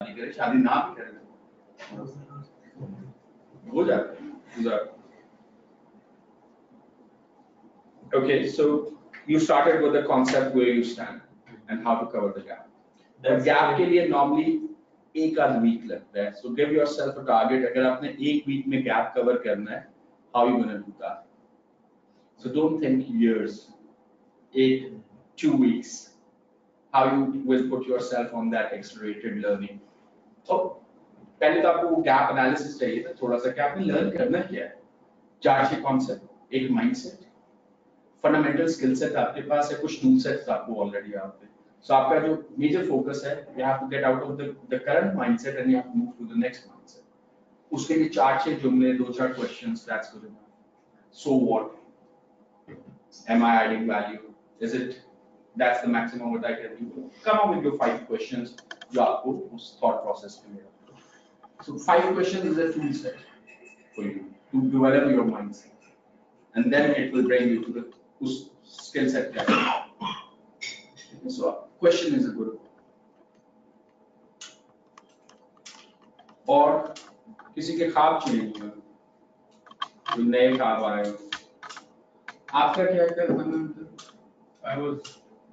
शादी करे, शादी ना भी करे हो जाता है। Okay, so you started with the concept where you stand and how to cover the gap. The gap के लिए normally एक आध week लगता है. So give yourself a target. अगर आपने एक week में gap cover करना है, how you gonna do that? So don't think years. 2 weeks. How you will put yourself on that accelerated learning. तो पहले तो आपको gap analysis चाहिए था, थोड़ा सा कि आपने learn करना क्या है. 4-6 concept, एक mindset. फंडामेंटल स्किल सेट आपके पास है, कुछ टूल सेट्स आपको ऑलरेडी आते हैं. सो आपका जो मेजर फोकस है, you have to get out of the current mindset and you have to move to the next mindset. उसके लिए 4-6 जुमले, 2-4 questions, that's good enough. So what, am I adding value, is it, that's the maximum what I can do. Come up with your 5 questions जो आपको उस thought process में मिलेगा. So 5 questions is a tool set for you to develop your mindset and then it will bring you to the उस skill set क्या है. So question is a good one. और किसी के ख्वाब चेंज हुए, कोई नए ख्वाब आए, आपका क्या करना है? I was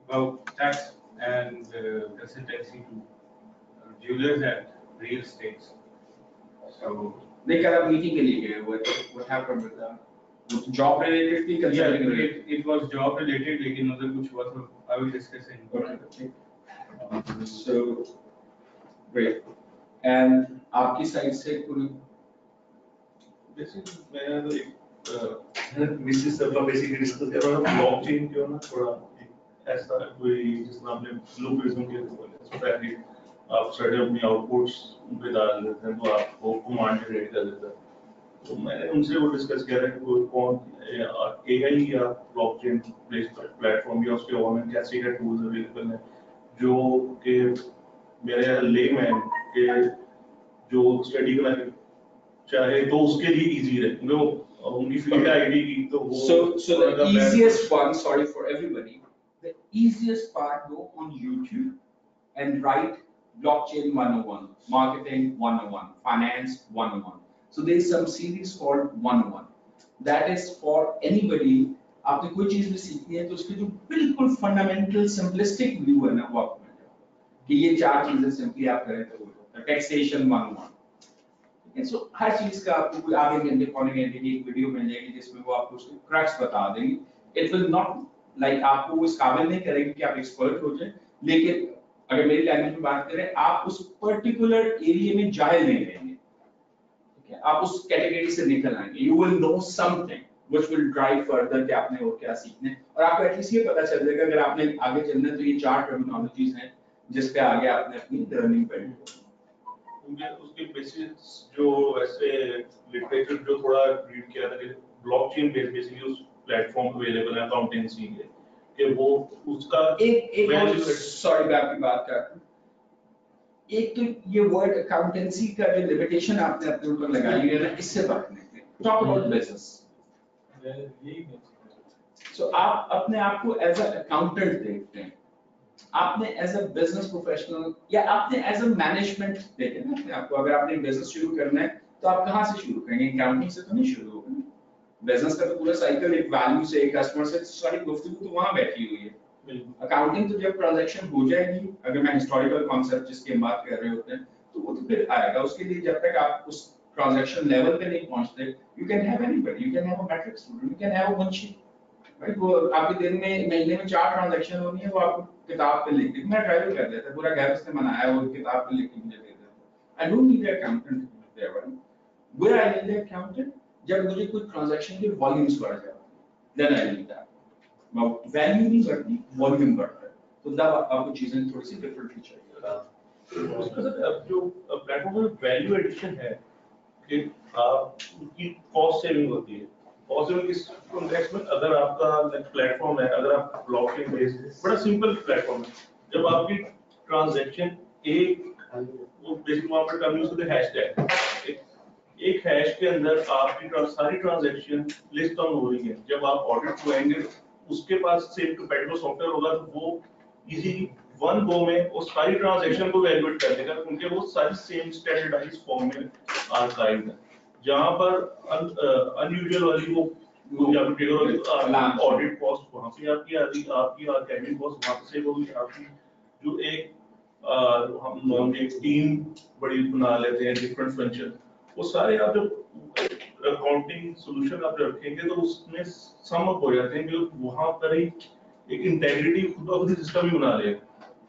about tax and consultancy to jewelers and real estates. So नहीं कल आप मीटिंग के लिए गए हुए थे, what happened with that? Job related थी, consulting related? It was job related, लेकिन उधर कुछ हुआ तो I will discuss in. Okay. So great. And आपकी साइड से कोई बेसिकली मैं तो एक मिसेस सब बेसिकली डिस्कस कर रहा हूँ ब्लॉकचेन क्यों ना थोड़ा ऐसा कोई जिसमें आपने ब्लू प्रिज्म के पहले आप सारे अपनी आउटपुट्स पे डाल देते हैं तो आपको कमांड जनरेट कर देता है. तो मैंने उनसे वो डिस्कस किया है कि कौन एआई या ब्लॉकचेन बेस्ड प्लेटफॉर्म या उसके और में कैसे क्या टूल्स अवेलेबल हैं जो कि मेरे लेमैन के जो स्टडी करना चाहे तो उसके लिए इजी रहे क्योंकि उनकी फील्ड आईडी की तो वो so the easiest one, sorry for everybody, the easiest part, go on YouTube and write blockchain 101, marketing 101, finance 101. So there is some series called 101. That is for anybody. आपने कोई चीज भी सीखनी है तो उसके जो बिल्कुल फंडामेंटल सिंपलिस्टिक व्यू है ना वो आपको मिल जाएगा कि ये 4 चीजें सिंपली आप करें तो हो जाता है. टैक्सेशन 101. ठीक है. सो हर चीज का आपको कोई आधे घंटे पौने घंटे की एक वीडियो मिल जाएगी जिसमें वो आपको उसके क्रक्स बता देंगे. इट विल नॉट लाइक आपको इस काबिल नहीं करेगी कि आप एक्सपर्ट हो जाए, लेकिन अगर मेरी लैंग्वेज में बात करें आप उस पर्टिकुलर एरिया में जाहिल नहीं रहेंगे. आप उस कैटेगरी से निकल आएंगे. You will know something which will drive further कि आपने और क्या सीखना है और आपको एटलीस्ट ये पता चल जाएगा अगर आपने आगे चलना है तो ये 4 टर्मिनोलॉजीज हैं जिस पे आगे आपने अपनी लर्निंग करनी है. उसके बेसिस जो ऐसे लिटरेचर जो थोड़ा रीड किया था कि ब्लॉकचेन बेसिकली उस प्लेटफॉर्म पे अवेलेबल है अकाउंटेंसी के कि वो उसका एक सॉरी मैं आपकी बात कर रहा हूं. एक तो ये वर्ड अकाउंटेंसी का जो लिमिटेशन आपने अपने ऊपर लगाई है ना इससे बचने के लिए टॉक अबाउट बिजनेस. सो आप अपने आप को एज अ अकाउंटेंट देखते हैं, आपने एज अ बिजनेस प्रोफेशनल या आपने एज अ मैनेजमेंट देखें ना अपने आप को. अगर आपने बिजनेस शुरू करना है तो आप कहां से शुरू करेंगे? अकाउंटिंग से तो नहीं शुरू होगा. बिजनेस का तो पूरा साइकिल एक वैल्यू से एक कस्टमर से सारी गुफ्तगू तो वहां बैठी हुई है. अकाउंटिंग तो जब ट्रांजैक्शन हो जाएगी, अगर मैं हिस्टोरिकल कॉन्सेप्ट जिसकी हम बात कर रहे होते हैं तो वो तो फिर आएगा. उसके लिए जब तक आप उस ट्रांजैक्शन लेवल पे नहीं पहुंचते, you can have anybody, you can have a matric student, you can have a Munshi, right. वो आपके दिन में महीने में 4 ट्रांजैक्शन होनी है, वो आपको किताब पे लिख के मैं ड्राइव कर देता, पूरा घर उसने बनाया वो किताब पे लिख के मुझे दे देता. I don't need a accountant there, right. Where I need a accountant जब मुझे कोई ट्रांजैक्शन के वॉल्यूम्स बढ़ जाते हैं, then I need that. Value नहीं बढ़ती, वॉल्यूम बढ़ता है, तो तब आपको चीजें थोड़ी सी डिफरेंटली चाहिए. उसमें सर जो प्लेटफॉर्म में वैल्यू एडिशन है कि आपकी कॉस्ट सेविंग होती है. कॉस्ट सेविंग इस कॉन्टेक्स्ट में अगर आपका प्लेटफॉर्म है, अगर आप ब्लॉकचेन बेस्ड बड़ा सिंपल प्लेटफॉर्म है, जब आपकी ट्रांजैक्शन वो बेसिक वहां पर टर्म यूज करते हैं हैशटैग. एक हैश के अंदर आपकी सारी ट्रांजैक्शन लिस्ट डाउन हो रही है. जब आप ऑडिट को आएंगे उसके पास सेम कंपैटिबल सॉफ्टवेयर होगा तो वो इजीली वन गो में वो सारी ट्रांजैक्शन को वैल्यूएट कर देगा, क्योंकि वो सारी सेम स्टैंडर्डाइज्ड फॉर्म में आर्काइव्ड है। जहां पर अनयूजुअल वाली वो या फिर ट्रिगर होगी तो ऑडिट कॉस्ट वहां से आपकी आ रही, आपकी एडमिन कॉस्ट वहां से होगी, आपकी जो एक हम एक टीम बड़ी बना लेते हैं डिफरेंट फंक्शन, वो सारे आप जब अकाउंटिंग सॉल्यूशन आप रखेंगे तो उसमें सम अप हो जाते हैं, जो वहां पर ही एक इंटेग्रिटी खुद का खुद सिस्टम ही बना ले,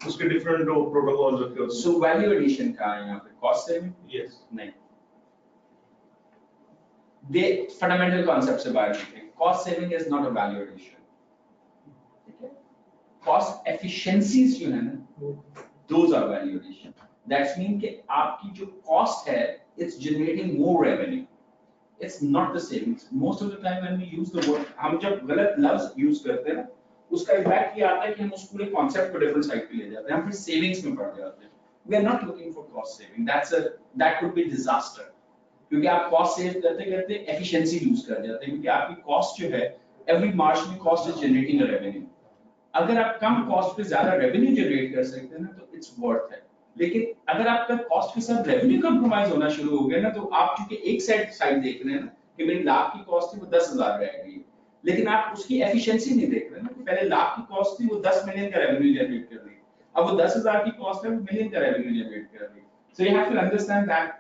उसके डिफरेंट प्रोटोकॉल रखे होते हैं। सो वैल्यू एडिशन का है यहाँ पे, कॉस्ट सेविंग यस नहीं, दे फंडामेंटल कॉन्सेप्ट से बाहर निकले। Cost saving is not a value addition, ठीक है। कॉस्ट एफिशिएंसीज जो है ना, those are value addition. That's mean कि आपकी जो कॉस्ट है, it's generating more revenue, it's not the savings. Most of the time when we use the word, हम जब गलत लफ्ज यूज करते हैं ना, उसका इम्पैक्ट ये आता है कि हम उस पूरे कॉन्सेप्ट को डिफरेंट साइड पे ले जाते हैं, हम फिर सेविंग्स में पड़ जाते हैं। We are not looking for cost saving, that could be disaster, क्योंकि आप कॉस्ट सेव करते करते एफिशिएंसी लूज कर जाते हैं, क्योंकि आपकी कॉस्ट जो है, every marginal cost is generating a revenue. अगर आप कम कॉस्ट पे ज्यादा रेवेन्यू जनरेट कर सकते हैं ना, तो इट्स वर्थ है। लेकिन अगर आपका कॉस्ट के साथ रेवेन्यू कंप्रोमाइज होना शुरू हो गया ना, तो आप चूंकि एक साइड देख रहे हैं ना कि मेरी लाख की कॉस्ट थी वो 10,000 रह गई, लेकिन आप उसकी एफिशिएंसी नहीं देख रहे हैं ना कि पहले लाख की कॉस्ट थी वो 10 मिलियन का रेवेन्यू जनरेट कर रही है, अब वो 10,000 की कॉस्ट है वो मिलियन का रेवेन्यू जनरेट कर रही है। So you have to understand that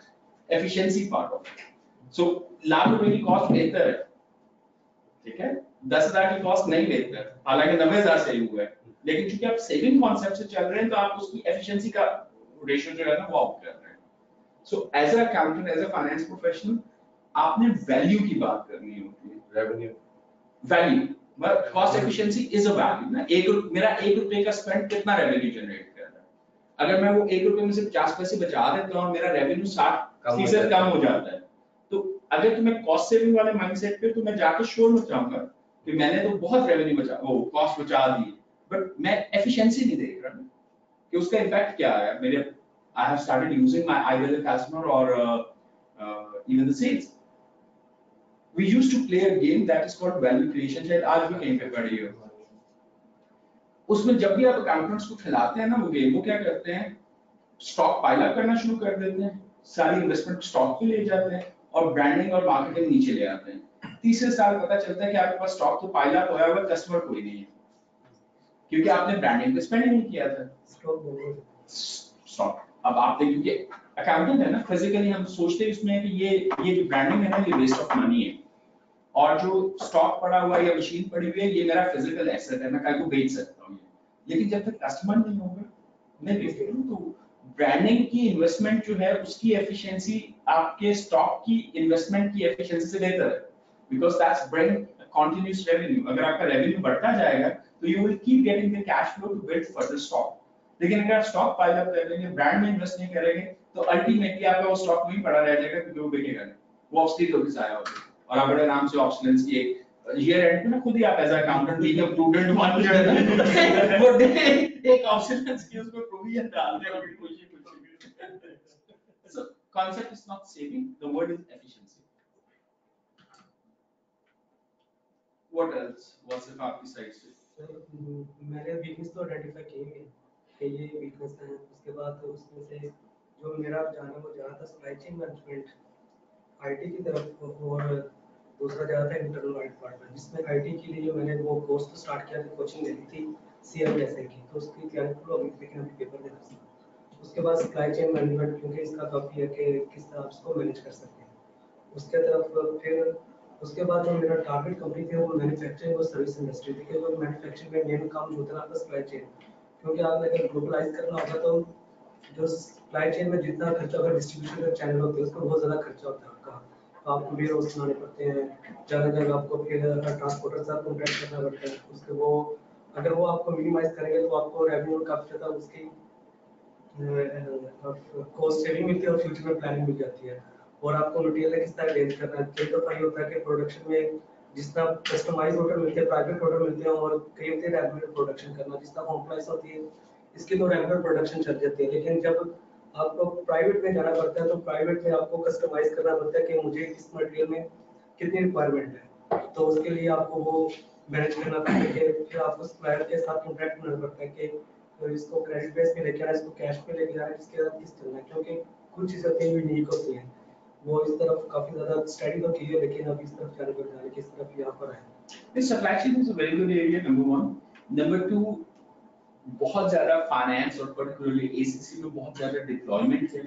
efficiency part of it. So lakh रुपए की कॉस्ट बेहतर है, ठीक है, 10,000 की कॉस्ट नहीं बेहतर, हालांकि 90,000 सेव हुआ है, लेकिन चूंकि आप सेविंग कॉन्सेप्ट से चल रहे हैं तो आप उसकी एफिशिएंसी का रेशियो जो है ना वो आउट कर रहे हैं। So as a accountant, as a finance professional, आपने वैल्यू की बात करनी होती है, revenue value. But cost efficiency is a value ना, मेरा 1 रुपए का स्पेंड कितना रेवेन्यू जनरेट कर रहा है। अगर मैं वो 1 रुपए में से 50 पैसे बचा देता हूं और मेरा रेवेन्यू 60% कम हो जाता है, तो अगर तुम्हें कॉस्ट सेविंग वाले माइंडसेट पे, तो मैं जाके शोर मच जाऊंगा कि मैंने तो बहुत रेवेन्यू बचा, वो कॉस्ट बचा दी, बट मैं एफिशिएंसी नहीं देख रहा कि उसका इम्पैक्ट क्या है मेरे। I have started using my ideal customer और even the sales. We used to play a game that is called value creation, शायद आज भी कहीं पे पढ़ी हो। उसमें जब भी आप अकाउंटेंट्स को खिलाते हैं ना वो गेम, वो क्या करते हैं, स्टॉक पाइल अप करना शुरू कर देते हैं, सारी इन्वेस्टमेंट स्टॉक पे ले जाते हैं और ब्रांडिंग और मार्केटिंग नीचे ले आते हैं। तीसरे साल पता चलता है कि आपके पास स्टॉक तो पाइल अप होया हुआ, कस्टमर कोई नहीं है, क्योंकि आपने ब्रांडिंग पे स्पेंड नहीं किया था। स्टॉक अब आपने, क्योंकि अकाउंटेंट है ना, फिजिकली हम सोचते हैं इसमें कि ये जो ब्रांडिंग है ना, ये वेस्ट ऑफ मनी है, और जो स्टॉक पड़ा हुआ है या मशीन पड़ी हुई है, ये मेरा फिजिकल एसेट है, मैं कल को बेच सकता हूँ। लेकिन जब तक कस्टमर नहीं होगा, मैं बेच रहा हूँ, तो ब्रांडिंग की इन्वेस्टमेंट जो है उसकी एफिशिएंसी आपके स्टॉक की इन्वेस्टमेंट की एफिशिएंसी से बेहतर है, because that's bring continuous revenue. अगर आपका रेवेन्यू बढ़ता जाएगा तो you will keep getting the cash flow to build further stock. लेकिन अगर आप स्टॉक पाइल अप कर लेंगे, ब्रांड में इन्वेस्ट नहीं करेंगे, तो अल्टीमेटली आपका वो स्टॉक वहीं पड़ा रह जाएगा, क्योंकि वो बिकेगा नहीं, वो ऑब्सोलीट होकर जाया होगा। और आप बड़े आराम से ऑप्शनल्स की एक ईयर एंड पे ना खुद ही आप as accountant being a prudent one जो है ना, वो एक ऑप्शनल्स की उसमें प्रोविजन डाल दे और खुशी-खुशी। So concept is not saving, the word is efficiency. What else? What's the आपकी साइड से? मैंने वीकनेस तो आइडेंटिफाई की है कि ये वीकनेस है। उसके बाद उसमें से जो मेरा जाना वो ज़्यादा था सप्लाई चेन मैनेजमेंट आईटी की तरफ, और दूसरा ज़्यादा था इंटरनल ऑडिट डिपार्टमेंट, जिसमें आईटी के लिए मैंने वो कोर्स तो स्टार्ट किया, कोचिंग लेनी थी सीएमएसए की, तो उसकी तैयारी शुरू हो गई, लेकिन अभी पेपर देना था। उसके बाद सप्लाई चेन मैनेजमेंट, क्योंकि इसका काफ़ी है कि किस तरह आप इसको मैनेज कर सकते हैं। उसके तरफ फिर उसके बाद जो मेरा टारगेट कंपनी थी वो मैन्युफैक्चरिंग और सर्विस इंडस्ट्री थी, क्योंकि मैन्युफैक्चरिंग में मेन काम जो होता है आपका सप्लाई चेन, क्योंकि आपने अगर ग्लोबलाइज करना होगा तो जो सप्लाई चेन में जितना खर्चा, अगर डिस्ट्रीब्यूशन का चैनल होता है उसका बहुत ज़्यादा खर्चा होता है आपका, तो आपको वेयर हाउस बनाने पड़ते हैं, जगह जगह आपको फिर ट्रांसपोर्टर से कॉन्ट्रैक्ट करना पड़ता है, उसके वो अगर वो आपको मिनिमाइज करेंगे तो आपको रेवेन्यू काफ़ी ज़्यादा उसकी कॉस्ट सेविंग मिलती है और फ्यूचर में प्लानिंग मिल जाती है। और आपको मटेरियल किस तरह अरेंज करना है, कई दफ़ा ये होता है कि प्रोडक्शन में जिस तरह कस्टमाइज ऑर्डर मिलते हैं, प्राइवेट ऑर्डर मिलते हैं, और कई होते हैं रेगुलर प्रोडक्शन करना, जिस तरह कॉम्प्लेक्स होती है इसकी तो रेगुलर प्रोडक्शन चल जाती है। लेकिन जब आपको प्राइवेट में जाना पड़ता है तो प्राइवेट में आपको कस्टमाइज करना पड़ता है कि मुझे इस मटेरियल में कितनी रिक्वायरमेंट है, तो उसके लिए आपको वो मैनेज करना पड़ता है कि फिर आपको सप्लायर के साथ कॉन्ट्रैक्ट बनाना पड़ता है कि तो इसको क्रेडिट बेस पे लेके आ रहा है, इसको कैश पे लेके आ रहा है, इसके साथ किस चलना है, क्योंकि कुछ चीजें होती हैं यूनिक होती हैं, वो इस तरफ काफी ज्यादा स्टडी तो की है, लेकिन अब इस तरफ जाने किस तरफ यहाँ पर है। This supply chain is a very good area, number one. Number two, बहुत ज़्यादा फाइनेंस और पर्टिकुलरली एसीसी में बहुत ज़्यादा डिप्लॉयमेंट है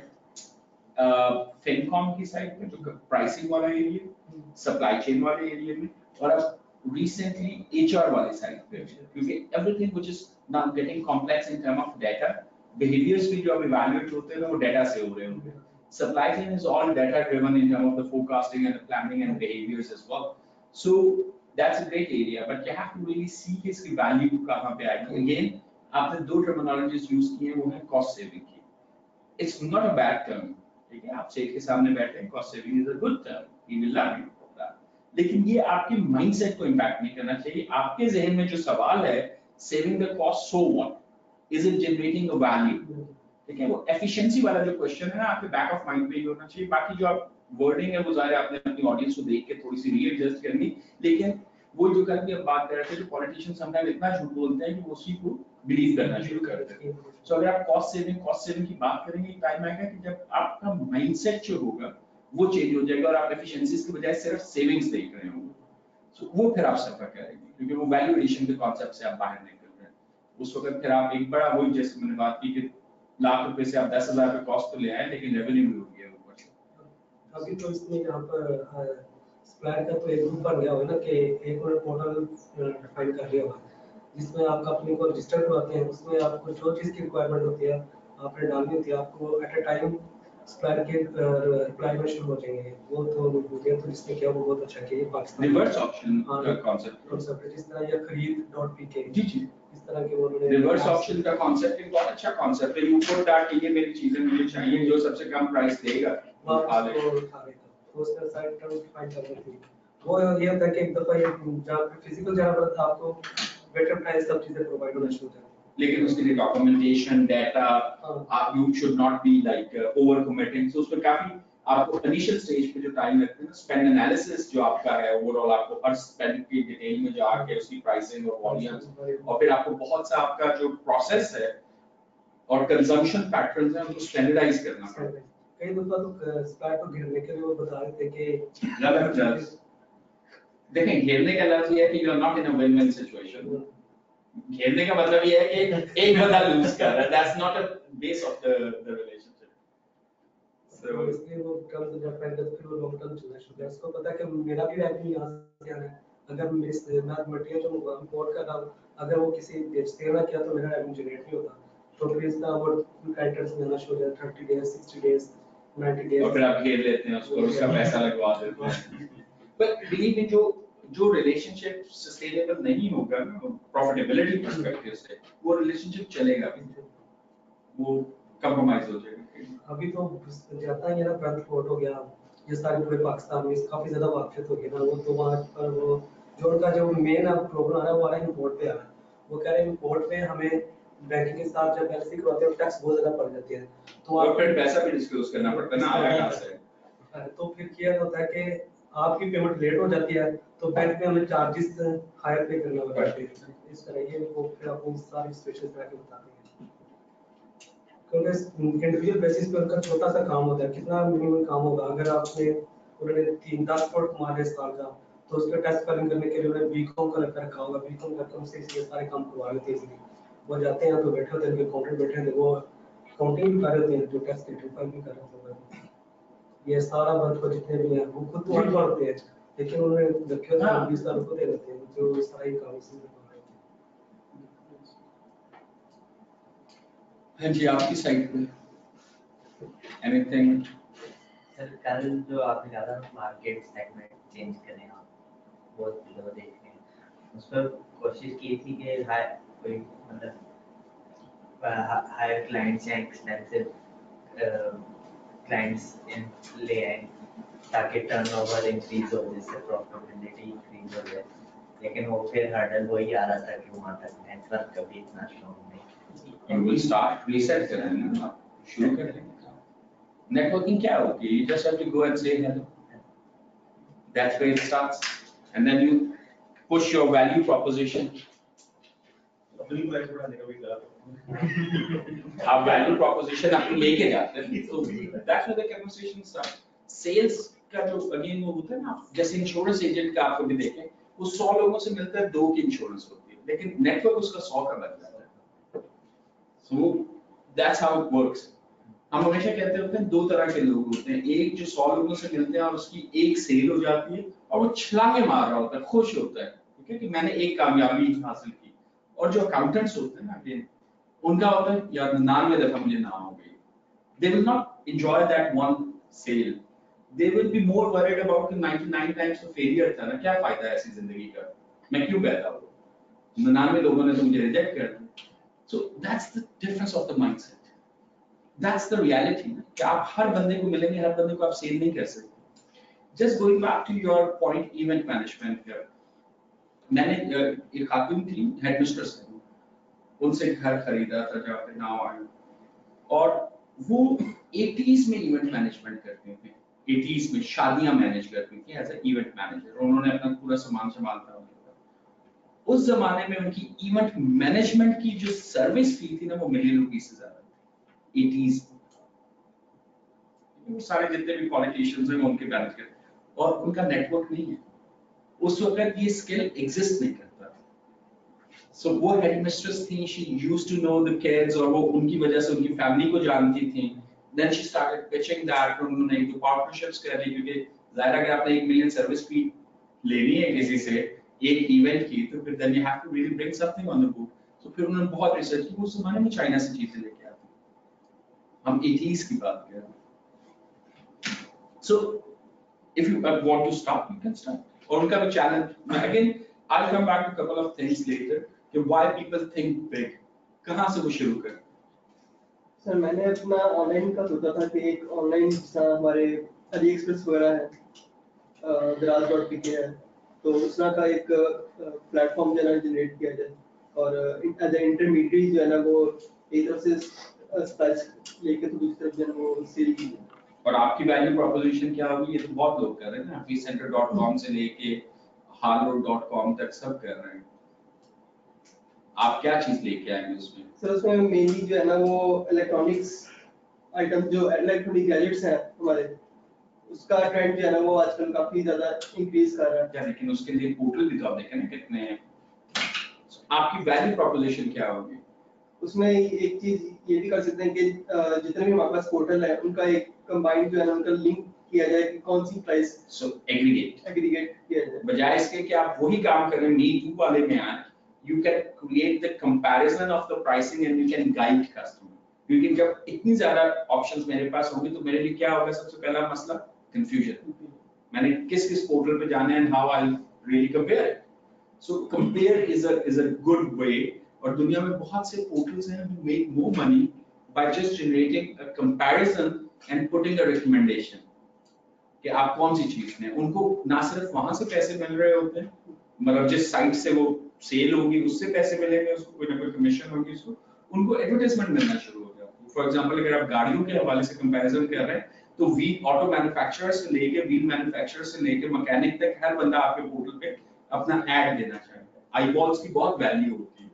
फिनकॉम की साइड पे, जो प्राइसिंग वाला एरिया, सप्लाई चेन वाले एरिया में, और अब रिसेंटली एचआर वाले साइड पे, क्योंकि everything which is now getting complex in term of data, behaviours भी जो अब इवैल्यूएट होते हैं वो डाटा से हो रहे होंगे. Supply chain is all data driven in terms of the forecasting and the planning and behaviors as well. So that's a great area, but you have to really see कि इसकी value कहाँ पे आएगी. Again, आपने दो terminologies use की हैं, वो है cost saving की. It's not a bad term. ठीक है, आप सेठ के सामने बैठे हैं, cost saving is a good term. He will love you for that. लेकिन ये आपके mindset को impact नहीं करना चाहिए. आपके जहन में जो सवाल है, saving the cost, so what? Is it generating a value? ठीक है, वो एफिशिएंसी वाला जो क्वेश्चन है ना, आपके बैक ऑफ माइंड में ही होना चाहिए. बाकी जो आप वर्डिंग है वो जाहिर है आपने अपनी ऑडियंस को देख के थोड़ी सी रीएडजस्ट करनी, लेकिन वो जो कल भी हम बात कर रहे थे, जो पॉलिटिशियन समटाइम इतना झूठ बोलते हैं कि वो उसी को बिलीव करना शुरू कर देते हैं. सो अगर आप कॉस्ट सेविंग की बात करेंगे, टाइम आएगा कि जब आपका माइंडसेट जो होगा वो चेंज हो जाएगा और आप एफिशिएंसीज की बजाय सिर्फ सेविंग्स देख रहे होंगे. सो वो फिर आप सफर करेंगे, क्योंकि वो वैल्यू एडिशन के कॉन्सेप्ट से आप बाहर निकल रहे हैं. उस वक्त फिर आप एक बड़ा, वही जैसे मैंने बात की कि लाख रुपए से आप 10,000 रुपए कॉस्ट तो ले आए, लेकिन रेवेन्यू भी हो गया ऊपर से. अभी तो इसमें यहाँ पर सप्लायर का तो एक ग्रुप बन गया हुआ है ना, कि एक और पोर्टल डिफाइन कर लिया हुआ है, जिसमें आप कंपनी को रजिस्टर करवाते हैं, उसमें आपको जो चीज़ की रिक्वायरमेंट होती है आपने डालनी होती है, आपको एट अ टाइम सप्लायर के रिप्लाई में शुरू हो जाएंगे. वो तो मुझे तो जिसने किया वो बहुत अच्छा किया. पाकिस्तान रिवर्स ऑप्शन का कॉन्सेप्ट जिस तरह ये खरीद.pk, जी जी, इस तरह के उन्होंने रिवर्स ऑप्शन का कॉन्सेप्ट एक बहुत अच्छा कॉन्सेप्ट है. यू पुट दैट कि ये मेरी चीजें मुझे चाहिए, जो सबसे कम प्राइस देगा वो खा लेगा. तो उसका साइड टर्म डिफाइन कर देती है. वो ये होता है कि एक दफा ये जहाँ फिजिकल जगह पर था, आपको बेटर प्राइस सब चीजें प्रोवाइड होना शुरू हो जाती है. लेकिन उसके लिए डॉक्यूमेंटेशन, डाटा, आप you should not be like over committing. So उसमें काफी आपको इनिशियल स्टेज पे जो टाइम लगता है ना, स्पेंड एनालिसिस जो आपका है ओवरऑल, आपको हर स्पेंड की डिटेल में जाके उसकी प्राइसिंग और वॉल्यूम्स, और फिर आपको बहुत सा आपका जो प्रोसेस है और कंजम्पशन पैटर्न्स हैं उनको स्टैंडर्डाइज करना पड़ता है. कई दफा तो सप्लाई को घेरने के लिए वो बता रहे थे कि लफ्ज देखें, घेरने का लफ्ज ये है कि you are not in a win win situation. घेरने का मतलब ये है कि एक बंदा लूज कर रहा है. That's not a base of the relationship. So इसलिए वो कम से जब पहले तो फिर वो लॉन्ग टर्म चलना शुरू किया. उसको पता है कि मेरा भी रेवेन्यू यहाँ से आना है. अगर मेरे मैं मटेरियल जो इंपोर्ट कर रहा हूँ, अगर वो किसी बेचते ना किया तो मेरा रेवेन्यू जनरेट नहीं होता. तो फिर इसका वो क्राइटेरिया में आना शुरू हो जाता है. 30 डेज, 60 डेज, 90 डेज, और फिर आप घेर लेते हैं उसको, उसका पैसा लगवा देते हैं. बट बिलीव इन, जो रिलेशनशिप सस्टेनेबल नहीं होगा प्रॉफिटेबिलिटी पर्सपेक्टिव से, वो रिलेशनशिप चलेगा भी, वो कंप्रोमाइज हो जाएगा. अभी तो जाता है ना, ट्रांसपोर्ट हो गया, ये सारे पूरे पाकिस्तान में काफी ज्यादा वाकफियत हो गई ना. वो तो वहाँ पर वो जो उनका जो मेन अब प्रॉब्लम आ रहा है वो आ रहा है इंपोर्ट पे आ रहा है. वो कह रहे हैं इंपोर्ट में हमें बैंकिंग के साथ जब एलसी करवाते हैं टैक्स बहुत ज्यादा पड़ जाती है. तो और फिर पैसा भी डिस्क्लोज करना पड़ता है ना, आया कहाँ से. तो फिर क्या होता है कि आपकी पेमेंट लेट हो जाती है, तो बैंक में हमें चार्जेस हायर पे करना पड़ता है. इस तरह ये वो फिर आपको सारी सिचुएशन करके बताते हैं, क्योंकि इंडिविजुअल बेसिस पे उनका छोटा सा काम होता है. कितना मिनिमम काम होगा, अगर आपने उन्होंने 3-10 करोड़ कमा लिया साल का, तो उसका टैक्स फाइलिंग करने के लिए उन्होंने बीकॉम का लगा रखा होगा. बीकॉम करके उनसे ये सारे काम करवा लेते हैं. वो जाते हैं तो बैठे होते हैं, अकाउंटेंट बैठे होते हैं, वो अकाउंटिंग भी कर रहे होते हैं, जो टैक्स रिटर्न फाइल भी कर रहे होते हैं. ये सारा वर्क को जितने भी हैं वो खुद तो नहीं करते हैं, लेकिन उन्होंने रखे होते हैं 20 साल को दे देते हैं जो सारा ही काम इसी में कर रहे होते हैं. हाँ जी, आपकी साइड पे एनीथिंग. सर कल जो आपने कहा था मार्केट सेगमेंट चेंज करें आप, वो देख रहे हैं, उस पर कोशिश की थी कि कोई मतलब हायर क्लाइंट्स या एक्सपेंसिव क्लाइंट्स ले आए ताकि टर्नओवर इंक्रीज हो, जिससे प्रॉफिटेबिलिटी इंक्रीज हो जाए. लेकिन वो फिर हर्डल वही आ रहा था कि वहाँ तक नेटवर्क कभी इतना स्ट्रॉन्ग नहीं. विल स्टार्ट रीसेट करेंगे ना, शुरू कर देंगे. Networking क्या होती है? You just have to go and say hello. That's where it starts, and then you push your value proposition. अपनी प्राइस बढ़ाने का भी कहा. आप वैल्यू प्रोपोजिशन अपनी लेके जाते हैं, तो that's where the conversation start. Sales का जो अगेन वो होता है ना, जैसे इंश्योरेंस एजेंट का आप कभी देखें, वो 100 लोगों से मिलता है, 2 की इंश्योरेंस होती है, लेकिन नेटवर्क उसका 100 का बन जाता है। So that's how it works. हम हमेशा कहते होते हैं 2 तरह के लोग होते हैं, एक जो 100 लोगों से मिलते हैं और उसकी एक सेल हो जाती है और वो छलांगे मार रहा होता है, खुश होता है, ठीक है कि मैंने एक कामयाबी हासिल की। और जो अकाउंटेंट्स होते हैं ना, अगेन उनका होता है यार 99 दफा मुझे ना हो गई। They will not enjoy that one sale. They will be more worried about the 99 times तो failure था ना, क्या फायदा है ऐसी जिंदगी का, मैं क्यों कहता हूँ, 99 लोगों ने तो मुझे रिजेक्ट कर दिया। So that's the difference of the mindset. That's the reality कि आप हर बंदे को मिलेंगे, हर बंदे को आप सेल नहीं कर सकते। Just going back to your point, event management here. मैंने एक खातून थी हेडमिस्ट्रेस, उनसे घर खरीदा था जहाँ पे नाम आया, और वो 80s में इवेंट मैनेजमेंट करती थी, 80s में शादियां मैनेज करती थी एज ए इवेंट मैनेजर, उन्होंने अपना पूरा सामान संभालता था। उस जमाने में उनकी इवेंट मैनेजमेंट की जो सर्विस फी थी ना, वो ₹1 मिलियन से ज्यादा थी 80s। वो सारे जितने भी पॉलिटिशियंस हैं वो उनके मैनेज करते, और उनका नेटवर्क नहीं है, उस वक्त ये स्किल एग्जिस्ट नहीं करता। So वो हेडमिस्ट्रेस थी, she used to know the kids, और वो उनकी वजह से उनकी फैमिली को जानती थी। Then she started pitching that, उन्होंने एक दो पार्टनरशिप्स कर ली, क्योंकि जाहिर है अगर आपने 1 मिलियन सर्विस फी लेनी है किसी से एक इवेंट की, तो फिर then you have to really bring something on the book. So फिर उन्होंने बहुत रिसर्च की, उस जमाने में चाइना से चीजें लेके आती, हम 80s की बात कर रहे हैं। So if you want to start, you can start. और उनका भी challenge, again I'll come back to a couple of things later कि why people think big, कहाँ से वो शुरू करें। सर मैंने अपना ऑनलाइन का सोचा था कि एक ऑनलाइन हमारे अली एक्सप्रेस वगैरह है, दराज.pk है, तो उसका का एक प्लेटफॉर्म जो है ना जनरेट किया जाए, और एज ए इंटरमीडिएट जो है ना वो एक तरफ से स्पाइस लेके तो दूसरी तरफ जो है वो सेल की। और आपकी वैल्यू प्रोपोजिशन क्या होगी, ये तो बहुत लोग कर रहे हैं ना, vcenter.com से लेके harlow.com तक सब कर रहे हैं। आप क्या चीज लेके आएंगे उसमें? सर उसमें मेनली जो है ना वो इलेक्ट्रॉनिक्स आइटम, जो इलेक्ट्रॉनिक गैजेट्स हैं हमारे, उसका ट्रेंड जो है ना वो आजकल काफी ज्यादा इंक्रीज कर रहा है। क्या, लेकिन उसके लिए पोर्टल भी तो आप देखें ना कितने हैं। आपकी वैल्यू प्रोपोजिशन क्या होगी? उसमें एक चीज ये भी कर सकते हैं कि जितने भी हमारे पास पोर्टल है उनका एक कंबाइंड जो है ना उनका लिंक किया जाए कि कौन सी प्राइस, सो एग्रीगेट किया जाए, बजाय इसके कि आप वही काम करें मी टू वाले में आए, you can create the comparison of the pricing and you can guide customer, क्योंकि जब इतनी ज्यादा ऑप्शंस मेरे पास होंगे तो मेरे लिए क्या होगा, सबसे पहला मसला कंफ्यूजन, मैंने किस पोर्टल पे जाना है and how I'll really compare it. So compare is a good way, और दुनिया में बहुत से पोर्टल्स हैं who make more money by just generating a comparison and putting a recommendation कि आप कौन सी चीज में, उनको ना सिर्फ वहां से पैसे मिल रहे होते हैं, मतलब जिस साइट से वो सेल होगी उससे पैसे मिलेंगे, उसको कोई ना कोई कमीशन होगी, उसको उनको एडवर्टाइजमेंट मिलना शुरू हो जाता है। फॉर एग्जांपल अगर आप गाड़ियों के हवाले से कंपैरिजन कर रहे हैं, तो व्हील ऑटो मैन्युफैक्चरर से लेके व्हील मैन्युफैक्चरर से लेके मैकेनिक तक हर बंदा आपके पोर्टल पे अपना ऐड देना चाहता है। आईबॉल्स की बहुत वैल्यू होती है,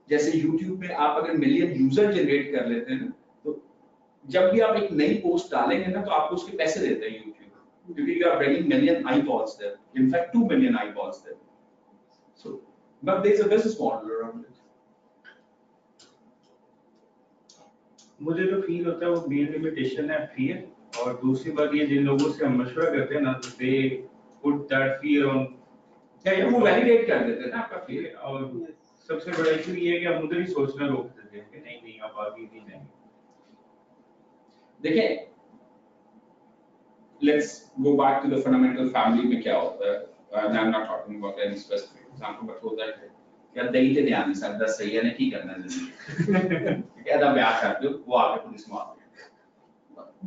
जैसे यूट्यूब पे आप अगर मिलियन यूजर जनरेट कर लेते हैं ना, तो जब भी आप एक नई पोस्ट डालेंगे ना तो आपको उसके पैसे देते हैं यूट्यूब, क्योंकि you are bringing million eyeballs there, in fact 2 million eyeballs there. So but there is a business model around it. मुझे जो फील होता है वो मेन लिमिटेशन है फियर, और दूसरी बात ये जिन लोगों से हम मशवरा करते हैं ना, they put that fear on, क्या वो वैलिडेट कर देते हैं ना आपका फियर, और सबसे बड़ा इशू ये है कि हम उधर ही सोचना रोक देते हैं कि नहीं नहीं आप आगे नहीं जाएंगे। देखिए let's go back to the fundamental family में क्या होता है, and I'm not talking about any specific example, but होता है क्या दही ते ध्यान से 10 सही है ना की करना है, क्या दा ब्याह कर दो वो आगे पुलिस मार दे।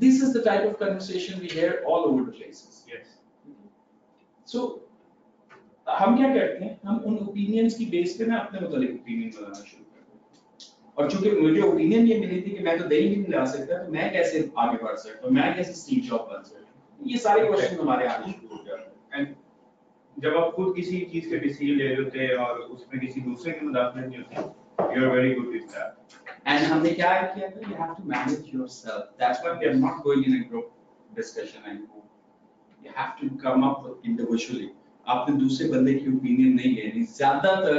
This is the type of conversation we hear all over the places. Yes. So हम क्या करते हैं, हम उन ओपिनियंस की बेस पे ना अपने मुतालिक ओपिनियन बनाना शुरू करते हैं, और चूंकि मुझे ओपिनियन ये मिली थी कि मैं तो दही भी नहीं ला सकता, तो मैं कैसे आगे बढ़ सकता हूँ, मैं कैसे स्टीव जॉब बन सकता हूँ, ये सारे क्वेश्चन हमारे आने शुरू हो जाते हैं। एंड जब आप खुद किसी चीज के डिसीजन ले रहे होते हैं और उसमें किसी दूसरे की मुदाखलत नहीं होती, You are very good with that. And हमने क्या किया था? You have to manage yourself. That's why we are not going in a group discussion anymore. You have to come up individually. आपने दूसरे बंदे की ओपिनियन नहीं लेनी. ज्यादातर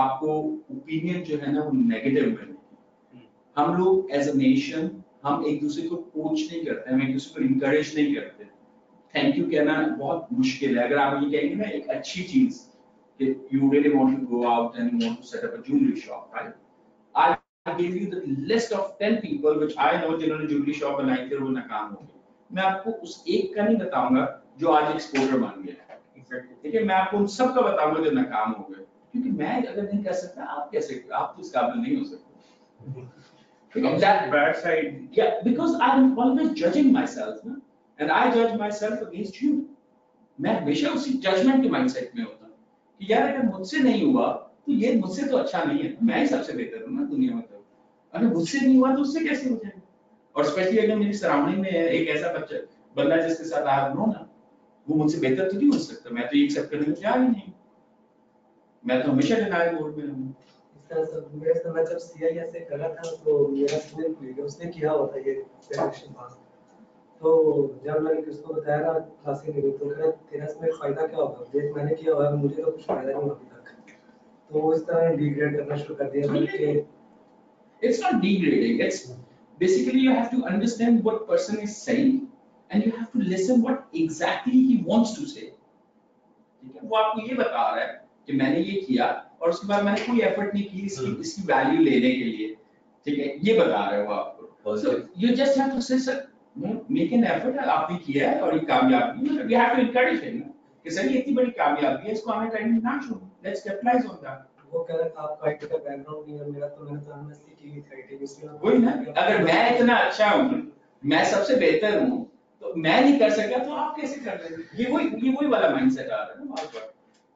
आपको ओपिनियन जो है ना वो नेगेटिव मिलेगी. हम लोग एज अ नेशन हम एक दूसरे को कोच नहीं करते, हम एक दूसरे को इनकरेज नहीं करते. थैंक यू कहना बहुत मुश्किल है. अगर आप ये कहेंगे ना एक अच्छी चीज कि you really want to go out and you want to set up a jewelry shop, right? I give you the list of 10 people which I know जिन्होंने jewelry shop बनाई थी और वो नाकाम हो गए. मैं आपको उस एक का नहीं बताऊंगा जो आज एक्सपोर्टर बन गया. ठीक है, मैं आपको उन सब का बताऊंगा जो नाकाम हो गए. क्योंकि मैं अगर नहीं कर सकता आप कैसे, आप तो इस काबिल नहीं हो सकते. That bad side. Yeah, because I'm always judging myself, na? And I judge myself against you. मैं हमेशा उसी जजमेंट के माइंडसेट में होता हूँ कि यार अगर मुझसे नहीं हुआ तो ये मुझसे तो अच्छा नहीं है, मैं ही सबसे बेहतर हूँ ना दुनिया में. तो अगर मुझसे नहीं हुआ तो उससे कैसे हो जाएगा? और स्पेशली अगर मेरी सराउंडिंग में एक ऐसा बंदा जिसके साथ आप नो ना, वो मुझसे बेहतर तो नहीं हो सकता. मैं तो ये एक्सेप्ट करने में तैयार ही नहीं. मैं तो हमेशा डिनायल मोड में रहूँ. मेरे समय जब CIS से करा था तो मेरा सीनियर कोई उसने किया होता ये सिलेक्शन पास. तो जब मैंने किसको बताया ना क्लास में तो कहा तेरा इसमें फायदा क्या होगा? देख मैंने किया हुआ है, मुझे तो कुछ फायदा नहीं हुआ अभी तक. तो इस तरह डिग्रेड करना शुरू कर दिया मैंने. It's not degrading. It's basically you have to understand what person is saying and you have to listen what exactly he wants to say. ठीक है, वो आपको ये बता रहा है कि मैंने ये किया और उसके बाद मैंने कोई एफर्ट नहीं की इसकी वैल्यू लेने के लिए. ठीक है, ये बता रहा है वो आपको. So you just have to say sir, make an effort. आपने किया है और ये कामयाबी है. You have to encourage him कि सर ये इतनी बड़ी कामयाबी है, इसको हमें कहीं ना छोड़ो. Let's capitalize on that. वो कह रहा था आपका IT का बैकग्राउंड नहीं है, मेरा तो मैंने तो MSc की थी IT इसलिए. वही ना, अगर मैं इतना अच्छा हूँ, मैं सबसे बेहतर हूँ, तो मैं नहीं कर सका तो आप कैसे कर लेंगे? ये वही वाला माइंडसेट आ रहा है ना बार बार.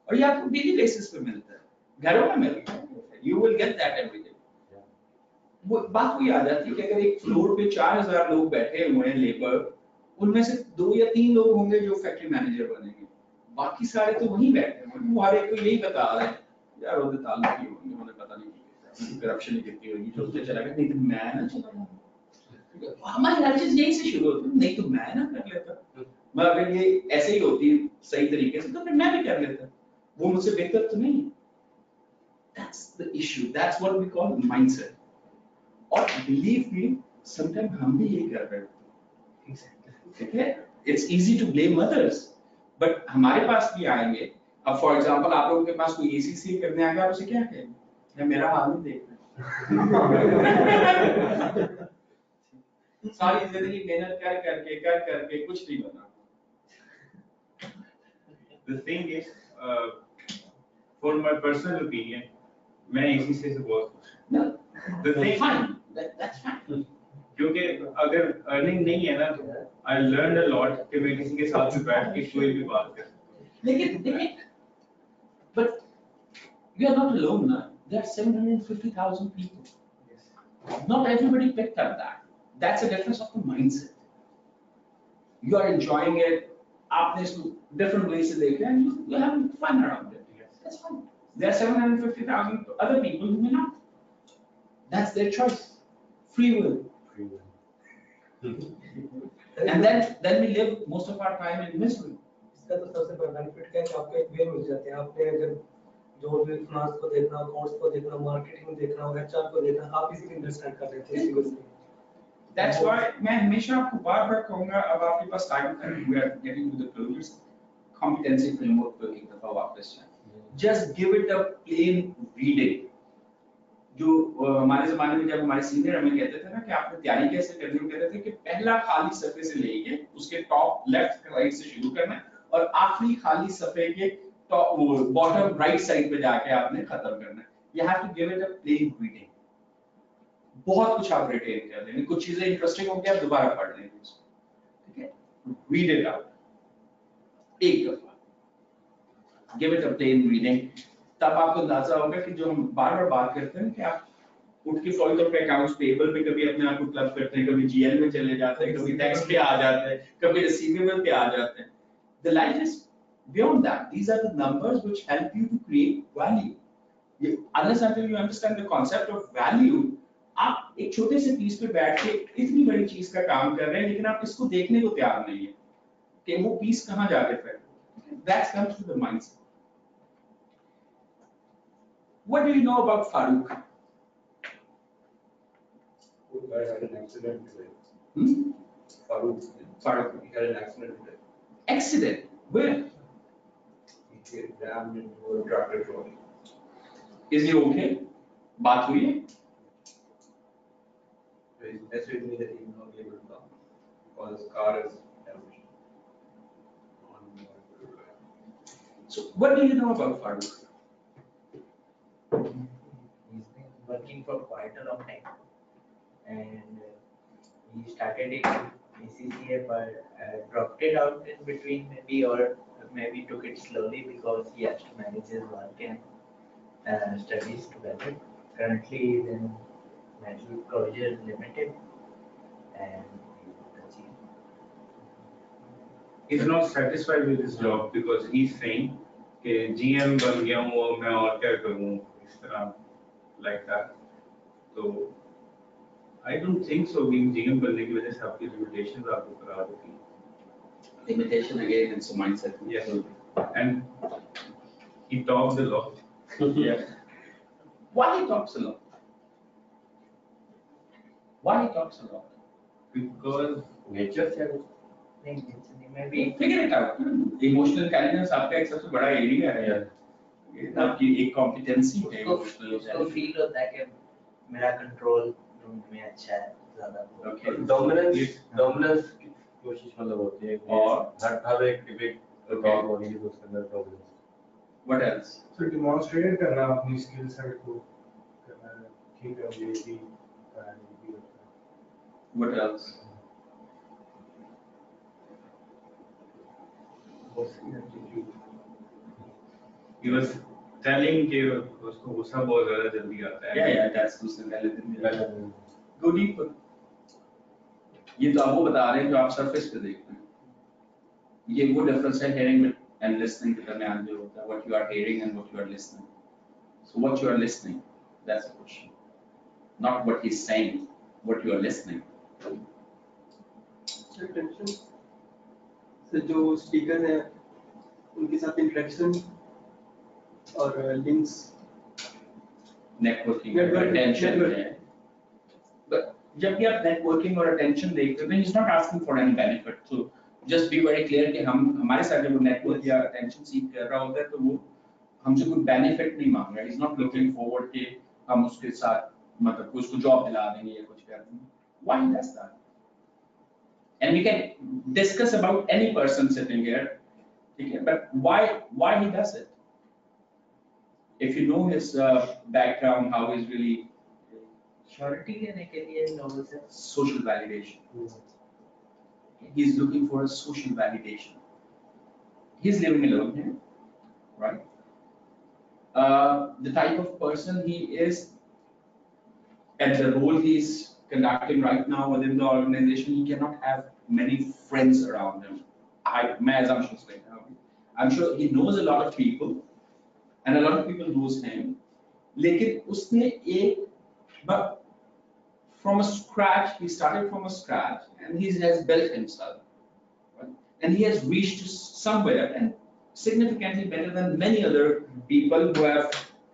और ये आपको डेली बेसिस पे मिलता है, घरों में मिलता है. You will get that every day. वो बात वही आ जाती है कि अगर एक फ्लोर पे 4000 लोग बैठे हुए हैं लेबर, उनमें से 2 या 3 लोग होंगे जो फैक्ट्री मैनेजर बनेंगे, बाकी सारे तो वहीं बैठे हैं. वो हर एक को यही बता रहे हैं यार वो ताल्लुक ही होंगे, उन्हें पता नहीं करप्शन ही कितनी होगी जो उससे चला गया. नहीं तो मैं ना चला गया. हमारी हर चीज यही से शुरू होती है. नहीं तो मैं ना कर लेता. मैं अगर ये ऐसे ही होती सही तरीके से तो फिर मैं भी कर लेता. वो मुझसे बेहतर तो नहीं. That's the issue. That's what we call mindset. और believe me, sometimes हम भी ये कर रहे हैं. ठीक है? It's easy to blame others, but हमारे पास भी आएंगे. अब फॉर एग्जांपल आप लोगों के पास कोई ACCA करने आ गया, आप उसे क्या कहेंगे? या मेरा हाल नहीं देख रहे. सारी जिंदगी मेहनत करके कुछ नहीं बना. The thing is, for my personal opinion, मैं ACCA से बहुत खुश हूँ. No, The thing, fine. That's fine. क्योंकि अगर अर्निंग नहीं है ना तो I learned a lot कि मैं किसी के साथ भी बैठ के कोई भी बात कर. लेकिन but you are not alone ना. There are 750,000 people. Not everybody picked up that. That's a difference of the mindset. You are enjoying it. आपने इसको different ways से देखा and you're having fun around it. That's fine. There are 750,000 other people who may not. That's their choice. Free will. And then we live most of our time in misery. इसका तो सबसे बड़ा benefit क्या है कि आपको एक वे मिल जाते हैं. आपने अगर जो भी फाइनेंस को देखना, अकाउंट्स को देखना, मार्केटिंग देखना, HR को देखना, आप इसी में अंडरस्टैंड कर लेते हैं इसी को. That's why मैं हमेशा आपको बार-बार कहूँगा, अब आपके पास टाइम है, we are getting to the closures. Competency framework पे एक दफा वापस जाएं. Just give it a plain reading. जो हमारे ज़माने में जब हमारे सीनियर हमें कहते थे ना कि आपने तैयारी कैसे करनी है, कहते थे कि पहला खाली सफ़े से लेके उसके टॉप लेफ्ट राइट से शुरू करना है और आखिरी खाली सफ़े के टॉप बॉटम राइट साइड पे जाके आपने खत्म करना है. You have to give it a plain reading. बहुत कुछ आप रिटेन कर लेंगे, कुछ चीजें इंटरेस्टिंग होंगी आप दोबारा पढ़ लेंगे उसको. ठीक है, रीड इट आउट एक दफा, give it a plain reading. तब आपको अंदाजा होगा कि जो हम बार बार बात करते हैं कि आप उठ के फौरी तौर पे अकाउंट्स पेबल पे कभी अपने आप को क्लब करते हैं, कभी GL में चले जाते हैं, कभी टैक्स पे आ जाते हैं, कभी रिसीवेबल पे आ जाते हैं. The life is beyond that. These are the numbers which help you to create value. unless until you understand the concept of value, आप एक छोटे से पीस पे बैठ के इतनी बड़ी चीज का काम कर रहे हैं, लेकिन आप इसको देखने को तैयार नहीं है कि वो पीस कहाँ जाके फिर. That comes to the mindset. What do you know about Farooq? I had an accident today. Hmm? Farooq, he had an accident today. Accident? Where? He get rammed into a tractor trolley. Is he okay? बात हुई है? He messaged me that he will not be able to come because his car is damaged. So what do you know about Farooq? He's been working for quite a long time, and he started it in ACCA, but dropped it out in between, maybe took it slowly because he has to manage his work and studies together. Currently, he's in Metal Closure Limited, and He's not satisfied with his job because he's saying कि GM बन गया हूँ और मैं और क्या करूँ इस तरह like that. तो I don't think so. Being GM बनने की वजह से आपकी limitations आपको खराब होती हैं. Limitation again, it's a mindset. Yes. And he talks a lot. Yeah. Why he talks a lot? Why he talks a lot? Because Nature से maybe Figure it out. Emotional intelligence आपका एक सबसे बड़ा area है यार. ये आपकी एक कॉम्पिटेंसी है emotional उसको intelligence. फील होता है कि मेरा कंट्रोल रूम में अच्छा है ज्यादा. Okay. डोमिनेंस की कोशिश मतलब होती है और? हर एक डिबेट रिकॉर्ड हो रही है तो उसके अंदर problem. What else? So demonstrate करना अपनी skill set को करना है, ठीक है ये भी भी होता है. What else? he was telling कि उसको गुस्सा बहुत ज़्यादा जल्दी आता है. Yeah, that's too intelligent. Go deeper. ये तो आप वो बता रहे हैं जो आप सरफेस पे देखते हैं. ये वो डिफरेंस है hearing and listening के दरमियान जो होता है. What you are hearing and what you are listening. So what you are listening, that's the question. Not what he's saying, what you are listening. Attention. So जो speakers हैं उनके साथ interaction और links. Networking और attention है. But जब भी आप networking और attention देखते हैं, he's not asking for any benefit. So just be very clear कि हम हमारे साथ जब वो network या attention seek कर रहा होता है तो वो हमसे कोई benefit नहीं मांग रहा है. He's not looking forward कि हम उसके साथ मतलब उसको job दिला देंगे या कुछ कर देंगे. Why he does that? And we can discuss about any person sitting here, okay? But why he does it? If you know his background, how he's really surety लेने के लिए लोगों से social validation. He's looking for a social validation. He's living alone here, right? The type of person he is, and the role he's conducting right now within the organization, he cannot have many friends around him. My assumption is like that. I'm sure he knows a lot of people, and a lot of people knows him. लेकिन उसने एक, but from a scratch, he started from a scratch, and he has built himself, right? And he has reached somewhere and significantly better than many other people who have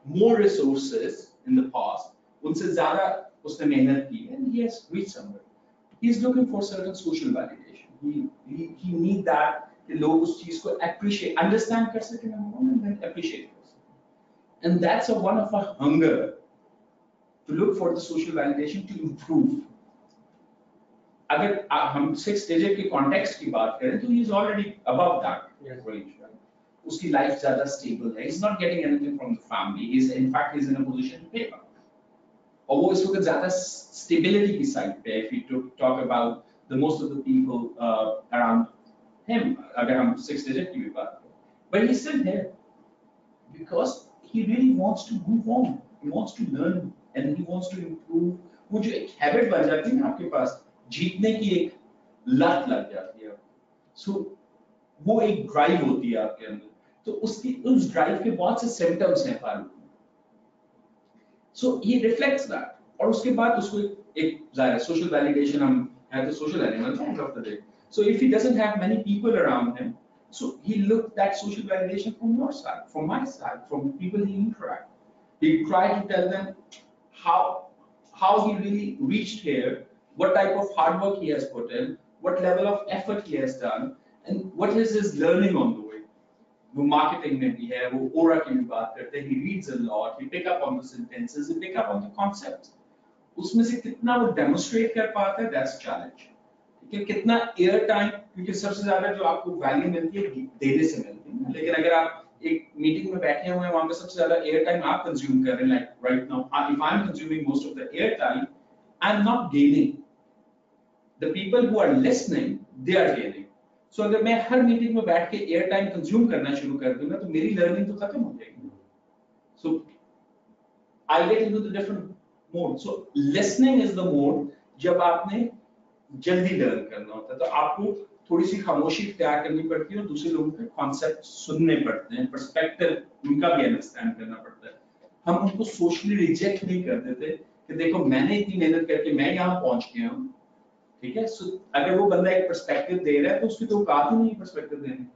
more resources in the past. उनसे ज़्यादा उसने मेहनत की, and he has reached somewhere. He is looking for certain social validation. He need that कि लोग उस चीज को appreciate, understand कर सकें and then appreciate कर सकें. And that's one of our hunger to look for the social validation to improve. अगर हम 6 digit के context की बात करें तो he is already above that range. Right? उसकी life ज़्यादा stable है. He's not getting anything from the family. In fact he's in a position to pay back. और वो इस वक्त ज़्यादा stability की side पे. If we talk about the most of the people around him, अगर हम 6 digit की भी बात करें, but he's still there because he really wants to move on. He wants to learn and he wants to improve. वो जो एक habit बन जाती है ना आपके पास, जीतने की एक लत लग जाती है. So वो एक drive होती है आपके अंदर. तो उसकी उस drive के बहुत से symptoms हैं Farooq. So he reflects that. और उसके बाद उसको एक जाहिर social validation, हम have the social element at the end of the day. So if he doesn't have many people around him, so he looked at social validation from your side, from my side, from people he interact. He tried to tell them how he really reached here, what type of hard work he has put in, what level of effort he has done, and what is his learning on the way. वो marketing में भी है, वो aura की भी बात करते हैं, he reads a lot, he pick up on the sentences, he pick up on the concepts. उसमें से कितना वो demonstrate कर पाता है, that's challenge. कि कितना air time, क्योंकि सबसे ज्यादा जो आपको value मिलती है देने से मिलती है, लेकिन अगर आप एक मीटिंग में बैठे हुए हैं वहां पे सबसे ज्यादा एयर टाइम आप कंज्यूम कर रहे हैं, like right now if I'm consuming most of the air time, I'm not gaining. The people who are listening, they are gaining. So अगर मैं हर मीटिंग में बैठ के एयर टाइम कंज्यूम करना शुरू कर दूंगा तो मेरी लर्निंग तो खत्म हो जाएगी. So I'll get into the different mode. So listening is the mode जब आपने जल्दी लर्न करना होता है, तो आपको थोड़ी सी खामोशी इख्तियार करनी पड़ती है और दूसरे लोगों के कॉन्सेप्ट सुनने पड़ते हैं, पर्सपेक्टिव उनका भी अंडरस्टैंड करना पड़ता है. हम उनको सोशली रिजेक्ट नहीं कर देते कि देखो मैंने इतनी मेहनत करके मैं यहाँ पहुंच गया हूँ, ठीक है. सो अगर वो बंदा एक पर्सपेक्टिव दे रहा है तो उसकी तो औकात ही नहीं पर्सपेक्टिव देने,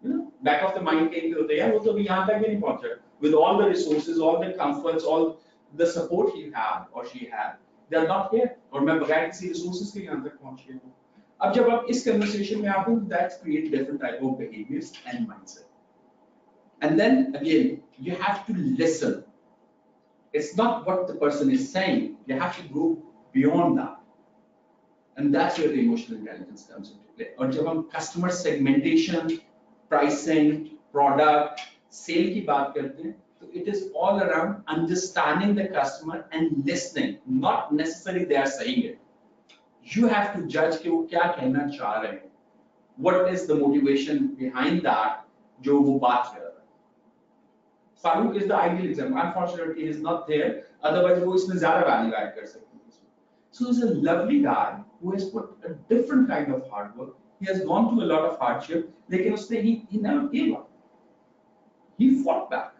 you know, back of the mind कहीं पे होता है यार वो तो अभी यहाँ तक भी नहीं पहुंचा with all the resources, all the comforts, all the support he have और she have, they are not here, और मैं बगैर किसी रिसोर्सेज के यहाँ तक पहुंच गया हूँ. अब जब आप इस कन्वर्सेशन में आते हो, that's create different type of behaviours and mindset. And then again you have to listen. It's not what the person is saying. You have to go beyond that. And that's where the emotional intelligence comes into play. और जब हम customer segmentation, pricing, product, sale की बात करते हैं, तो it is all around understanding the customer and listening. Not necessarily they are saying it. You have to judge कि वो क्या कहना चाह रहे हैं. What is the motivation behind that जो वो बात कर रहा है. Farooq is the ideal example. Unfortunately, he is not there. Otherwise, वो इसमें ज़्यादा value add कर सकते हैं. So he's a lovely guy who has put a different kind of hard work. He has gone through a lot of hardship. लेकिन उसने he never gave up. He fought back,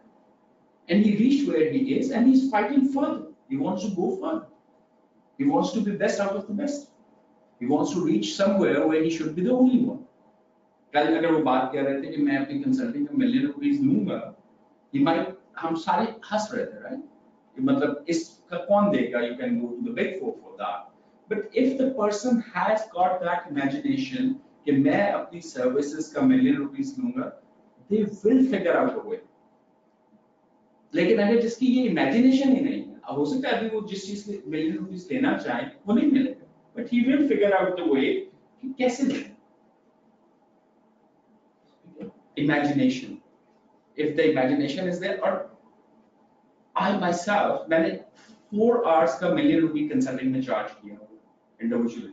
and he reached where he is, and he's fighting further. He wants to go further. He wants to be best out of the best. He wants to reach somewhere where he should be the only one. कल अगर वो बात कर रहे थे कि मैं अपनी कंसल्टिंग में $1 million लूंगा, he might, हम सारे हंस रहे थे, right? मतलब इसका कौन देगा? You can go to the big four for that. But if the person has got that imagination कि मैं अपनी services का $1 million लूंगा, they will figure out a way. लेकिन अगर जिसकी ये imagination ही नहीं है, हो सकता है अभी वो जिस चीज के $1 million लेना चाहे वो नहीं मिलेगा, but he will figure out the way कि कैसे लेना. Imagination. If the imagination is there, or I myself, मैंने 4 hours का $1 million consulting में charge किया individually,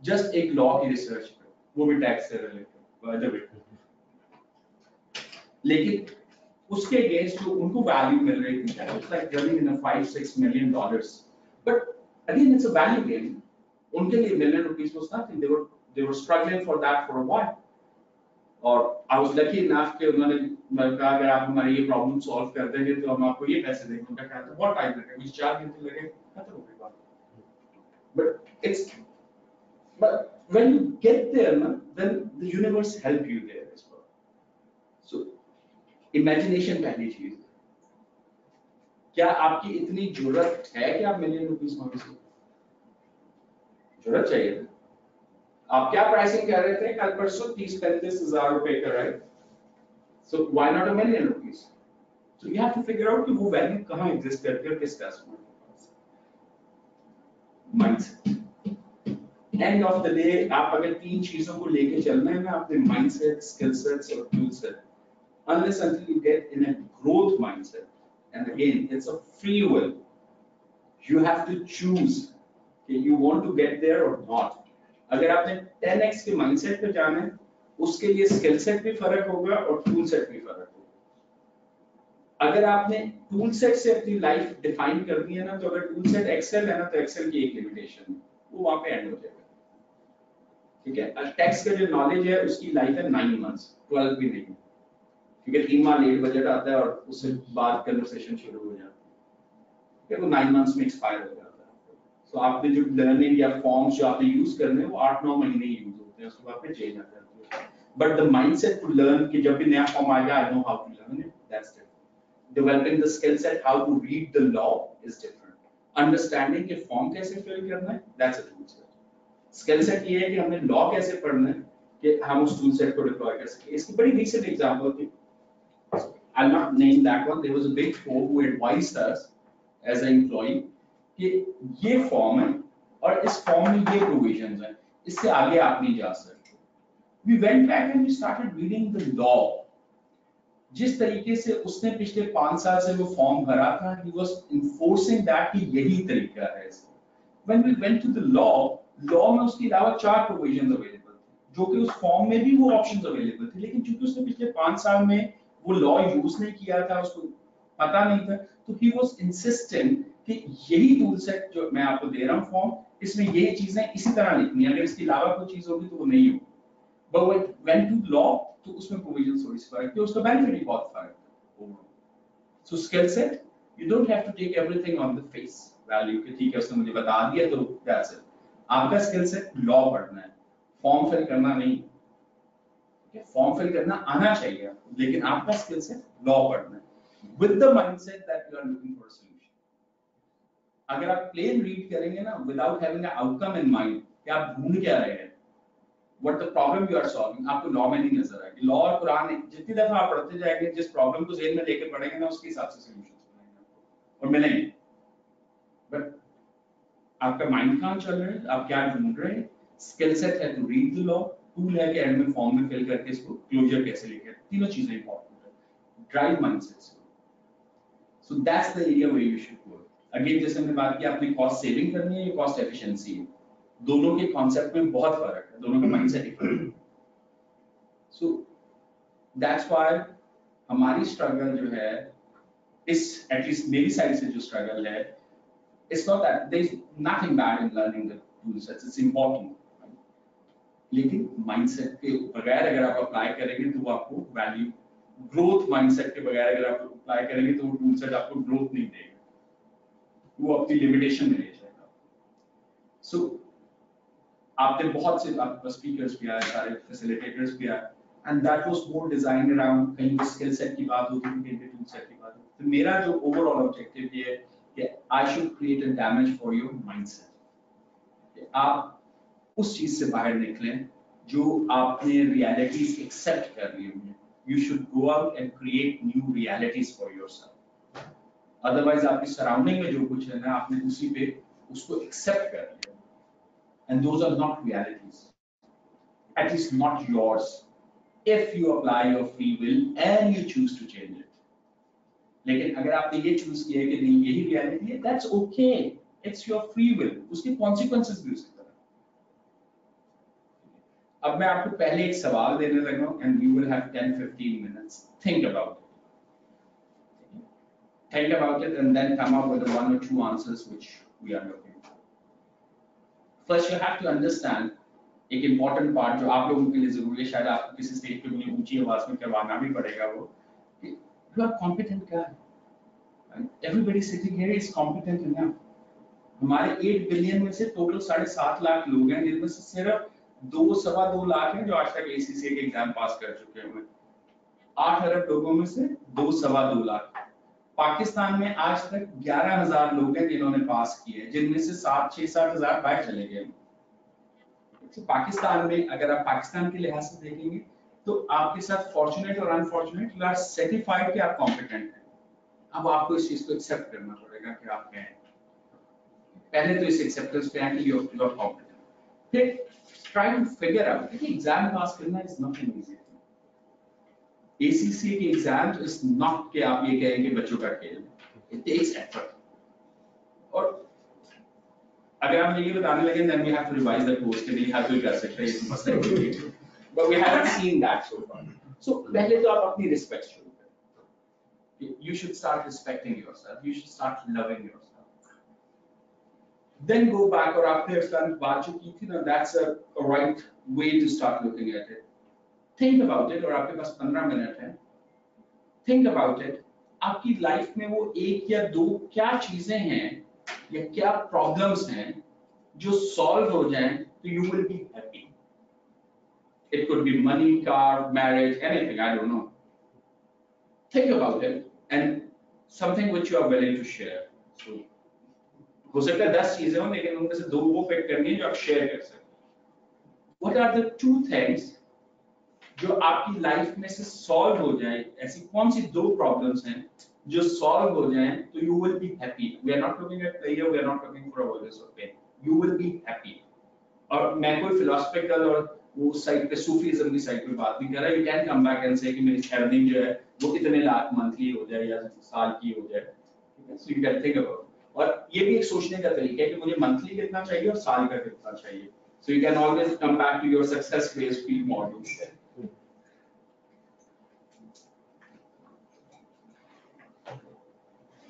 just एक law की research पे, वो भी tax से related, by the way. लेकिन उसके against जो उनको value मिल रही थी, that was like running in a $5-6 million. But again, it's a value game. उनके लिए $1 million was nothing. They were struggling for that for a while. और I was lucky enough कि उन्होंने कहा अगर आप हमारी ये प्रॉब्लम सॉल्व कर देंगे तो हम आपको ये पैसे देंगे. उनका कहना था बहुत टाइम लगेगा, कुछ 4 दिन तो लगे, खत्म हो गई बात. But when you get there ना, then the universe help you there as well. So imagination पहली चीज. क्या आपकी इतनी जरूरत है कि आप $1 million मांग सकते? जरूरत चाहिए ना. आप क्या प्राइसिंग कर रहे थे कल परसों? 30-35 हजार रुपए का, right? So why not $1 million? So you have to figure out कि वो वैल्यू कहाँ एग्जिस्ट करती है और किस कस्टमर के पास. Mindset. End of the day आप अगर 3 चीजों को लेके चलना है ना, अपने माइंडसेट, स्किल सेट्स और tool set, unless until you get in a growth mindset, and again it's a free will, you have to choose कि you want to get there or not. अगर आपने 10x के mindset पे जाना है, उसके लिए स्किल सेट भी फर्क होगा और टूल सेट भी फर्क होगा. अगर आपने टूल सेट से अपनी लाइफ डिफाइन कर दी है ना, तो अगर टूल सेट एक्सेल है ना, तो एक्सेल की एक लिमिटेशन है, वो वहां पे एंड हो जाएगा. ठीक है. टैक्स का जो नॉलेज है उसकी लाइफ है 9 months, 12 भी नहीं, क्योंकि 3 माह लेट बजट आता है और उससे बाद कन्वर्सेशन शुरू हो जाती है. कि वो 9 months में एक्सपायर हो जाता है। सो आपने जो लर्निंग या फॉर्म्स जो आपने यूज करने हैं वो 8-9 महीने यूज होते हैं, उसके बाद फिर चेंज आ जाती है। But the mindset to learn कि जब भी नया फॉर्म आ जाए I know how to learn it, that's different. Developing the skill set how to read the law is different. Understanding कि फॉर्म कैसे फिल करना है, that's a tool set. Skill set ये है कि हमने लॉ कैसे पढ़ना है कि हम उस टूल सेट को डिप्लॉय कर सकें। इसकी बड़ी रीसेंट एग्जांपल थी, I'll not name that one. There was a big four who advised us as an employee कि ये फॉर्म है और इस फॉर्म में ये प्रोविजंस हैं, इससे आगे आप नहीं जा सकते। We went back and we started reading the law. जिस तरीके से उसने पिछले 5 साल से वो फॉर्म भरा था, he was enforcing that कि यही तरीका है इसका। When we went to the law में उसके अलावा 4 प्रोविजंस अवेलेबल थे, जो कि उस फॉर्म में भी वो ऑप्शंस अवेलेबल थे, लेकिन चूंकि उसने पिछले 5 साल में वो लॉ यूज नहीं किया था, उसको पता नहीं था, तो he was insisting कि यही टूल सेट जो मैं आपको दे रहा हूँ फॉर्म, इसमें यही चीजें इसी तरह लिखनी है, अगर इसके अलावा कोई चीज होगी तो वो नहीं होगी। But when to law तो उसमें प्रोविजन थोड़ी सी फर्क है, उसका बेनिफिट भी बहुत फर्क है overall. So skill set you don't have to take everything on the face value कि ठीक है उसने मुझे बता दिया तो दैट्स इट। आपका स्किल सेट लॉ पढ़ना है, फॉर्म फिल करना नहीं। फॉर्म फिल करना आना चाहिए, लेकिन आपका स्किल सेट लॉ पढ़ना है with the mindset that you are looking for a solution. अगर आप प्लेन रीड करेंगे ना without having a outcome in mind कि आप ढूंढ क्या रहे हैं, what the problem you are solving, आपको लॉ में नहीं नजर आएगी। लॉ और कुरान जितनी दफा आप पढ़ते जाएंगे, जिस प्रॉब्लम को ज़हन में लेकर पढ़ेंगे ना, उसके हिसाब से सॉल्यूशंस बनेंगे और मिलेंगे। बट आपका माइंड कहाँ चल रहा है, आप क्या ढूंढ रहे हैं? स्किल सेट है to read the law, tool है कि एंड में फॉर्म में फिल करके इसको क्लोजर कैसे लिखे, तीनों चीजें इंपॉर्टेंट है। Drive mindset, so that's the area where you should work. Again जैसे हमने बात की, आपने कॉस्ट सेविंग करनी है या कॉस्ट एफिशिएंसी है, दोनों के कॉन्सेप्ट में बहुत फर्क है, दोनों का माइंडसेट डिफरेंट है। सो दैट्स व्हाई हमारी स्ट्रगल जो है, इस एटलीस्ट मेरी साइड से जो स्ट्रगल है, it's not that there is nothing bad in learning the tool sets, it's important, लेकिन माइंडसेट के बगैर अगर आप अप्लाई करेंगे तो वो आपको वैल्यू, ग्रोथ माइंडसेट के बगैर अगर आप अप्लाई करेंगे तो वो टूल सेट आपको ग्रोथ नहीं देगा, वो अपनी लिमिटेशन में ले जाएगा। सो आपने बहुत से आपके स्पीकर्स भी आए, सारे फैसिलिटेटर्स भी आए, and that was more design around, कहीं पे स्किल सेट की बात होती थी, कहीं पे टूल सेट की बात होती थी। तो मेरा जो ओवरऑल ऑब्जेक्टिव ये है कि I should create a damage for your mindset, आप उस चीज से बाहर निकलें जो आपने रियलिटीज एक्सेप्ट कर ली हैं। You should go out and create new realities for yourself. Otherwise आपकी सराउंडिंग में जो कुछ है ना, आपने उसी पे उसको एक्सेप्ट कर लिया, and those are not realities, at least not yours, if you apply your free will and you choose to change it. लेकिन अगर आपने ये चूज किया कि नहीं यही रियलिटी है, that's okay, it's your free will, उसके consequences भी उसी तरह। अब मैं आपको पहले एक सवाल देने लगा हूं and you will have 10-15 minutes, think about it and then come up with the 1 or 2 answers which we are looking for. First you have to understand एक important part जो आप लोगों के लिए जरूरी है, शायद आपको किसी स्टेज पे मुझे ऊंची आवाज में करवाना भी पड़ेगा, वो कि you are competent guy, right? Everybody sitting here is competent enough. हमारे 8 बिलियन में से टोटल 7.5 लाख लोग हैं, जिनमें से सिर्फ 2-2.25 लाख हैं जो आज तक ACCA के एग्जाम पास कर चुके हैं। 8 अरब लोगों में से 2-2.25 लाख। पाकिस्तान में आज तक 11,000 लोग हैं जिन्होंने पास किए, जिनमें से 6-7 हजार बाहर चले गए। तो पाकिस्तान में अगर आप पाकिस्तान के लिहाज से देखेंगे तो आपके साथ फॉर्चुनेट और अनफॉर्चुनेट, यू आर सर्टिफाइड कि आप कॉम्पिटेंट हैं। अब आपको इस चीज को एक्सेप्ट करना पड़ेगा कि आप हैं। पहले तो इस एक्सेप्टेंस पे आए कि यू आर कॉम्पिटेंट, फिर ट्राई टू फिगर आउट कि एग्जाम पास करना इज नॉट इजी। ACCA के एग्जाम इज नॉट कि आप ये कहें कि बच्चों का खेल, इट टेक्स एफर्ट। और अगर आप ये बताने लगे then we have to revise the course कि नहीं हर कोई कर सकता है, ये मसला है, but we haven't seen that so far. So पहले तो आप अपनी रिस्पेक्ट शुरू करें, you should start respecting yourself, you should start loving yourself, then go back, और आपने उसका बात जो की थी ना, that's a right way to start looking at it. Think about it, और आपके पास 15 मिनट है, think about it, आपकी लाइफ में वो एक या दो क्या चीजें हैं या क्या प्रॉब्लम्स हैं जो सॉल्व हो जाएं तो you will be happy. It could be money, car, marriage, anything, I don't know. Think about it and something which you are willing to share. So, हो सकता है 10 चीजें हो लेकिन उनमें से दो वो पिक करनी है जो आप शेयर कर सकते हो. What are the two things जो आपकी लाइफ में से सॉल्व हो जाए, ऐसी कौन सी दो प्रॉब्लम्स हैं जो सॉल्व हो जाएं तो you will be happy. We are not looking at player, we are not looking for avoidance of pain. You will be happy. और मैं कोई फिलोसफिकल और वो साइड पे सूफीज्म की साइड पे बात नहीं कर रहा. You can come back and से कि मेरी अर्निंग जो है वो इतने लाख मंथली हो जाए या साल की हो जाए. सो यू कैन थिंक अबाउट. और ये भी एक सोचने का तरीका है कि मुझे मंथली कितना चाहिए और साल का कितना चाहिए. So you can always come back to your success based field model.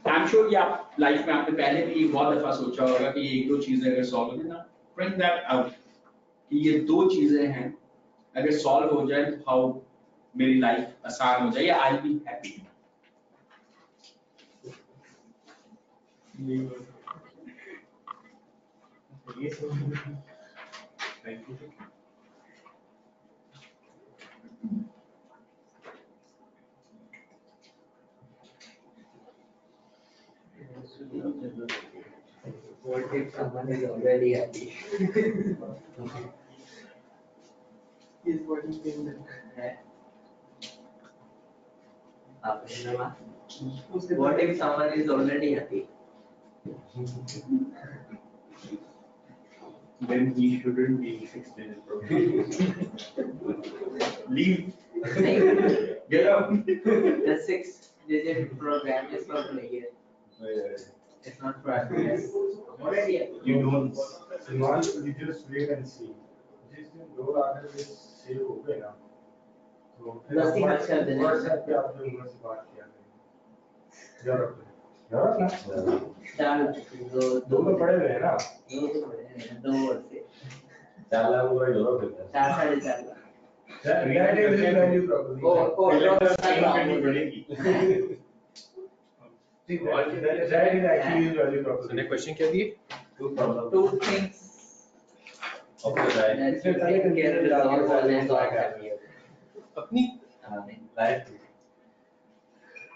I am sure कि आप लाइफ में आपने पहले भी बहुत दफा सोचा होगा कि ये एक दो चीजें अगर सॉल्व हो जाए ना, ब्रिंग दैट आउट कि ये दो चीजें हैं अगर सॉल्व हो जाए तो हाउ मेरी लाइफ आसान हो जाए या I be happy. Thank you. What if someone is already happy? Is what he can do. What if someone is already happy? Then he shouldn't be fixed in his program. Leave. Get out. The 6-digit program is for player. It's not for happiness. Already happy. You don't. Salman, you just wait and see. जिस दिन 2 आने में save हो गए ना, तो फिर दस ही खर्च कर देना। WhatsApp पे आप लोग मुझसे बात किया करेंगे. यूरोप ना? दो में पड़े हुए हैं ना? 2 वर्ष से 4 लाख पूरा यूरोप है. 4 साढ़े 4 lakh. Reality will value properly. बढ़ेगी. That is actually his value proposition. Question क्या दिए? Two things Okay, right. that you take care of resolve always are happy. अपनी Right.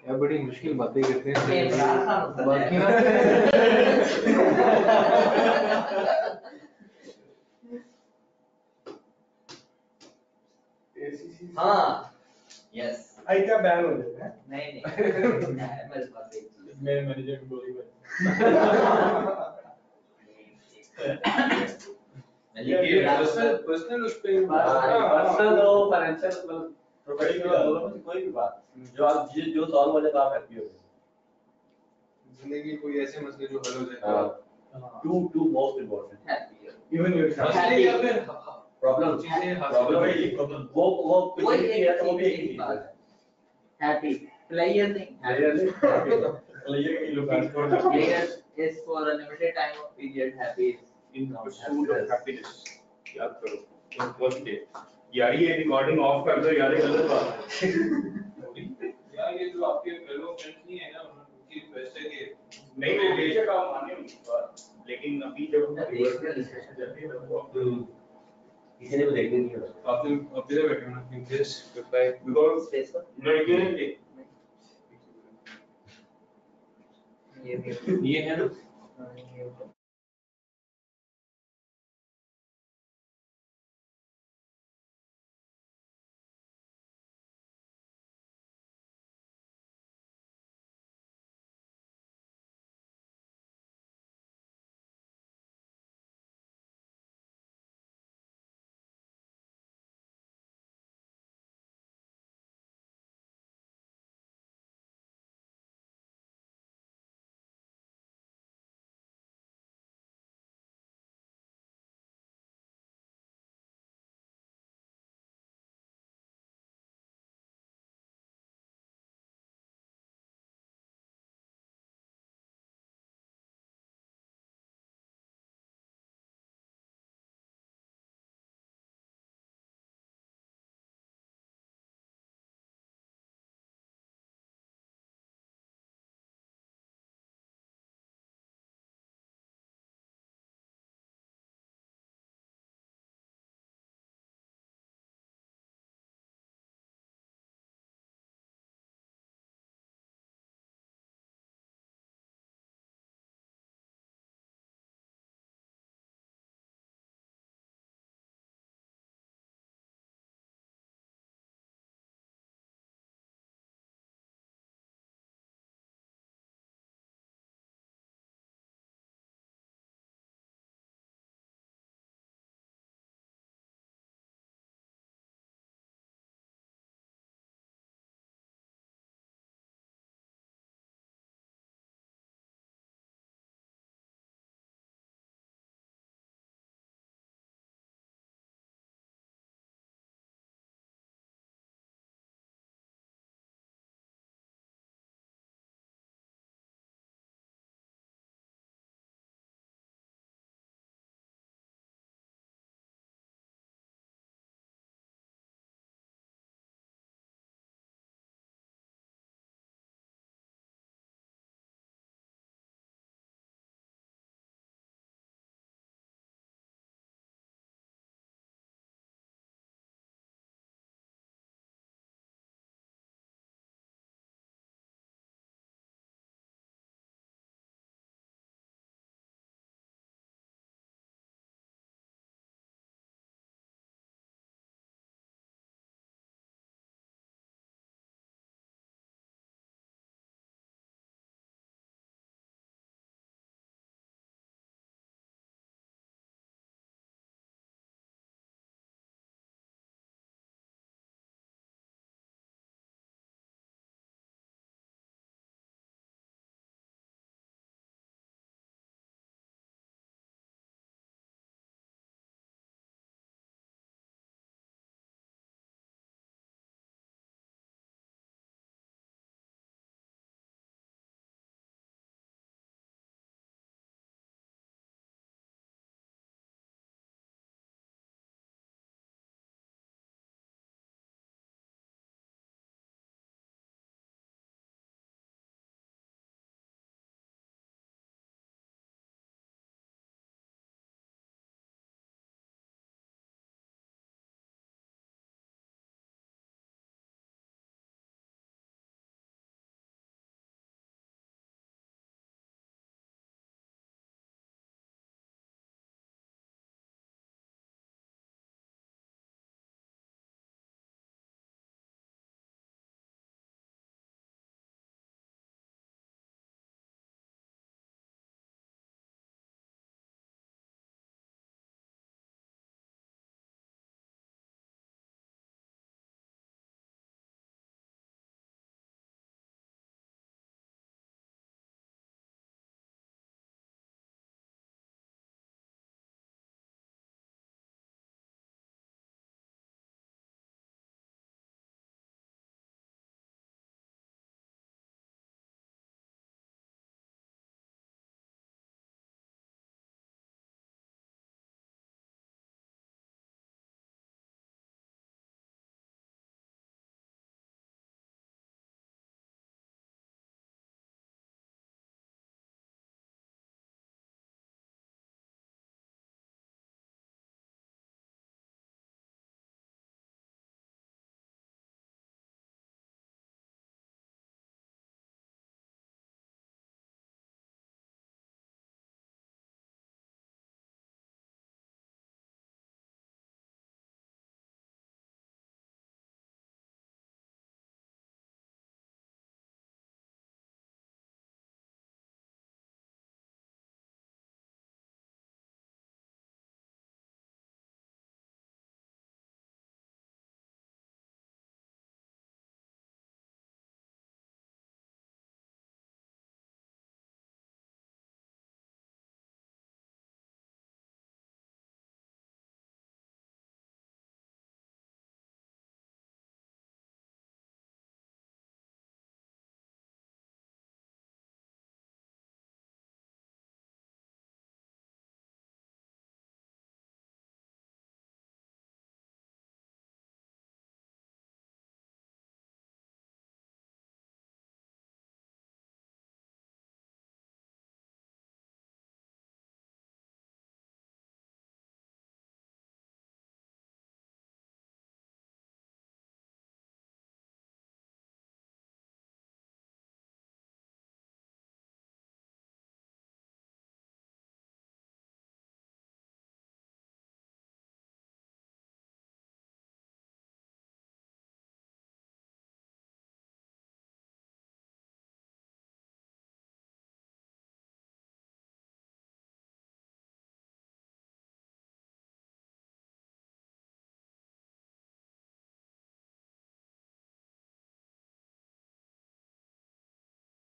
यार बड़ी मुश्किल बातें करते हैं. ये बड़ा आसान होता है. बाकी ना हाँ. Yes. आई क्या बैन हो जाते हैं? नहीं मेरे पास एक चीज. मेरे मैनेजर को बोली मैं. ये पर्सनल उस पे पर्सनल हो फाइनेंशियल मतलब प्रोफेशनल दोनों में से कोई भी बात जो आप जो सॉल्व हो जाए तो आप हैप्पी हो जाए. जिंदगी कोई ऐसे मसले जो हल हो जाए. To most important Happy. Even your मसले या फिर प्रॉब्लम चीजें प्रॉब्लम वो कुछ वही नहीं है तो वो भी एक ही बात चीज है. Happy. Player नहीं. है. प्लेयर की looking for Player is for a limited time of period. Happy is In pursuit of happiness. याद करो. First day. यार ये रिकॉर्डिंग ऑफ कर दो यार, ये गलत बात है. यार ये जो आपके फेलो फ्रेंड्स नहीं है ना, उनकी वैसे के नहीं मैं बेशक आप माने उनकी बात, लेकिन अभी जब हम देख रहे डिस्कशन चल रही है तो किसी ने भी देखने नहीं होगा. आप लोग अब इधर बैठे हो ना, इंग्लिश रिप्लाई बिकॉज़ space पर. लड़के ने ये ये है ना. भी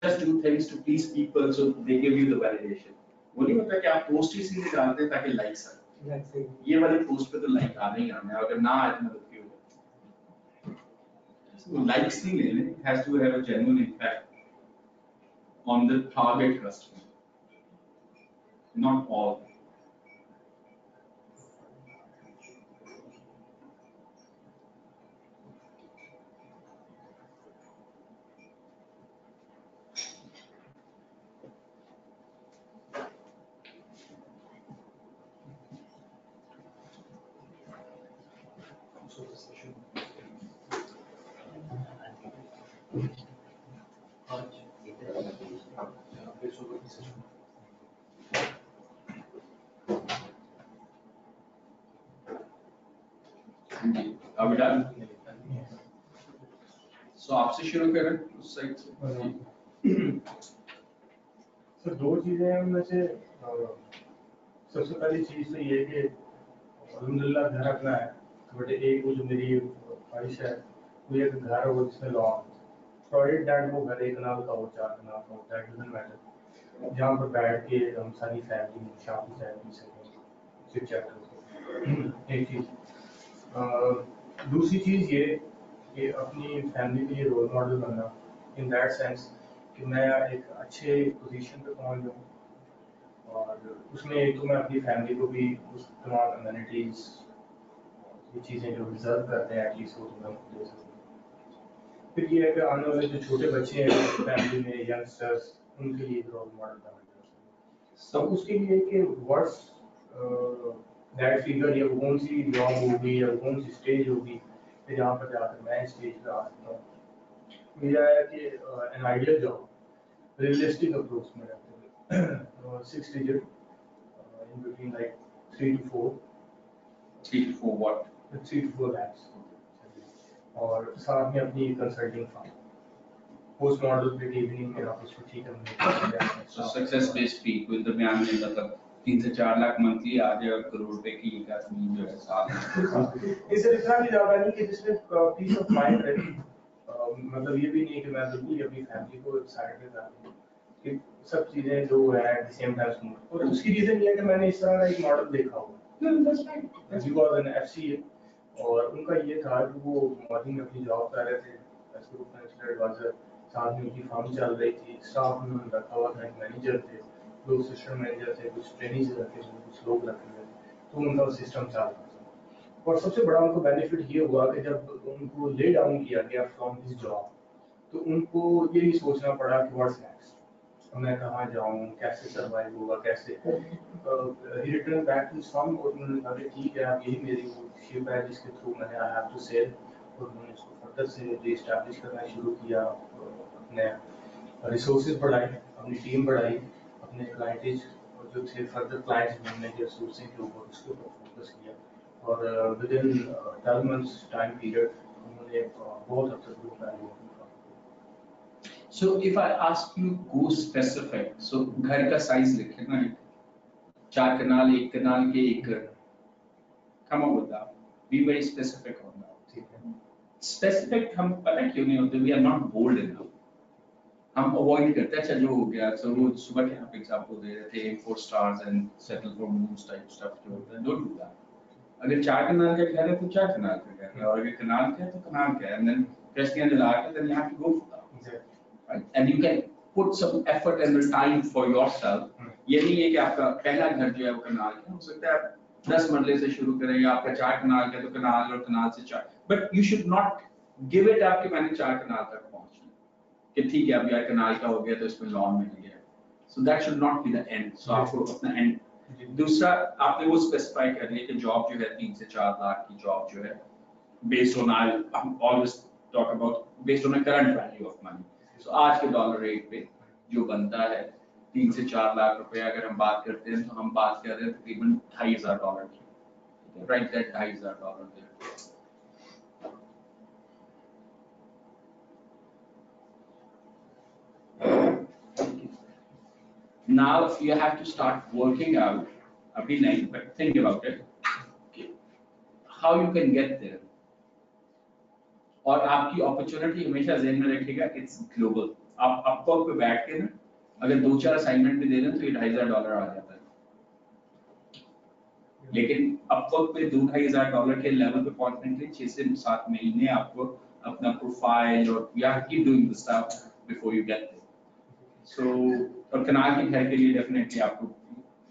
just do things to please people so they give you the validation. वो नहीं होता कि आप पोस्ट ही इसलिए डालते हैं ताकि लाइक्स आए, Like saying, ये वाले पोस्ट पे तो लाइक आने ही आने हैं, अगर ना आए तो मतलब क्यों है, लाइक्स नहीं लेने, it has to have a genuine impact on the target customer, not all. Are we done? So आपसे शुरू करें उस साइड से। सर दो चीजें हैं उनमें से सबसे पहली चीज तो ये कि अल्हम्दुलिल्लाह घर अपना है, बट एक वो जो मेरी ख्वाहिश है वो एक घर हो जिसमें लॉन, प्रोवाइडेड दैट वो घर एक कनाल का हो, 4 कनाल का हो, दैट डजंट मैटर, जहाँ पर बैठ के हम सारी फैमिली शाम को चाय पी सकें, चिट चैट कर सकें। एक चीज। दूसरी चीज ये कि अपनी फैमिली के लिए रोल मॉडल बनना, इन दैट सेंस कि मैं एक अच्छे पोजीशन पे पहुंच जाऊँ और उसमें एक तो मैं अपनी फैमिली को भी उस तमाम अमेनिटीज, ये चीज़ें जो डिजर्व करते हैं एटलीस्ट वो तो मैं उनको दे सकूँ। फिर ये है कि आने वाले जो छोटे बच्चे हैं फैमिली में, यंगस्टर्स, उनके लिए रोल मॉडल बनना। सब उसके लिए कि व्हाट्स दैट फिगर, या कौन सी जॉब होगी या कौन सी स्टेज होगी फिर जहाँ पर जाकर मैं स्टेज पे आ सकता हूँ। मेरा है कि an ideal job, realistic approach में रखते हुए 6 digit in between like 3 to 4 3 to 4 what? 3 to 4 lakhs, और साथ में अपनी कंसल्टिंग फर्म, पोस्ट मॉडल पे इवनिंग में आप उसको ठीक है। So success based fee कोई दरमियान में मतलब 3 से 4 लाख मंथली आ जाए और करोड़ रुपए की एक आदमी जो है साल में। इससे इतना भी ज्यादा नहीं कि जिसमें पीस ऑफ माइंड रहे, मतलब ये भी नहीं कि मैं बिल्कुल अपनी फैमिली को साइड में कर दूं कि सब चीजें जो है at the same time smooth. और उसकी रीजन ये है कि मैंने इस तरह का एक मॉडल देखा हुआ, ही वाज एन एफसीए, और उनका ये था कि वो मॉर्निंग में अपनी जॉब कर रहे थे एज ग्रुप फाइनेंशियल एडवाइजर, साथ में उनकी फर्म चल रही थी, स्टाफ उन्होंने रखा हुआ था, मैनेजर थे, 2 असिस्टेंट मैनेजर थे, कुछ ट्रेनिंग्स रखे हुए, कुछ लोग रखे हुए थे, तो उनका सिस्टम चल रहा था। और सबसे बड़ा उनको बेनिफिट ये हुआ कि जब उनको ले डाउन किया गया फ्रॉम दिस जॉब, तो उनको ये नहीं सोचना पड़ा कि व्हाट्स नेक्स्ट, मैं कहाँ जाऊँ, कैसे सर्वाइव होगा, कैसे रिटर्न बैक टू फर्म। और उन्होंने कहा कि ठीक है, आप यही मेरी शिप है जिसके थ्रू मैंने आई हैव टू सेल, और उन्होंने इसको फर्दर से रीस्टैब्लिश करना शुरू किया, अपने रिसोर्सेज बढ़ाए, अपनी टीम बढ़ाई, अपने क्लाइंटेज जो थे फर्दर क्लाइंट्स ढूंढने के सोर्सिंग के ऊपर उसके ऊपर फोकस किया, और with in 12 months time period उन्होंने बहुत हद तक ग्रो कर लिया। So if I ask you go specific, so घर का साइज लिखे ना, 4 कनाल, 1 कनाल के एकड़, come up with that, be very specific on that, ठीक है? Specific हम पता क्यों नहीं होते, we are not bold enough, हम अवॉइड करते हैं। अच्छा जो हो गया, so वो सुबह के आप एग्जांपल दे रहे थे 4 stars and settle for moons type stuff जो होता है, don't do that. अगर 4 कनाल का घर है तो 4 कनाल का घर है, और अगर कनाल का है तो कनाल का है, and then Christian Dilar, then you have to go for that. Right? And you can put some effort and the time for yourself. ये नहीं है कि आपका पहला घर जो है वो कनाल का हो सकता है, आप 10 मरले से शुरू करें, या आपका 4 कनाल का तो कनाल और कनाल से 4, but you should not give it up कि मैंने 4 कनाल तक पहुंचना, कि ठीक है अब यार कनाल का हो गया तो इसमें लॉन मिल गया, so that should not be the end. So आपको अपना end। दूसरा आपने वो स्पेसिफाई कर लिया कि जॉब जो है 3 से 4 लाख की जॉब जो है, based on I always talk about based on a current value of money. So आज के डॉलर रेट पे जो बनता है 3 से 4 लाख रुपए, अगर हम बात करते हैं तो हम बात कर रहे हैं तकरीबन $2,500 की, right, that $2,500 there. Now you have to start working out, अभी नहीं, but think about it, how you can get there. और आपकी अपॉर्चुनिटी हमेशा ज़हन में रखिएगा, it's global, आप अपवर्क पे बैठ के ना अगर 2-4 असाइनमेंट भी दे दें तो ये $2,500 आ जाता है। लेकिन अपवर्क पे $2,500 के लेवल पे पहुंचने के लिए 6 से 7 महीने आपको अपना प्रोफाइल और you have to keep doing the stuff before you get there. So और कनाल के घर के लिए डेफिनेटली आपको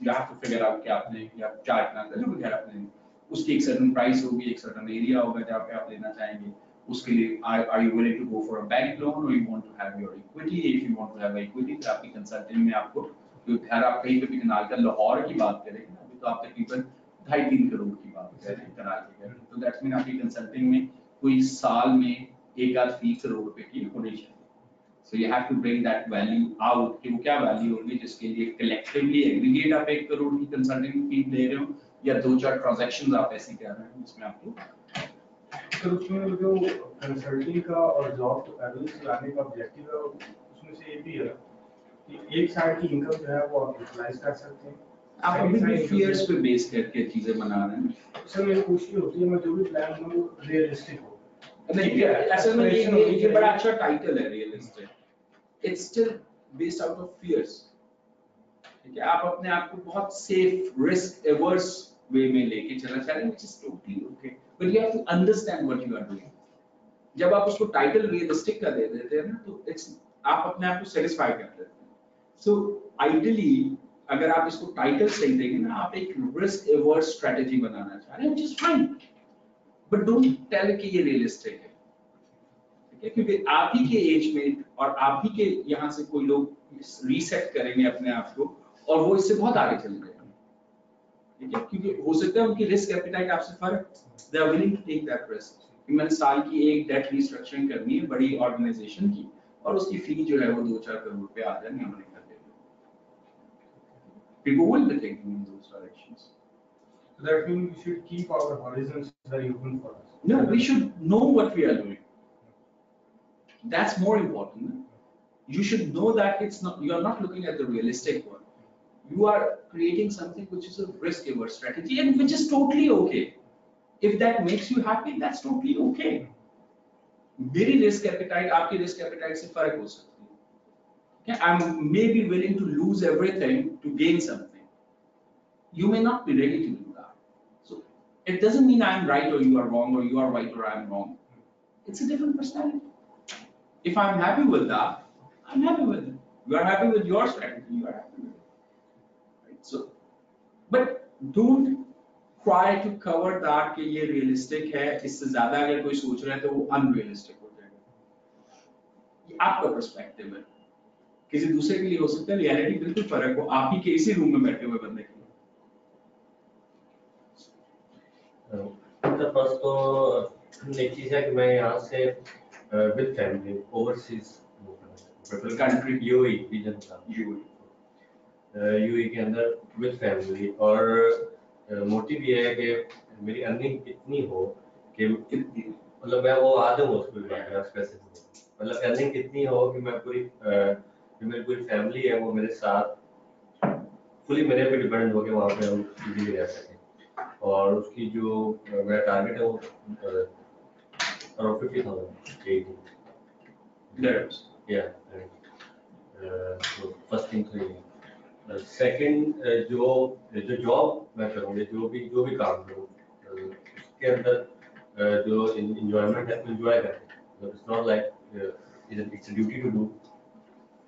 you have to figure out कि आपने या क्या इतना जो भी घर आपने उसकी एक सर्टेन प्राइस होगी, एक सर्टेन एरिया होगा जहाँ पे आप लेना चाहेंगे। उसके लिए are you willing to go for a bank loan और you want to have your equity. If you want to have equity तो आपकी कंसल्टिंग में आपको जो घर आप कहीं पे भी कनाल का लाहौर की बात करें ना, अभी तो आप तकरीबन 2.5-3 करोड़ की बात कर रहे हैं कनाल के घर, तो दैट्स मीन आपकी कंसल्टिंग में कोई साल में 1-2 करोड़ रुपए की होनी चाहिए। So you have to bring that value out कि वो क्या वैल्यू होगी जिसके लिए कलेक्टिवली एग्रीगेट आप 1 करोड़ की कंसल्टिंग फी दे रहे हो या 2-4 ट्रांजैक्शंस आप ऐसी कर रहे हैं जिसमें आपको तो उसमें जो कंसल्टिंग का और जॉब को पैरेलल चलाने का ऑब्जेक्टिव है उसमें से ये भी है कि एक साइड की इनकम जो है वो आप यूटिलाइज कर सकते हैं। आप अभी भी फियर्स पे बेस करके चीजें बना रहे हैं। सर मेरी कोशिश होती है मैं जो भी प्लान बनाऊं रियलिस्टिक हो। नहीं असल में ये बड़ा अच्छा टाइटल है realistic. It's still based out of fears. ठीक है, आप अपने आप को बहुत सेफ रिस्क एवर्स वे में लेके चलना चाह रहे हैं which is totally okay, but you have to understand what you are doing. जब आप उसको टाइटल रियलिस्टिक का दे देते हैं ना तो इट्स आप अपने आप को सेटिस्फाई कर देते हैं। सो आइडियली अगर आप इसको टाइटल सही देंगे ना, आप एक रिस्क एवर्स स्ट्रेटजी बनाना चाह रहे हैं which is fine, but don't tell कि ये रियलिस्टिक है। ठीक है, क्योंकि आप ही के एज में और आप ही के यहाँ से कोई लोग रीसेट करेंगे अपने आप को और वो इससे बहुत आगे चले जाएंगे। ठीक है, क्योंकि हो सकता है उनकी रिस्क एपेटाइट आपसे फर्क, they are willing to take that risk कि मैंने साल की एक डेट रिस्ट्रक्चरिंग करनी है बड़ी ऑर्गेनाइजेशन की और उसकी फी जो है वो 2-4 करोड़ रुपए आ जाए नहीं होने कर देंगे। People will be thinking in those directions. So that means we should keep our horizons very open for us. No, we should know what we are doing. That's more important. You should know that it's not, you are not looking at the realistic one. You are creating something which is a risk averse strategy and which is totally okay. If that makes you happy, that's totally okay. मेरी risk appetite आपकी risk appetite से फर्क हो सकती है. Okay? I'm maybe willing to lose everything to gain something. You may not be ready to do that. So it doesn't mean I'm right or you are wrong or you are right or I'm wrong. It's a different personality. If I'm happy with that, I'm happy with it. You are happy with your strategy, you are happy with it. Right? So, but don't try to cover that कि ये realistic है, इससे ज़्यादा अगर कोई सोच रहा है तो वो unrealistic हो जाएगा। ये आपका perspective है। किसी दूसरे के लिए हो सकता है रियलिटी बिल्कुल फर्क हो, आप ही के इसी रूम में बैठे हुए बंदे के लिए। फर्स्ट तो एक चीज है कि मैं यहाँ से with family overseas country UAE region था यूएई के अंदर विद फैमिली और मोटिव ये है कि मेरी अर्निंग इतनी हो कि मतलब मैं वो आदम हूँ उसको स्पेसिफिक मतलब अर्निंग कितनी हो कि मैं पूरी जो मेरी पूरी फैमिली है वो मेरे साथ फुली मेरे पे डिपेंड हो के वहाँ पे हम इजीली रह सकें और उसकी जो मेरा टारगेट है वो around 50,000 dirhams. Yeah. So first thing तो ये सेकंड जो जॉब मैं करूँगी जो भी काम करूँ उसके अंदर जो इंजॉयमेंट है इंजॉय करें it's not like it's a duty to do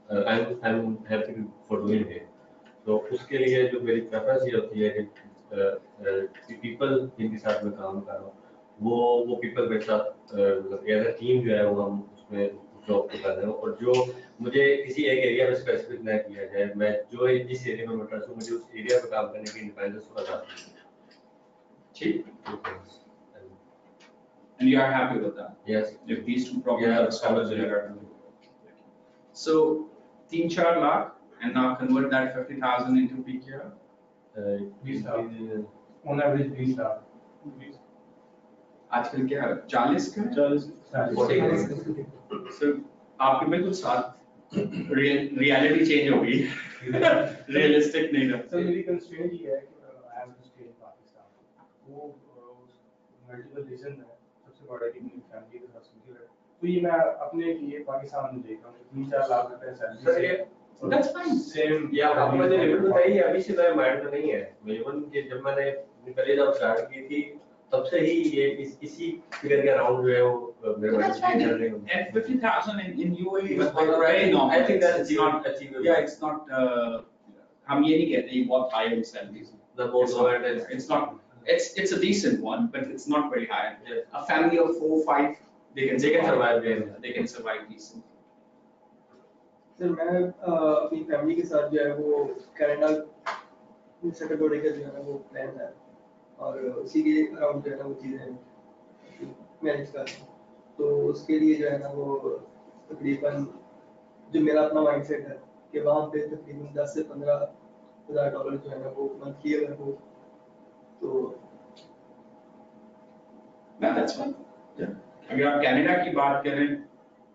I'm happy for doing it. तो उसके लिए जो मेरी प्रेफरेंस ये होती है कि पीपल जिनके साथ मैं काम कर रहा हूँ वो पीपल मेरे साथ मतलब एज अ टीम जो है वो हम उसमें जॉब को कर रहे हो और जो मुझे किसी एक एरिया में स्पेसिफिक ना किया जाए मैं जो जिस एरिया में इंटरेस्ट हूँ मुझे उस एरिया पे काम करने की इंडिपेंडेंस को आजादी ठीक। And you are happy with that? Yes. If these two problems are solved, you are happy. So 3-4 lakh and now convert that 50,000 into PKR. 20 lakh on average 20 lakh आजकल क्या 40 का 40 So आपके बिल्कुल साथ रियलिटी चेंज हो गई रियलिस्टिक नहीं रहा। सर मेरी कंस्ट्रेंट ये है कि I am stay in Pakistan वो मल्टीपल रीजन है सबसे बड़ा कि मेरी फैमिली के साथ सुखी रहे तो तो ये मैं अपने लिए पाकिस्तान में देख रहा हूँ 3-4 लाख रुपए सर ये सैलरी That's fine. सेम या आपको मैंने लिमिट बताई है अभी से मेरे माइंड में नहीं है इवन कि जब मैंने पहले जब स्टार्ट की थी तब से ही ये इसी फिगर के अराउंड जो है वो मेरे That's माइंड fine. में चल रही है At 50,000 in UAE is But very normal. I think that's It's not. achievable. Yeah, it's not. हम ये नहीं कहते ये बहुत high end salaries. The most It's low not. end is It's not. It's a decent one, but it's not very high. Yes. A family of 4-5, they can survive, yeah. They can survive decent. Sir मैं अपनी family के साथ जो है वो Canada settle होने का जो है ना वो प्लान है और उसी के अराउंड जो है ना वो चीज़ें मैनेज कर रहा हूँ तो उसके लिए जो है ना वो तकरीबन जो मेरा अपना माइंडसेट है कि वहाँ पे तकरीबन 10 से 15,000 डॉलर जो है ना वो मंथली अगर हो तो That's fine. Yeah. अगर आप कनाडा की बात करें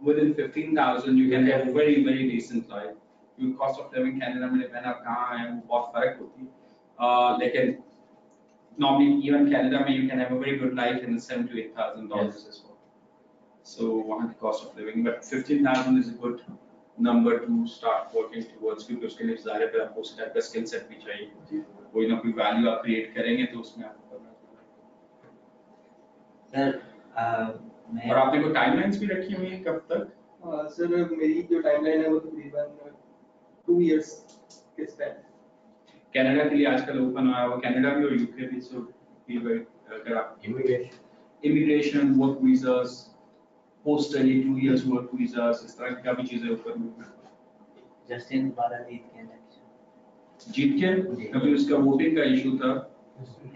within 15,000 you can have very decent life. Your cost of living Canada में depend आप कहाँ हैं वो बहुत फर्क होती है लेकिन normally even Canada में you can have a very good life in $7,000 to $8,000 as well. So वहाँ की cost of living but 15,000 is a good number to start working towards क्योंकि उसके लिए ज़ाहिर है आपको उस टाइप का स्किल सेट भी चाहिए कोई ना कोई वैल्यू आप क्रिएट करेंगे तो उसमें आपको करना सर और आपने कोई टाइमलाइंस भी रखी हुई है कब तक? सर मेरी जो टाइमलाइन है वो तकरीबन 2 इयर्स के स्पैन कनाडा के लिए आजकल ओपन हुआ है वो कनाडा भी और यूके भी सो अगर आप immigration work visas post study 2 years work visas इस तरह की काफी चीजें ओपन हुई हैं जस्टिन बाला जीत के इलेक्शन जीत के कभी उसका वोटिंग का इशू था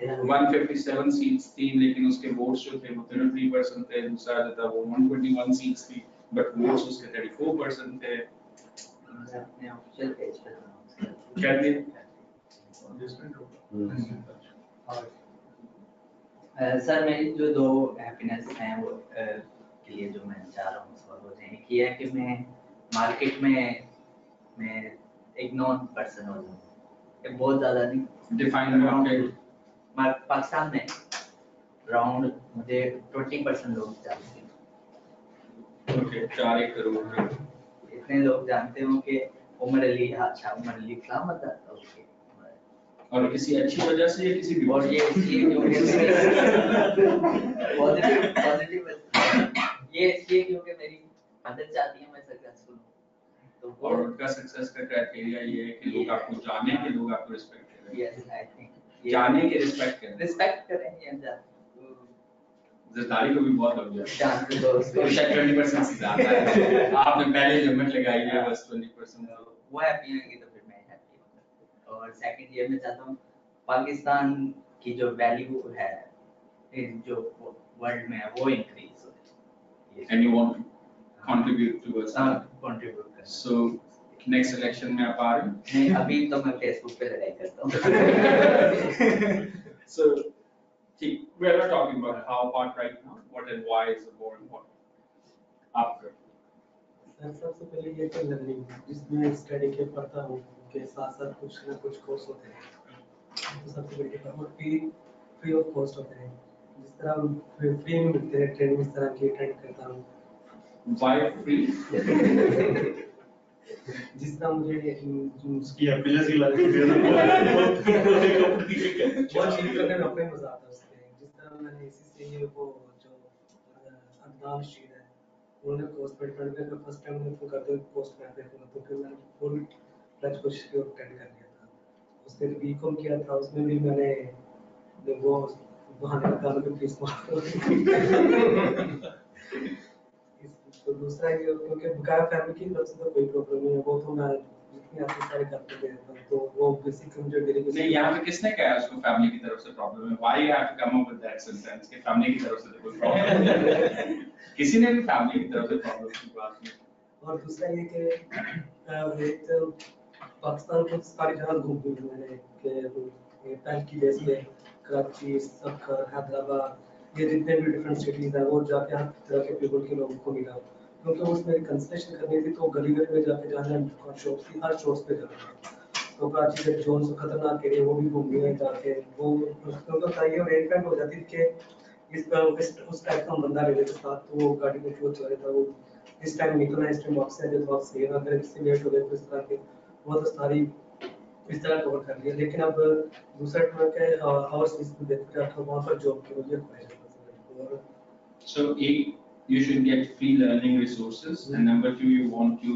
157 सीट्स थी लेकिन उसके वोट्स जो थे वो 33% थे दूसरा जो था वो 121 सीट्स थी बट वोट्स उसके 34% थे मैंने अपने ऑफिशियल पेज पे क्या थे सर मेरी जो दो हैप्पीनेस हैं वो के लिए जो मैं चाह रहा हूँ सॉल्व हो जाए कि है कि मैं मार्केट में मैं एक नॉन पर्सन हो जाऊँ बहुत ज़्यादा नहीं डिफाइन मार्केट पाकिस्तान में राउंड मुझे 20% लोग जानते हैं ओके 4 करोड़ इतने लोग जानते हो कि उमर अली अच्छा उमर अली इस्लाम ओके और किसी अच्छी वजह से या किसी भी और ये इसलिए क्योंकि पॉजिटिव ये इसलिए क्योंकि मेरी मदद चाहती है मैं सक्सेसफुल हूँ तो और उनका सक्सेस का क्राइटेरिया ये है कि लोग आपको जाने के लोग आपको रिस्पेक्ट करें यस आई थिंक जाने के रिस्पेक्ट करें करेंगे ज़िम्मेदारी को भी बहुत लग जाए जानते हो तो शायद 20% से ज्यादा है आपने पहले लिमिट लगाई है बस 20% वो हैप्पी होंगे तो फिर मैं हैप्पी होऊंगा और सेकंड ये मैं चाहता हूँ पाकिस्तान की जो वैल्यू है जो वर्ल्ड में है वो इंक्रीज हो and you want to contribute towards that contribute कर so next election में आप आ रहे हैं नहीं अभी तो मैं फेसबुक पे लड़ाई करता हूँ so ठीक we are not talking about how part right now what and why is more important after sir सबसे पहले ये कि लर्निंग जिसमें स्टडी के पढ़ता हूँ के साथ साथ कुछ ना कुछ कोर्स होते हैं तो सबसे बड़ी बात और फ्री ऑफ कॉस्ट होते हैं जिस तरह हम फ्री में मिलते हैं ट्रेनिंग इस तरह की अटेंड करता हूँ why free जिस तरह मुझे उसकी हैप्पीनेस ही लाइफ में वो चीज करने में अपने मजा आता है उससे जिस तरह मैंने इसी से ये वो जो अदनान शीट है उन्होंने कोर्स पे डिपेंड करके फर्स्ट टाइम मैंने करते हुए पोस्ट कर देखा तो फिर मैंने फुल फ्लैश कोशिश की अटेंड कर लिया था उसके लिए बीकॉम किया था उसमें भी मैंने वो बहाने निकाल के फीस मार तो दूसरा ये क्योंकि बकाया फैमिली की तरफ से तो कोई प्रॉब्लम नहीं है वो तो मैं जितनी आपकी सारी करते देता हूँ तो वो बेसिक मुझे डेलीगेशन नहीं यहाँ पे किसने कहा उसको फैमिली की तरफ से प्रॉब्लम है why you have to come up with that sentence कि फैमिली की तरफ से तो कोई प्रॉब्लम नहीं किसी ने भी फैमिली की तरफ से प्रॉब्लम की बात नहीं और दूसरा ये कि एक पाकिस्तान को सारी जगह घूम घूम मैंने कि पहल की बेस पे कराची सखर हैदराबाद ये जितने भी डिफरेंट सिटीज हैं वो जाके हर तरह के पीपल के लोगों को मिला क्योंकि उसमें कंसल्टेशन करनी थी तो गली गली में जाके जहाँ शॉप्स थी हर शॉप्स पे जाना तो कराची के जोन से खतरनाक एरिया वो भी घूम गए जाके वो क्योंकि ये अरेंजमेंट हो जाती थी कि उस टाइप का बंदा ले लेते साथ, तो वो गाड़ी में फ्यूल चल रहा था, वो इस टाइम निकलना, इस टाइम वापस आए तो वापस, ये ना अगर इससे लेट हो गए तो इस तरह के, वो तो सारी इस तरह कवर कर लिया। लेकिन अब दूसरा ट्रक है आवर्स इसमें देखते हैं, तो वहाँ पर जॉब की वजह है। So A, you should get free learning resources, and number two, you want to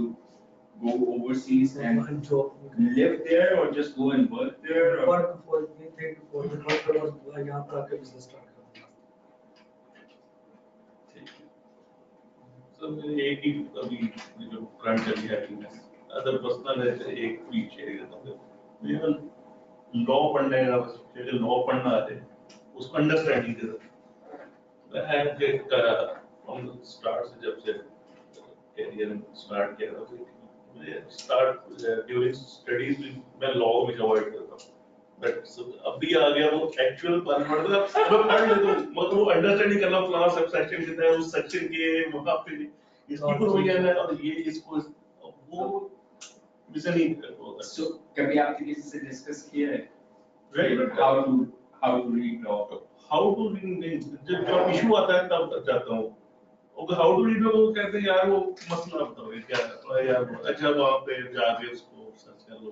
go overseas and job live there or just go and work there. Or... work for 3 to 4 month यहाँ पर आके business start करना। So एक ही अभी जो current चल रही है हैप्पीनेस अदर पर्सनल है, एक फ्री शेयर करता हूँ लॉ पढ़ने का, बस लॉ पढ़ना आते उसको अंडरस्टैंडिंग के साथ I have get from the start से जब से career start किया था, मैं start during studies मैं law में avoid करता हूँ, but अभी आ गया वो actual पढ़ मैं पढ़ लेता हूँ, मगर वो understanding करना फलाना सब section कितना है, उस section के वहाँ पे इसकी प्रोविजन है और ये इसको वो विजन नहीं होगा। So कभी आपने किसी से discuss किया है Right, how to read law? how to read जब इशू आता है तब जाता हूँ, और how to read में वो कहते हैं यार वो मसला बताओ ये क्या है यार, अच्छा वहाँ पे जाके उसको सर्च कर लो।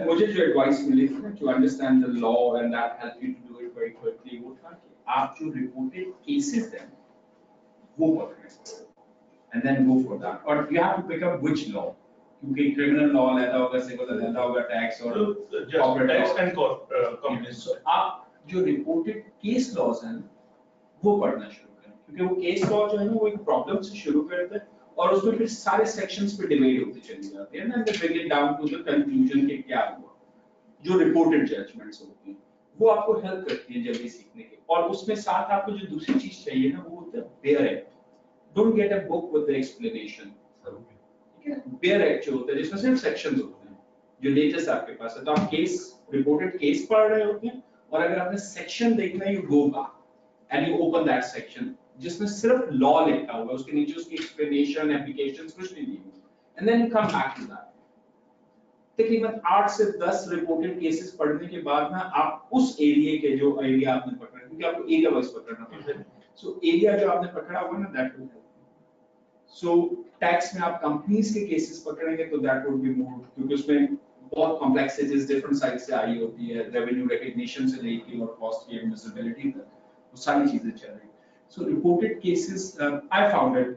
मुझे जो एडवाइस मिली थी to understand the law and that help you to do it very quickly, वो था कि आप जो reported cases हैं वो पकड़ें and then go for that, or you have to pick up which law, क्योंकि criminal law लेता होगा, civil लेता होगा, tax और corporate tax law. and companies। So आप जो reported case laws हैं वो पढ़ना शुरू करें, क्योंकि वो case law जो है ना वो एक problem से शुरू करते हैं और उसमें फिर सारे sections पे debate होते चली जाती है ना, and then bring it down to the conclusion कि क्या हुआ, जो reported judgments होती हैं वो आपको help करती हैं जल्दी सीखने के, और उसमें साथ आपको जो दूसरी चीज चाहिए ना वो होता है bare act. Don't get a book with the explanation. ठीक है, bare act जो होता है जिसमें सिर्फ sections होते हैं जो latest आपके पास है, तो आप case reported case पढ़ रहे होते हैं और अगर आपने section देखना है you go back and you open that section जिसमें सिर्फ law लिखा हुआ है, उसके नीचे उसकी explanation applications कुछ नहीं दी हुई, and then you come back to that. तकरीबन 8 से 10 रिपोर्टेड केसेस पढ़ने के बाद ना आप उस एरिया के जो एरिया आपने पकड़ा, क्योंकि आपको एरिया वाइज पकड़ना पड़ता है, सो एरिया जो आपने पकड़ा हुआ ना that will help. So tax में आप कंपनीज के केसेस पकड़ेंगे तो दैट वुड बी मोर, क्योंकि उसमें बहुत कॉम्प्लेक्सिटीज डिफरेंट साइड से आई होती है, रेवेन्यू रिकॉग्निशन से लेके और कॉस्ट की एडमिसिबिलिटी तक वो सारी चीजें चल रही हैं। So reported cases I found it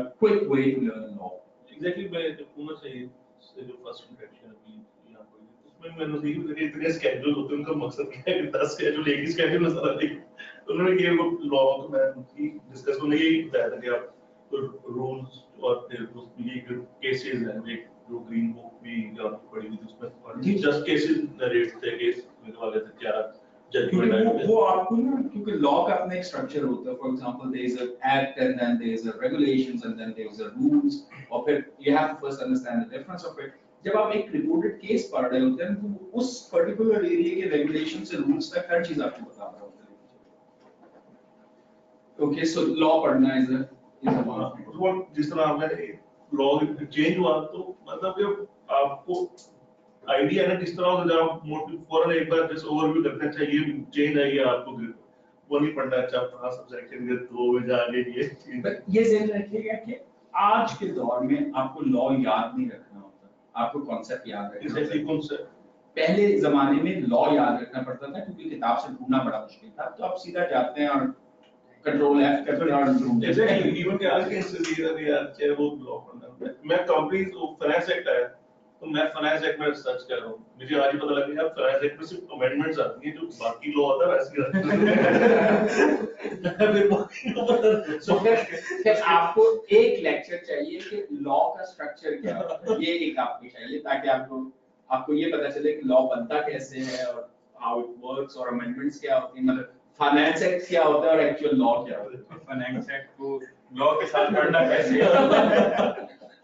a quick way to learn law. Exactly, मैं पूरा सही से जो फर्स्ट इंट्रैक्शन अभी यहाँ पर उसमें मैंने देखी कि इतने स्केड्यूल होते हैं, उनका मकसद क्या है कि 10 स्केड्यूल एक ही स्केड्यूल नजर आ रही है, तो उन्होंने ये वो लॉ को मैं डिस्कस करने यही बताया था कि आप रूल्स और ये केसेस हैं, एक जो ग्रीन बुक भी आपकी पढ़ी हुई थी उसमें जस्ट केसेस नरेट थे, केस वाले थे क्या जजमेंट है वो आपको ना, क्योंकि लॉ का अपना एक स्ट्रक्चर होता है, for example there is a act and then there is a regulations and then there is a rules, और फिर you have to first understand the difference of it. जब आप एक रिपोर्टेड केस पढ़ रहे होते हैं तो उस पर्टिकुलर एरिया के रेगुलेशन से रूल्स तक हर चीज आपको बता रहा होता है। ओके, सो लॉ पढ़ना इज वो जिस तरह आपने लॉ चेंज हुआ तो मतलब कि आपको आइडिया है ना किस तरह से जब मोटिव फॉरन एक बार जस्ट ओवरव्यू करना चाहिए, चेंज आई है आपको वो नहीं पढ़ना अच्छा अपना सब सेक्शन के दो में जाके ये ध्यान रखिएगा कि आज के दौर में आपको लॉ याद नहीं रखना होता, आपको कॉन्सेप्ट याद रखना होता है। पहले जमाने में लॉ याद रखना पड़ता था क्योंकि किताब से ढूंढना बड़ा मुश्किल था, तो आप सीधा जाते हैं और कंट्रोल एफ करते हैं और ढूंढते हैं। जैसे इवन के आज के इंस्टीट्यूट है यार चाहे वो लॉ पढ़ना, मैं कंपनी फाइनेंस एक्ट है तो मैं फाइनेंस एक्ट में सर्च कर रहा हूँ, मुझे आज ही पता लग गया फाइनेंस एक्ट में सिर्फ अमेंडमेंट्स आती हैं, जो बाकी लॉ आता है वैसे फिर आपको एक लेक्चर चाहिए कि लॉ का स्ट्रक्चर क्या है, ये एक आपको चाहिए ताकि आपको ये पता चले कि लॉ बनता कैसे है और हाउ इट वर्क्स और अमेंडमेंट्स क्या होती है, मतलब फाइनेंस एक्ट क्या होता है और एक्चुअल लॉ क्या होता है। फाइनेंस एक्ट को लॉ के साथ पढ़ना कैसे है?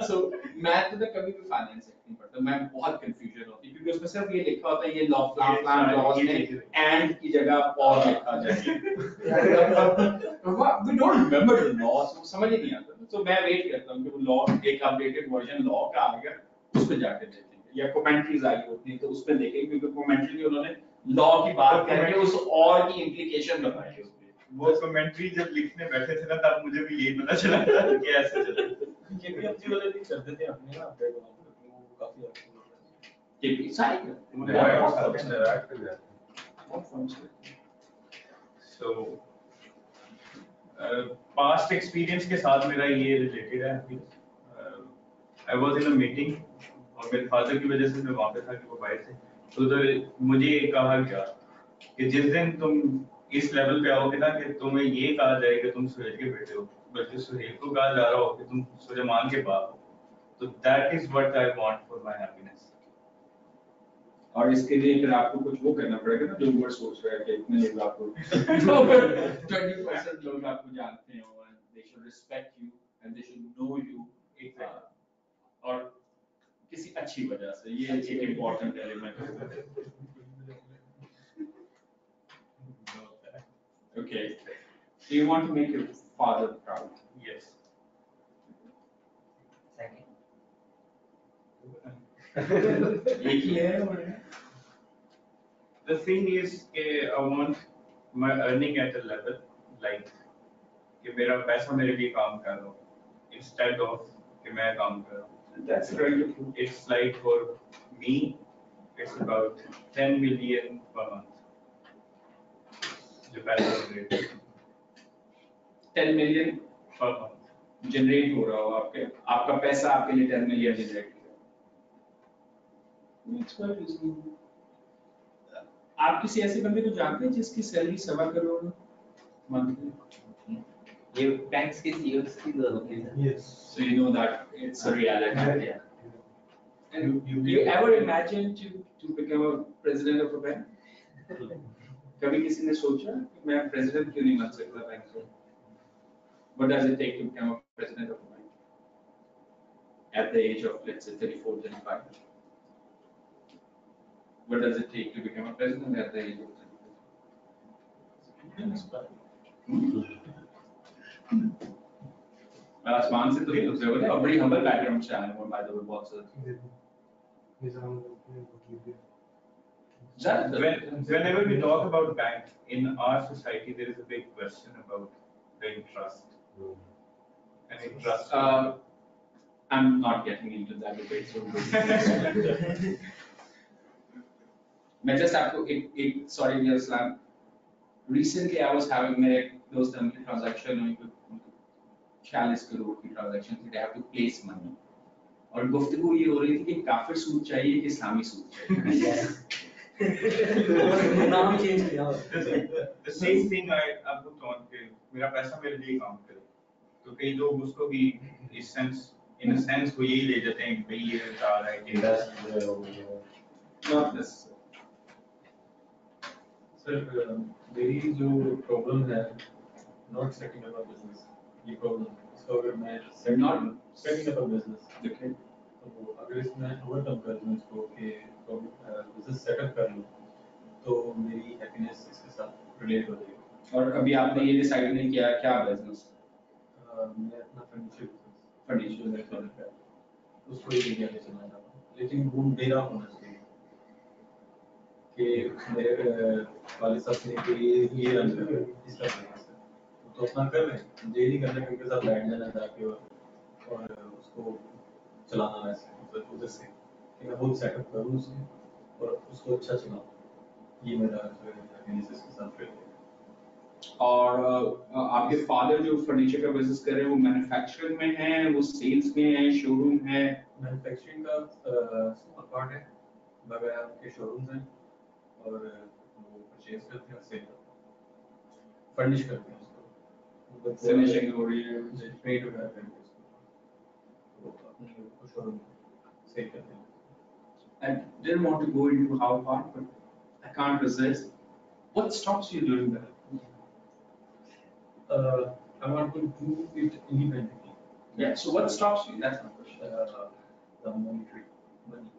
So मैं तो कभी भी फाइनेंस एक्ट नहीं पढ़ता, मैं बहुत कंफ्यूजन होती है क्योंकि उसमें सिर्फ ये लिखा होता है ये लॉ प्लान लॉज में एंड की जगह और लिखा जाए, we don't remember the law, so समझ ही नहीं आता, तो मैं वेट करता हूँ कि वो लॉ एक अपडेटेड वर्जन लॉ का आ गया उस पे जाके देखेंगे। या कमेंट्रीज आई होती हैं तो उसमें देखें, क्योंकि कमेंट्री में उन्होंने लॉ की बात करके उस और की इम्प्लीकेशन बताई है उसमें। वो कमेंट्री जब लिखने बैठे थे ना तब मुझे भी यही पता चला था कि ऐसे चले। केपीएफसी वाले भी करते थे अपने ना अपडेट वो काफी अच्छा होता है। कि सारी So, past experience के साथ मेरा ये related है अभी। I was in a meeting और मेरे फादर की वजह से मैं वहाँ पे था कि वो बाहर थे, तो उधर मुझे ये कहा गया कि जिस दिन तुम इस लेवल पे आओगे ना कि तुम्हें ये कहा जाए कि तुम सुहेल के बेटे हो, बल्कि सुहेल को कहा जा रहा हो कि तुम सुलेमान के बाप हो, तो that is what I want for my happiness. और इसके लिए फिर आपको कुछ वो करना पड़ेगा ना, जो ऊपर सोच रहे हैं कि इतने लोग आपको 20% लोग आपको जानते हैं और they should respect you and they should know you और किसी अच्छी वजह से, ये एक इम्पोर्टेंट एलिमेंट है। Okay, so you want to make your father proud? Yes. एक ही है और The thing is कि I want my earning at a level like कि मेरा पैसा मेरे लिए काम कर रहा हो instead of कि मैं काम कर रहा हूँ। that's very true. It's like for me, it's about 10 million per month. जो पैसा generate 10 million per month generate हो रहा हो आपके, आपका पैसा आपके लिए 10 million जनरेट कर रहा है। आप किसी ऐसे बंदे को जानते हैं जिसकी सैलरी 7 करोड़ है मंथली? ये बैंक्स के सीईओस की तो होती है। Yes. So you know that it's a reality. Yeah. And you ever imagine to become a president of a bank? कभी किसी ने सोचा कि मैं president क्यों नहीं बन सकता बैंक का? What does it take to become a president of a bank? At the age of let's say 34, 35. What does it take to become a president at the age of 35? आसमान से तो नहीं उतरे होते, और बड़ी humble background से आए हैं, by the way, बहुत सारे। Whenever we talk about bank in our society, there is a big question about the interest. And interest. I'm not getting into that debate, so मैं just आपको एक sorry dear Islam, recently I was having मेरे दोस्त की transaction हुई, 40 करोड़ की transaction थी, they have to place money, और गुफ्तगू ये हो रही थी कि काफिर सूद चाहिए कि इस्लामी सूद चाहिए। नाम चेंज किया। The same thing I आपको तो कि मेरा पैसा मेरे लिए काम करे, तो कई लोग उसको भी इस sense in a sense वो यही ले जाते हैं कि ये जा रहा है कि Not necessary. सर मेरी जो प्रॉब्लम है not setting up a business, ये प्रॉब्लम इसको अगर मैं setting up a business Okay. तो अगर इसमें ओवरकम कर लूँ इसको कि बिजनेस सेटअप कर लूँ तो मेरी हैप्पीनेस इसके साथ रिलेट हो जाएगी। और अभी आपने ये डिसाइड नहीं किया क्या बिजनेस? मैं अपना फर्नीचर फर्नीचर उसको एक एरिया में चलाना चाहता हूँ, लेकिन वो मेरा होना चाहिए कि मेरे वाले साहब ने कि ये रन कर रहे हैं इसका बिजनेस है तो अपना कर रहे हैं, मुझे नहीं करना कि उनके साथ बैठ जाना जाके और उसको चलाना वैसे मतलब उधर से कि मैं वो सेटअप करूँ उसमें और उसको अच्छा चलाऊँ, ये मेरा जो है हैप्पीनेस के साथ फिट है। और आपके फादर जो फर्नीचर का बिजनेस कर रहे हैं वो मैन्युफैक्चरिंग में है, वो सेल्स में है, शोरूम है? मैन्युफैक्चरिंग का स्मॉल पार्ट है, मगर आपके शोरूम्स हैं और वो परचेज करते हैं, सेल करते हैं, फर्निश करते हैं उसको, फिनिशिंग हो रही है, पेंट वगैरह करके उसको तो अपनी शोरूम सेल करते हैं। I didn't want to go into how far, but I can't resist. What stops you doing that? I want to do it independently. Yeah, so what stops you? That's my question. The monetary money.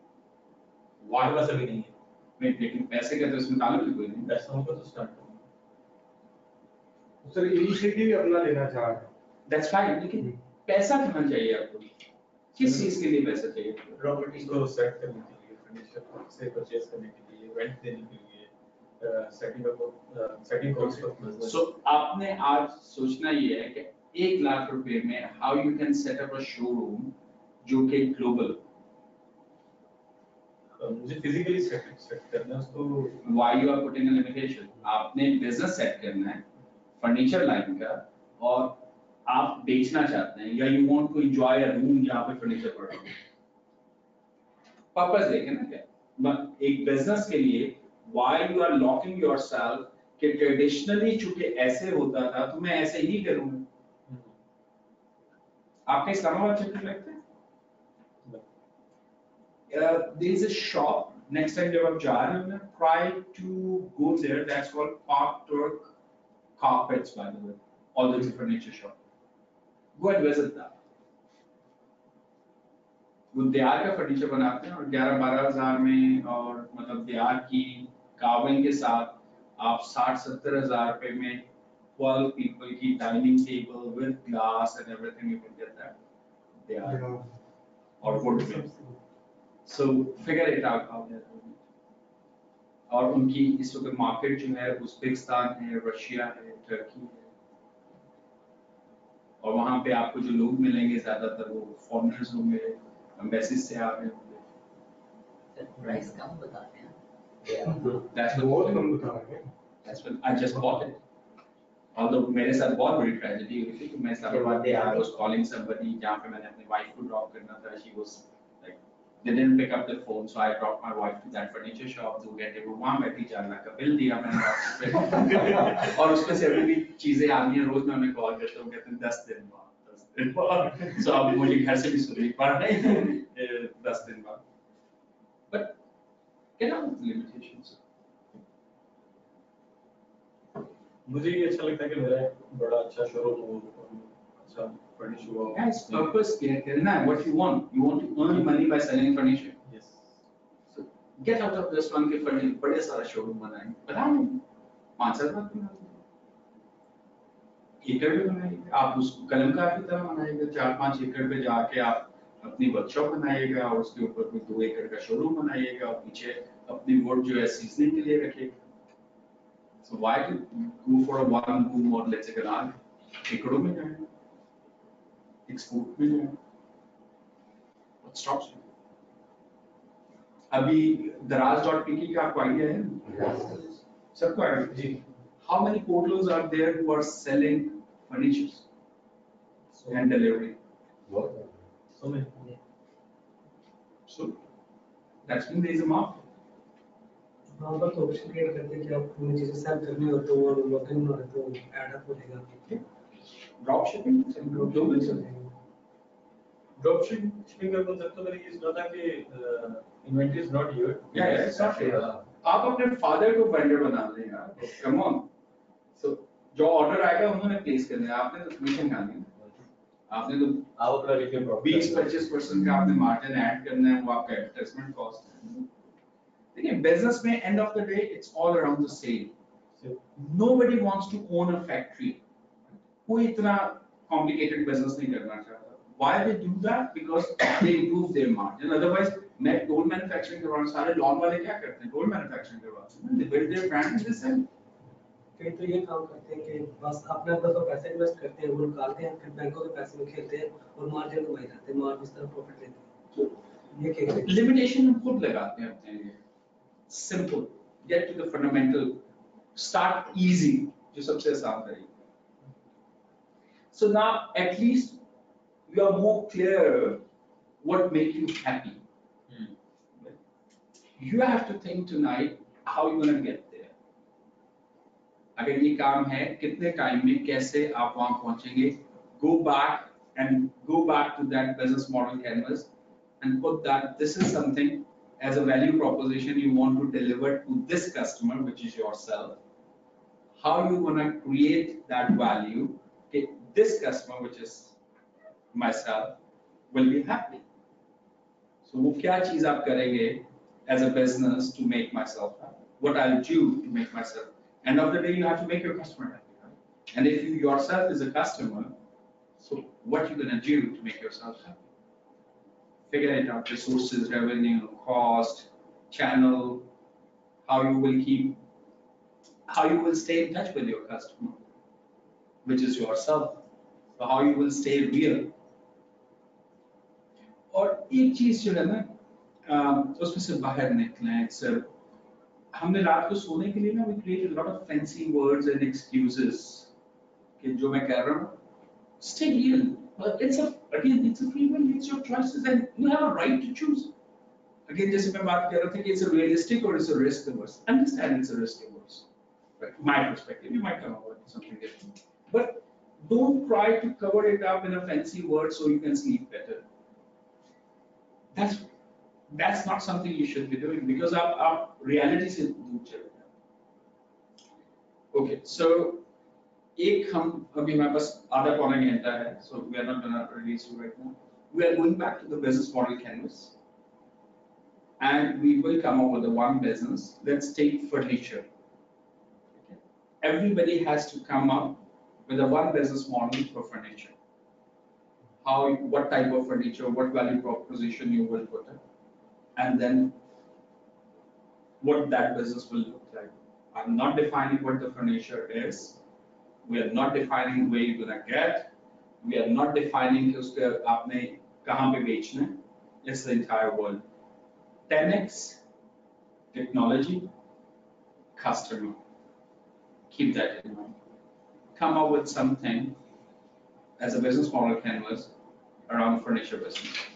Why? बस अभी नहीं है, नहीं, लेकिन पैसे का तो इसमें ताल्लुक ही कोई नहीं। पैसा होगा तो स्टार्ट करूँगा। सर इनिशिएटिव अपना लेना चाह रहे हैं। That's fine, लेकिन पैसा कहाँ चाहिए आपको? किस चीज के लिए पैसा चाहिए? प्रॉपर्टी को सेट करने के लिए फर्नीचर से परचेज करने के लिए, रेंट देने के लिए, setting cost for business. So आपने आज सोचना ये है कि 1 लाख रुपए में how you can set up a showroom जो कि global. मुझे फिजिकली सेट करना है उसको। Why you are putting a limitation? आपने बिजनेस सेट करना है फर्नीचर लाइन का और आप बेचना चाहते हैं या you want to enjoy a room जहाँ पे फर्नीचर पड़ा हो। पर्पस देखें ना क्या एक बिजनेस के लिए why you are locking yourself कि ट्रेडिशनली चूंकि ऐसे होता था तो मैं ऐसे ही करूंगा। आपके इस्लामाबाद चक्कर लगता है? There is a shop next time जब आप जा रहे हो ना, try to go there. That's called Park Turk Carpets, by the way. All the furniture shop. Go and visit that. वो दियार का फर्नीचर बनाते हैं और 11-12 हज़ार में और मतलब दियार की कार्विंग के साथ आप 60-70 हज़ार रुपए में 12 people की dining table with glass and everything you can get that. दियार और wood में. So figure it out how they're doing it. और उनकी इस वक्त मार्केट जो है उज़्बेकिस्तान है, रशिया है, टर्की है और वहाँ पे आपको जो लोग मिलेंगे ज़्यादातर वो फॉरेनर्स होंगे, एम्बेसीज से आ रहे होंगे। प्राइस कम बताते हैं। That's बहुत कम बता रहे हैं। That's what I just bought it. Although मेरे साथ बहुत बड़ी tragedy हुई थी कि मैं इस्लामाबाद गया, I was calling somebody जहाँ पे मैंने अपनी wife को drop करना था, she was like they didn't pick up the phone, so I dropped my wife to that furniture shop. 2 घंटे वो वहाँ बैठी 4 लाख का बिल दिया मैंने और उसमें से अभी भी चीजें आनी है, रोज मैं उन्हें कॉल करता हूँ, कहते हैं 10 दिन बाद। So अब मुझे घर से भी सुननी पड़ रही है 10 दिन बाद। But get out of the limitations. मुझे ये अच्छा लगता है कि मेरा एक बड़ा अच्छा शोरूम हो, अच्छा फर्निश हुआ हो। Yes, purpose करना है what you want. You want to earn money by selling furniture. Yes. So get out of this one के furniture बड़े सारा शोरूम बनाएंगे, पता नहीं 5-7 लाख बनाएंगे, एकड़ में बनाएंगे, आप उसको कलमकार की तरह बनाएंगे, 4-5 एकड़ पे जाके आप अपनी वर्कशॉप बनाइएगा और उसके ऊपर कोई 2 एकड़ का शोरूम बनाइएगा और पीछे अपनी वुड जो है सीजनिंग के लिए रखिएगा। So why to go for a one room or let's say garage? एकड़ों में जाएंगे, एक्सपोर्ट में जाएंगे। What stops you? अभी Daraz.pk का आपको आइडिया है? सबको आइडिया जी। How many portals are there who are selling furniture and delivery? So many. So that's when there is a market. वहाँ पर तो ऑप्शन क्रिएट करते हैं कि आप कोई चीजें सेल करनी हो तो वो लॉगिन में हो तो ऐड अप हो जाएगा। ड्रॉप शिपिंग ग्लोबल चलेगा। ड्रॉप शिपिंग का कांसेप्ट तो मेरी इस बात है कि इन्वेंटरी इज नॉट योर। या इट्स नॉट योर। आप अपने फादर को वेंडर बना लें यार, कम ऑन। सो जो ऑर्डर आएगा उन्होंने प्लेस करना है, आपने तो कमीशन खानी है, आपने तो आप अपना रिटेल 20-25% का आपने मार्जिन ऐड करना है, वो आपका एडवर्टाइजमेंट कॉस्ट है। देखिए बिजनेस में end of the day it's all around the sale. Nobody wants to own a factory, कोई इतना कॉम्प्लिकेटेड बिजनेस नहीं करना चाहता। Why they do that? Because they improve their margin. Otherwise, मैं टोल मैन्युफैक्चरिंग करवाना, सारे लॉन वाले क्या करते हैं, टोल मैन्युफैक्चरिंग करवाते हैं, they build their brand and they sell. कई तो ये काम करते हैं कि बस अपने ऊपर तो पैसे इन्वेस्ट करते हैं, वो निकालते हैं, फिर बैंकों के पैसे में खेलते हैं और मार्जिन कमाई जाते हैं, मार्जिन इस तरह प्रॉफिट लेते हैं। ये क्या लिमिटेशन हम खुद लगाते हैं अपने लिए। Simple, get to the fundamental, start easy, जो सबसे आसान तरीका। So now at least you are more clear what makes you happy. You have to think tonight how you gonna get there. अगर ये काम है, कितने टाइम में कैसे आप वहां पहुंचेंगे? Go back to that business model canvas and put that this is something as a value proposition you want to deliver to this customer, which is yourself. How you gonna create that value? Okay, this customer, which is myself, will be happy. So वो क्या चीज आप करेंगे as a business to make myself happy? What I'll do to make myself. End of the day, you have to make your customer happy, right? And if you yourself is a customer, so what you gonna do to make yourself happy? Figure it out: resources, revenue, cost, channel, how you will keep, how you will stay in touch with your customer, which is yourself. So how you will stay real. और एक चीज जो है ना, उसमें से बाहर निकलना, सर हमने रात को सोने के लिए ना we create a lot of fancy words and excuses कि जो मैं कह रहा हूँ stay real. It's a free will, it's your choices and you have a right to choose. Again, जैसे मैं बात कर रहा था कि it's a realistic or it's a risk averse. Understand it's a risk averse. Right? My perspective, you might come up with something different. But don't try to cover it up in a fancy word so you can sleep better. That's not something you should be doing because our reality से दूर चले जाए. Okay, so एक हम अभी हमारे पास आधा पौना घंटा है, so we are not gonna release you right now. We are going back to the business model canvas, and we will come up with the one business. Let's take furniture. Okay. Everybody has to come up with a one business model for furniture. What type of furniture, what value proposition you will put in, and then what that business will look like. I'm not defining what the furniture is. We are not defining where you're gonna get. We are not defining कि उसके आपने कहाँ पे बेचना है. It's the entire world. 10x technology, customer. Keep that in mind. Come up with something as a business model canvas around furniture business.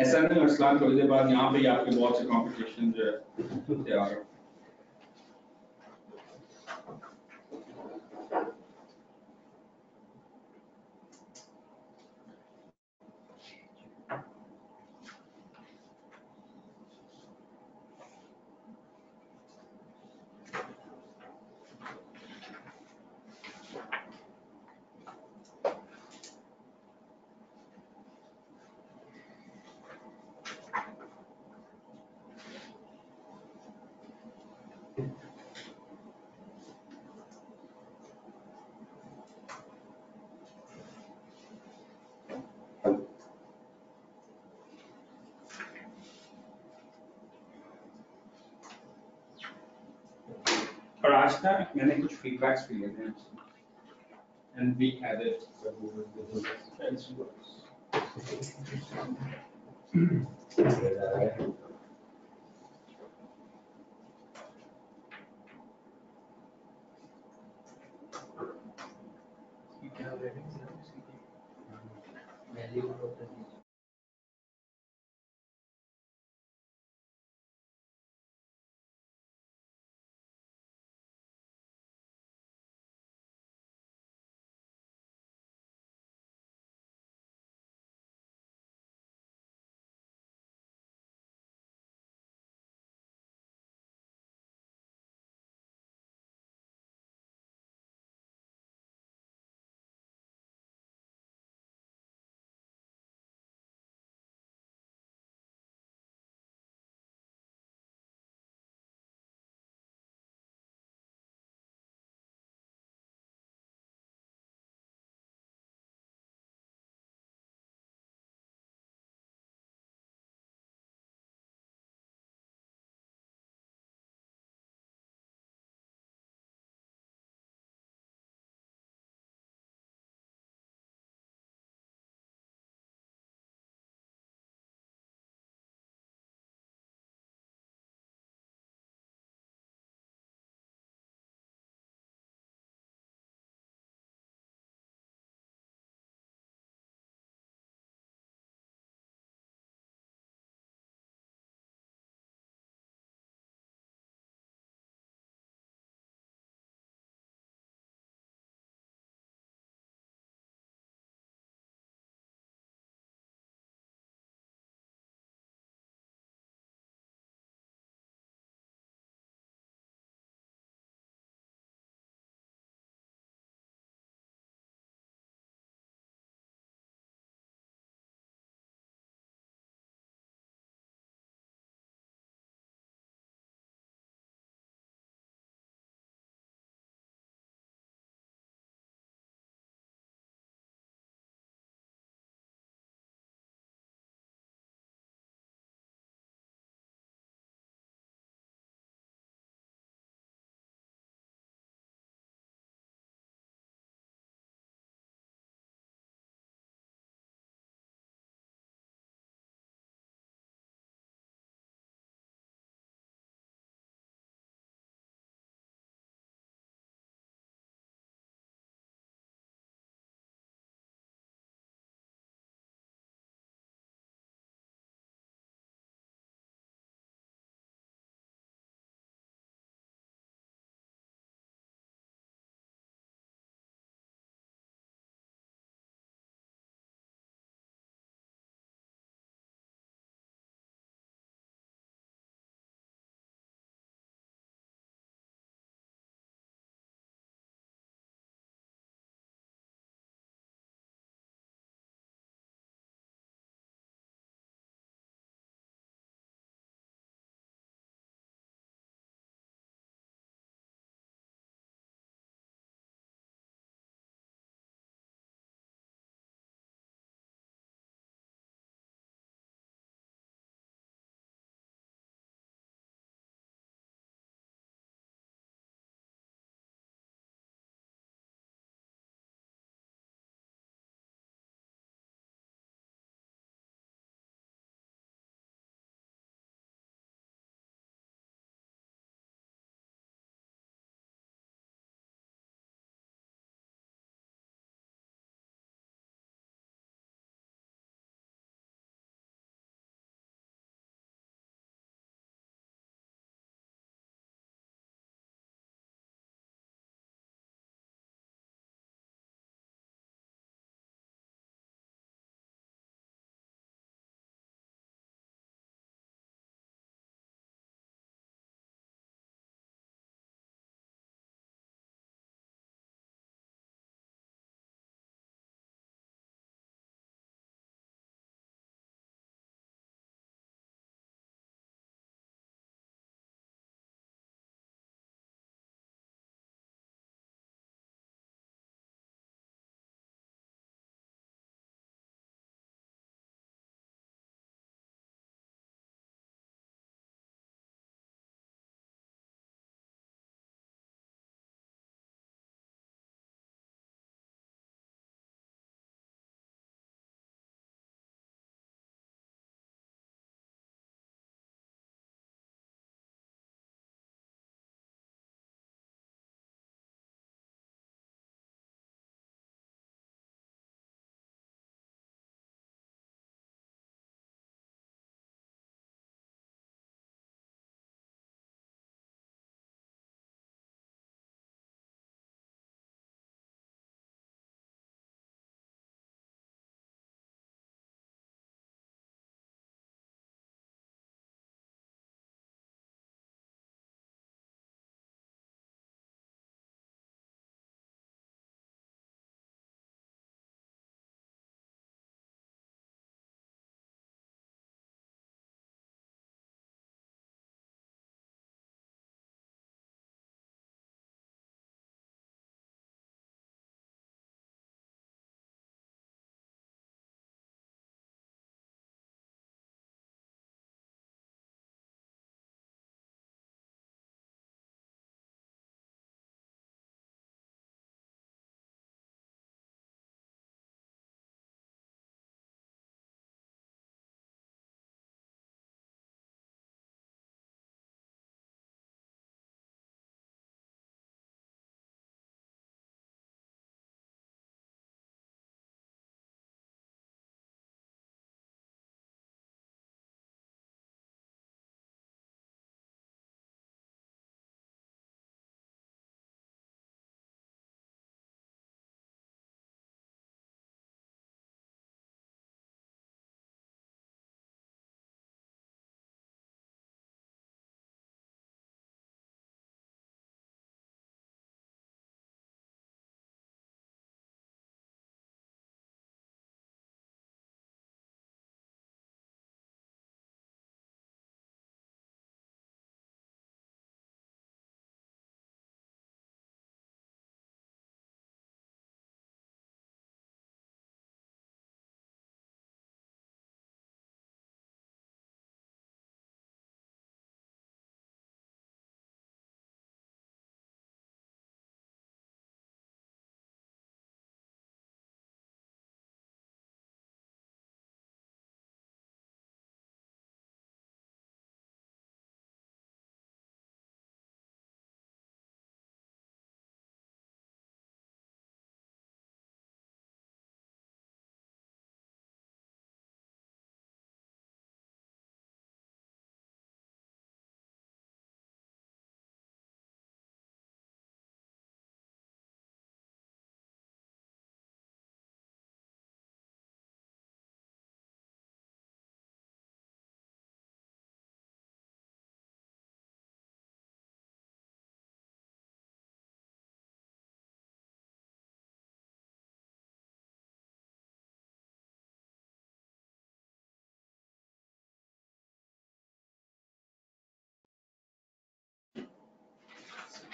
ऐसा नहीं असलान थोड़ी देर बाद यहाँ पे ही आपके बहुत से कंपटीशन जो है तैयार है. और आज ना मैंने कुछ फीडबैक्स भी लिए थे and we added fancy words. Value proposition.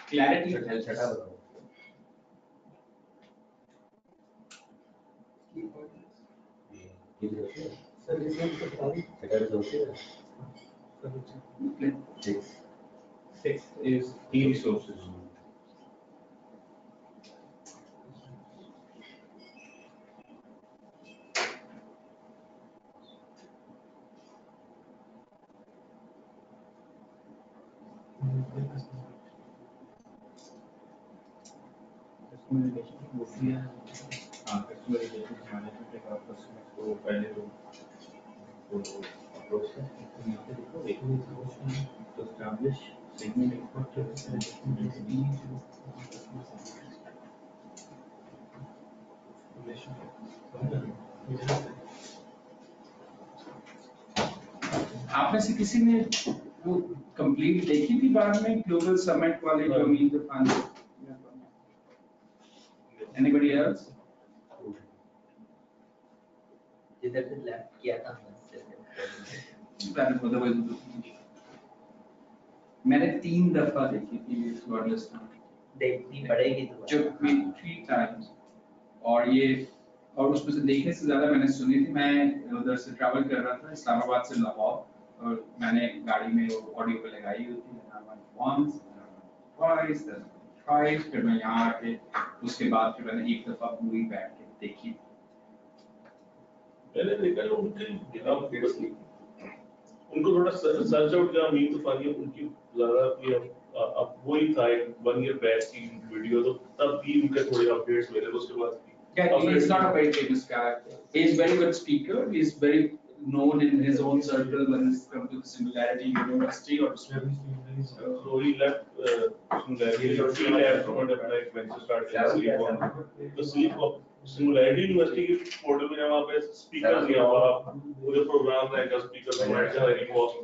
Clarity छठा helps. छठा बताओ। सर्विसेज के साथ छठा रिसोर्स है। Six. Sixth is e-resources. Customer relations management एक आप कस्टमर को पहले तो अप्रोच है तो यहाँ पे देखो एक तो एस्टैब्लिश सेगमेंट एक्सपर्ट आप में से किसी ने वो कंप्लीट देखी थी बाद में ग्लोबल समिट वाले जो meet the fund? Anybody else? जिधर से लेफ्ट किया था मैंने 3 दफा देखी थी ये शॉर्टलिस्ट देखनी पड़ेगी तो जो 3 टाइम्स और ये और उसमें से देखने से ज्यादा मैंने सुनी थी। मैं उधर से ट्रैवल कर रहा था इस्लामाबाद से लाहौर और मैंने गाड़ी में वो ऑडियो पे लगाई हुई थी once twice then twice फिर मैं यहाँ आके उसके बाद फिर मैंने एक दफा पूरी बैठ के देखी। मैंने देखा है उनके उनको थोड़ा सर्च आउट किया मीम तो फनी उनकी ज्यादा कि अब वही था 1 ईयर बैक की वीडियो तो तब भी उनके थोड़े अपडेट्स मिले उसके बाद Yeah, he is not a very famous guy. He is very good speaker. He is very known in his own circle when it's come to the Singularity University or so he left Singularity he left from like when he started sleep the sleep of Singularity University की portal में वहाँ पे speaker दिया हुआ उधर programme रहेगा speaker provide कर रही कॉस्ट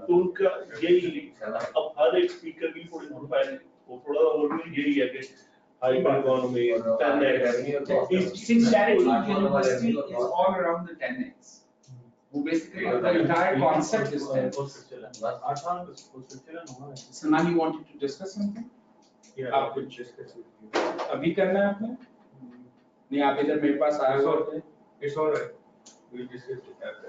तो उनका यही अब हर एक स्पीकर की थोड़ी प्रोफाइल वो थोड़ा ओवरव्यू यही है कि high economy 10x Singularity University is all around the 10x. वो basically the entire concept is 10x. So now you wanted to discuss something? आप कुछ अभी करना है आपने? नहीं आप इधर मेरे पास आए हो थे? it's all right we'll discuss it after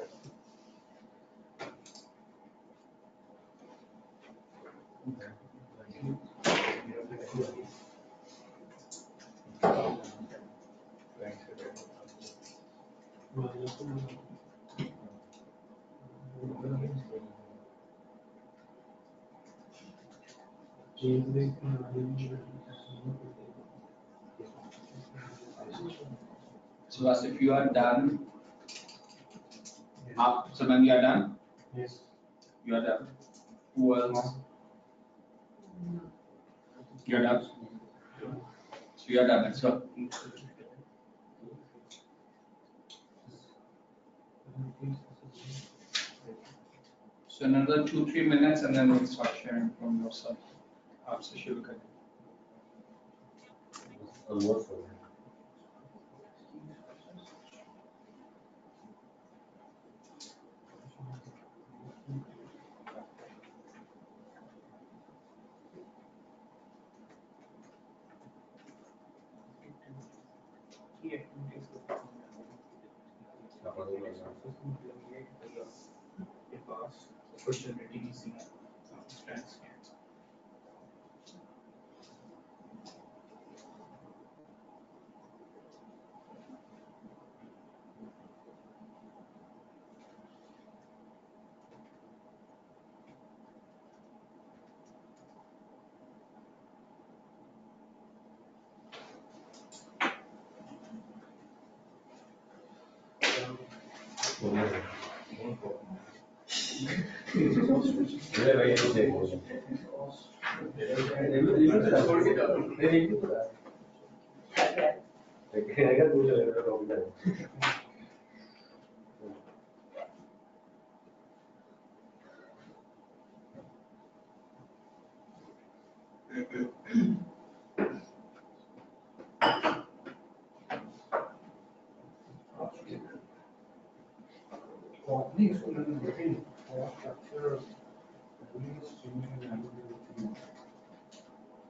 So as if you are done, so when you are done, Yes. you are done. Who else? You are done. So you are done. Let's go. So another 2-3 minutes, and then we'll start sharing from yourself. आपसे शुरू करें. Almost. Opportunities in strengths.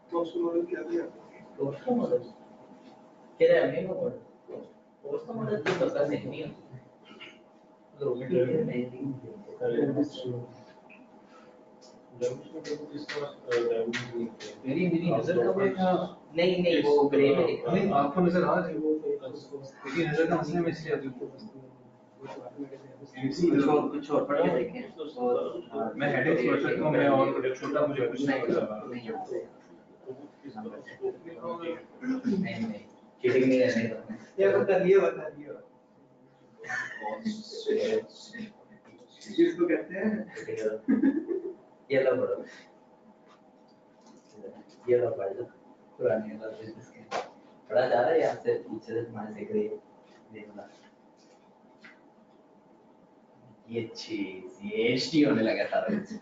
तो post model क्या दिया post model क्या है main model post model तो पता नहीं है मेरी नजर कब है नहीं वो ग्रे में लिखा नहीं आपको नजर आ रहा है वो मेरी नजर का मसले में इसलिए कुछ और पढ़ के देखें और मैं हेडिंग सोच सकता हूँ मैं और छोटा मुझे कुछ नहीं पता नहीं चीटिंग नहीं रहने देना ये बता दिए जिसको कहते हैं ये लो बड़ो ये लो पढ़ लो पुराने वाला बिजनेस के पढ़ा जा रहा है यहाँ से पीछे से तुम्हारे से ग्रे देखना ये चीज ये एचडी होने लगा सारा कुछ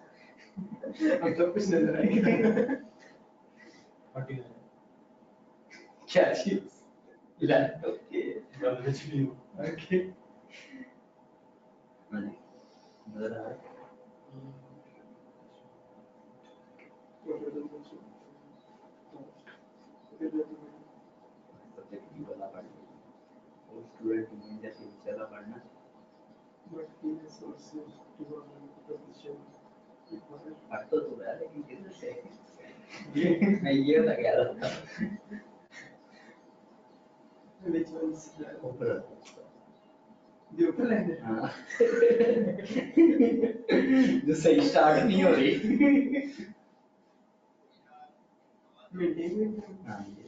अब सब कुछ नजर आएगा क्या चीज लैपटॉप के ओके नजर आ रहा है सब्जेक्ट की वाला पढ़ना और स्टूडेंट में जैसे वाला पढ़ना पढ़ तो रहा है लेकिन किधर से मैं ये लगा रहा था which one's ऊपर the upper line हाँ जो सही स्टार्ट नहीं हो रही maintain हाँ ये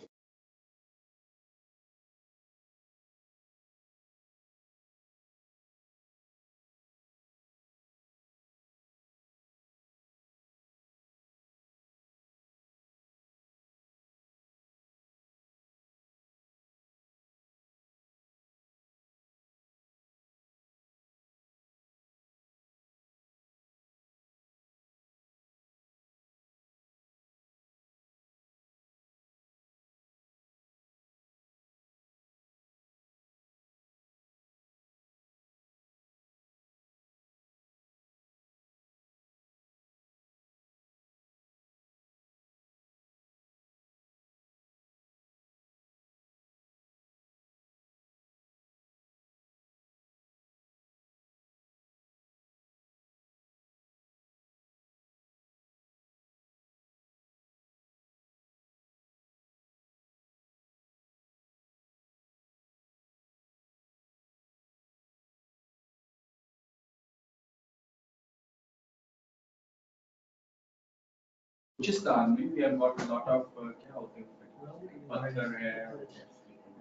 बलूचिस्तान में we have got a lot of क्या होते हैं पत्थर है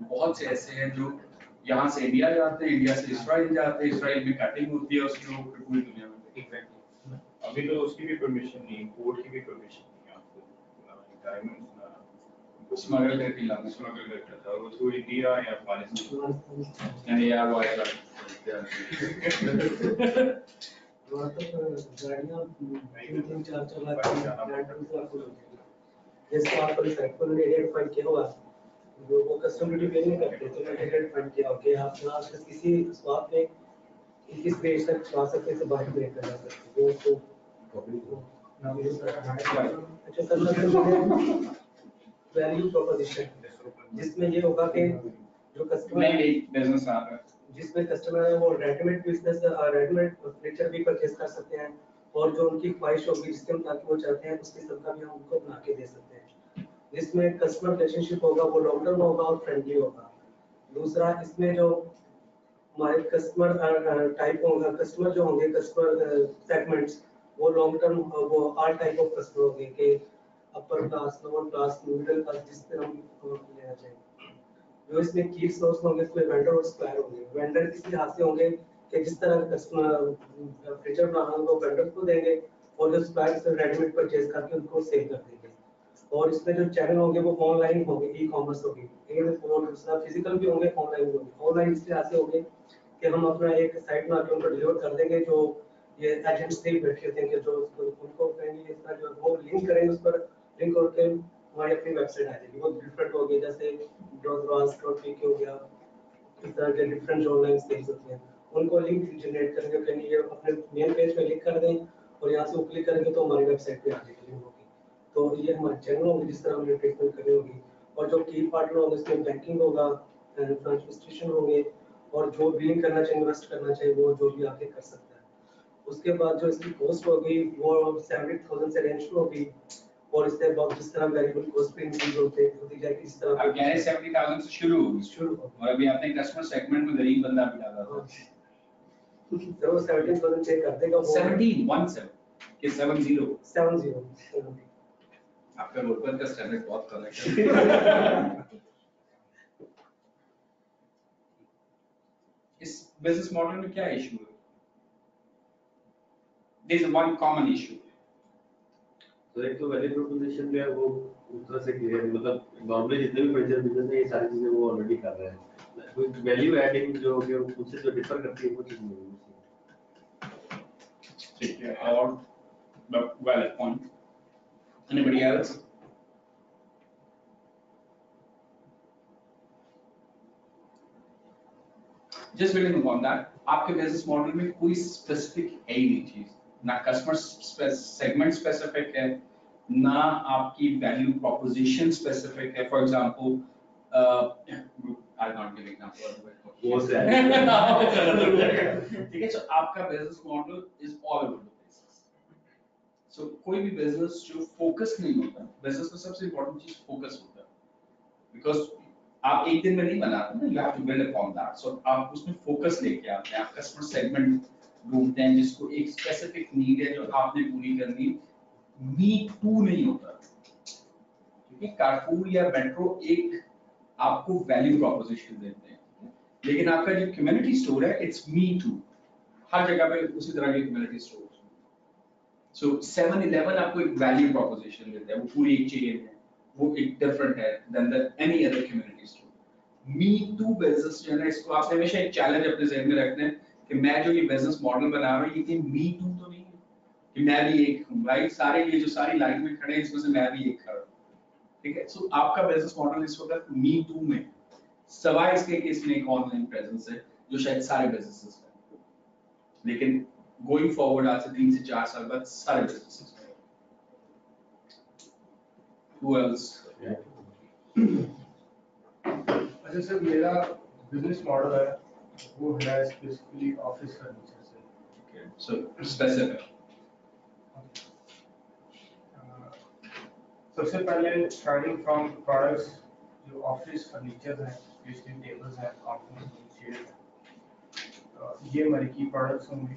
बहुत से ऐसे हैं जो यहाँ से इंडिया जाते हैं इंडिया से इसराइल जाते हैं इसराइल में कटिंग होती है उसकी वो पूरी दुनिया में एग्जैक्टली अभी तो उसकी भी परमिशन नहीं इंपोर्ट की भी परमिशन नहीं है आपको डायमंड्स स्मगल करके लाना स्मगल करता था वो थ्रू इंडिया या अफगानिस्तान यानी यार वो ऐसा वहाँ तक गाड़ियाँ 3-4 लाख की ब्रांड से आपको जैसे आपको फैक्टर ने आइडेंटिफाई किया हुआ वो कस्टम ड्यूटी पे नहीं करते तो मैंने आइडेंटिफाई किया कि आप यहाँ से किसी स्वाप में किस देश तक आ सकते से बाहर ब्रेक कर सकते वो तो अच्छा सर वैल्यू प्रोपोजिशन जिसमें ये होगा कि जो कस्टमर नहीं बिजनेस आ रहा है जिसमें कस्टमर है वो रेडीमेड बिजनेस रेडीमेड फर्नीचर भी परचेज कर सकते हैं और जो उनकी ख्वाहिश होगी जिसके मुताबिक वो चाहते हैं उसकी सब का भी हम उनको बना के दे सकते हैं जिसमें कस्टमर रिलेशनशिप होगा वो लॉन्ग टर्म होगा और फ्रेंडली होगा दूसरा इसमें जो हमारे कस्टमर टाइप होगा कस्टमर जो होंगे कस्टमर सेगमेंट्स वो लॉन्ग टर्म वो ऑल टाइप ऑफ कस्टमर होंगे कि upper class lower class middle class जिस तरह हम लेना चाहिए जो इसमें की सोर्स होंगे उसमें वेंडर और सप्लायर होंगे वेंडर किस लिहाज से होंगे कि जिस तरह का कस्टमर फीचर बनाना होगा वो वेंडर को देंगे और जो सप्लायर से रेडीमेड परचेज करके उनको सेल कर देंगे और इसमें जो चैनल होंगे वो ऑनलाइन होंगे ई कॉमर्स होगी और दूसरा फिजिकल भी होंगे ऑनलाइन भी होंगे ऑनलाइन इस लिहाज से होंगे कि हम अपना एक साइट बना के उनको डिलीवर कर देंगे जो ये एजेंट्स से बैठे होते हैं कि जो उनको कहेंगे इसका जो वो लिंक करेंगे उस पर लिंक करके हमारी अपनी वेबसाइट आ जाएगी वो डिफरेंट होगी जैसे browse.pk हो गया इस तरह के डिफरेंट ऑनलाइन स्टेज होते हैं उनको लिंक जनरेट करेंगे कहीं ये अपने मेन पेज पे लिख कर दें और यहाँ से वो क्लिक करेंगे तो हमारी वेबसाइट पे आ जाएगी लिंक होगी तो ये हमारे चैनल होंगे जिस तरह हमने ट्रीटमेंट करनी होगी, और जो की पार्टनर होंगे इसमें बैंकिंग होगा, ट्रांसपोर्टेशन होंगे, और जो बिलिंग करना चाहिए, इन्वेस्ट करना चाहिए, वो जो भी आके कर सकता है। उसके बाद जो इसकी कॉस्ट होगी वो 70,000 से रेंज होगी, और इसके बाद जिस तरह वेरिएबल कॉस्ट पे इंक्रीज होती जाएगी इस तरह आप कह रहे हैं 70,000 से शुरू होगी, और अभी आपने कस्टमर सेगमेंट में गरीब बंदा भी डाला था। तो 17,000 पे कर देगा वो 17 कि 70 70 आपका रोडवर का स्टैंडर्ड बहुत करेक्ट है। इस बिजनेस मॉडल में क्या इशू है? There is one common issue. तो एक तो वैल्यू प्रोपोजिशन जो है वो उस तरह से क्लियर है, मतलब नॉर्मली जितने भी फर्नीचर बिजनेस है ये सारी चीजें वो ऑलरेडी कर रहे हैं, कोई वैल्यू एडिंग जो कि उनसे जो डिफर करती है वो चीज नहीं है। ठीक है, और valid point. Anybody else? Just building upon that, आपके बिजनेस मॉडल में कोई स्पेसिफिक है ही नहीं चीज, ना कस्टमर सेगमेंट स्पेसिफिक है, ना आपकी वैल्यू प्रोपोजिशन स्पेसिफिक है। For example I not give example वो से है। ठीक है, सो आपका business model is all over the place. So कोई भी बिजनेस जो फोकस नहीं होता, बिजनेस में सबसे इंपॉर्टेंट चीज फोकस होता है, बिकॉज आप एक दिन में नहीं बनाते ना, you have to build upon that. So आप उसमें फोकस लेके आते हैं, आप कस्टमर सेगमेंट ढूंढते हैं जिसको एक स्पेसिफिक नीड है जो आपने पूरी करनी। मी टू नहीं होता, क्योंकि कारपूल या मेट्रो एक आपको वैल्यू प्रोपोजिशन देते हैं, लेकिन आपका जो कम्युनिटी स्टोर है इट्स मी टू, हर जगह पे उसी तरह के कम्युनिटी स्टोर। सो 7-Eleven आपको एक वैल्यू प्रोपोजिशन देता है, वो पूरी एक चेन है, वो एक डिफरेंट है then the any other community store. Me to business जो है ना, इसको आपने हमेशा एक चैलेंज अपने ज़हन में रखना है कि मैं जो ये बिजनेस मॉडल बना रहा हूँ ये मी टू तो नहीं है कि मैं भी एक हूँ, राइट? सारे ये जो सारी लाइन में खड़े हैं इसमें से मैं भी एक खड़ा हूँ, ठीक है? सो आपका बिजनेस मॉडल इस वक्त मी टू में, सवाए इसके कि इसमें एक ऑनलाइन प्रेजेंस है जो शायद सारे बिजनेसेस में, लेकिन गोइंग फॉरवर्ड आज से 3 से 4 साल बाद सारे बिजनेसेस में। Who else? अच्छा सर, मेरा बिजनेस मॉडल है वो है स्पेसिफिकली ऑफिस फर्नीचर से। Okay, so specific. सबसे पहले स्टार्टिंग फ्रॉम प्रोडक्ट्स जो ऑफिस फर्नीचर हैं, यूजुअली टेबल्स हैं, काउंटर्स, चेयर्स, ये हमारी की प्रोडक्ट्स होंगे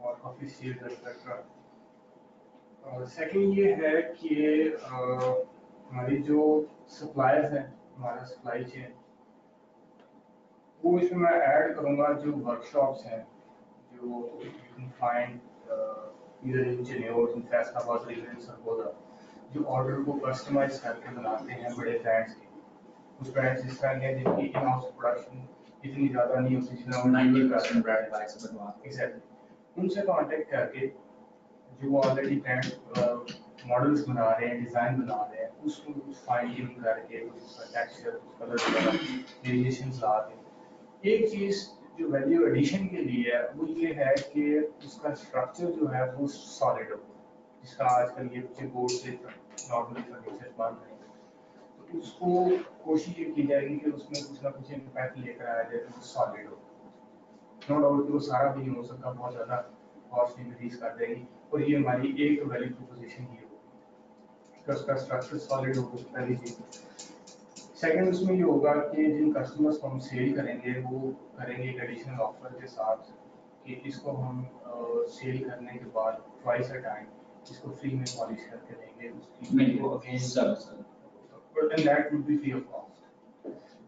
और ऑफिस चेयर्स एक्सेट्रा। सेकंड ये है कि हमारी जो सप्लायर्स हैं, हमारा सप्लाई चेन, वो इसमें मैं ऐड करूँगा जो वर्कशॉप्स हैं जो you can find either in Chiniot, in Faisalabad region, Sargodha, जो ऑर्डर को कस्टमाइज करके बनाते हैं बड़े ब्रांड्स के। कुछ ब्रांड्स इस तरह के हैं जिनकी इन हाउस प्रोडक्शन इतनी ज़्यादा नहीं होती जितना 90% ब्रांड लाइक से बनवाते हैं। एग्जैक्टली, उनसे कांटेक्ट करके जो ऑलरेडी ब्रांड मॉडल्स बना रहे हैं, डिज़ाइन बना रहे हैं, उसको कुछ फाइन ट्यून करके उसका टेक्सचर, कलर वगैरह वेरिएशंस ला के। एक चीज़ जो वैल्यू एडिशन के लिए है वो ये है कि उसका स्ट्रक्चर जो है वो सॉलिड हो, जिसका आजकल ये बच्चे बोर्ड से नॉर्मल फर्नीचर बन रहे हैं, तो उसको कोशिश ये की जाएगी कि उसमें कुछ ना कुछ इम्पैक्ट लेकर आया जाए तो सॉलिड हो। नो डाउट कि वो सारा भी नहीं हो सकता, बहुत ज़्यादा कॉस्ट इंक्रीज कर देगी, और ये हमारी एक वैल्यू प्रोपोजिशन ही होगी कि उसका स्ट्रक्चर सॉलिड हो, पहली चीज़। सेकंड उसमें ये होगा कि जिन कस्टमर्स को हम सेल करेंगे वो करेंगे एक एडिशनल ऑफर के साथ कि इसको हम सेल करने के बाद ट्वाइस अ टाइम इसको फ्री में पॉलिश करके देंगे, उसकी सब and that would be free of cost,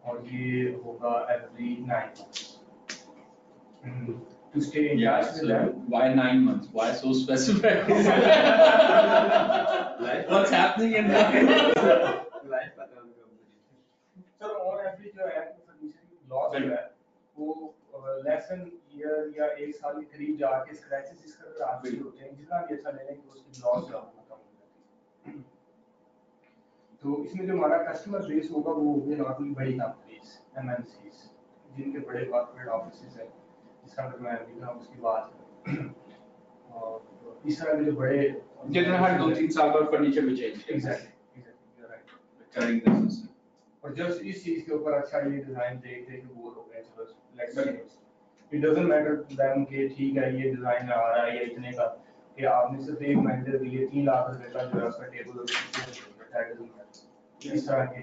और ये होगा every 9 months. To stay in Yeah, touch with so them. why 9 months? Why so specific? What's happening in 9 months? Life का काम सर ऑन एवरेज जो है फर्नीचर की loss जो है वो लेस देन ईयर या 1 साल के करीब जाके स्क्रैचेस इसका अगर आप भी होते हैं, जितना भी अच्छा ले लें तो उसकी लॉस जो है वो कम हो जाती है। तो इसमें जो हमारा कस्टमर बेस होगा वो होंगे नॉर्मली बड़ी कंपनीज, एमएनसीज, जिनके बड़े कॉर्पोरेट ऑफिसेज हैं, जिसका अगर मैं अभी कहूँ उसकी बात और इस तरह के जो बड़े जितना हर 2-3 साल बाद फर्नीचर भी चेंज एग्जैक्टली you're right. करेंगे बिजनेस। और जस्ट इस चीज के ऊपर अच्छा ये डिजाइन देख देख के बोर हो गए, चलो let's change. It doesn't matter to them कि ठीक है ये डिजाइन आ रहा है या इतने का, कि आपने सिर्फ एक महीने दिए 3 लाख रुपए का जो है उसका टेबल इस तरह के।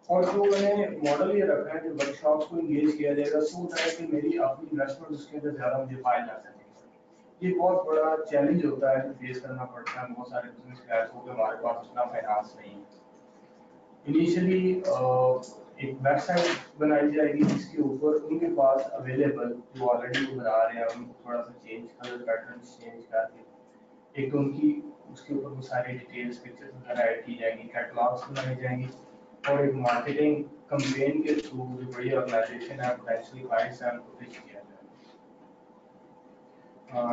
और जो मैंने मॉडल ये रखा है कि वर्कशॉप्स को इंगेज किया जाएगा सो दैट कि मेरी अपनी इन्वेस्टमेंट उसके अंदर ज्यादा मुझे पाए जा सके। ये बहुत बड़ा चैलेंज होता है जो फेस करना पड़ता है बहुत सारे बिजनेस क्लैस को कि हमारे पास उतना फाइनेंस नहीं है। इनिशियली एक वेबसाइट बनाई जाएगी जिसके ऊपर उनके पास अवेलेबल जो ऑलरेडी वो बना रहे हैं उनको थोड़ा सा चेंज कलर पैटर्न चेंज करके एक तो उनकी उसके ऊपर वो सारी डिटेल्स पिक्चर्स वगैरह ऐड की जाएंगी, कैटलॉग्स बनाई जाएंगी और एक मार्केटिंग कैंपेन के थ्रू जो बड़ी ऑर्गेनाइजेशन है पोटेंशियल क्लाइंट्स हैं उनको पिच किया जाएगा।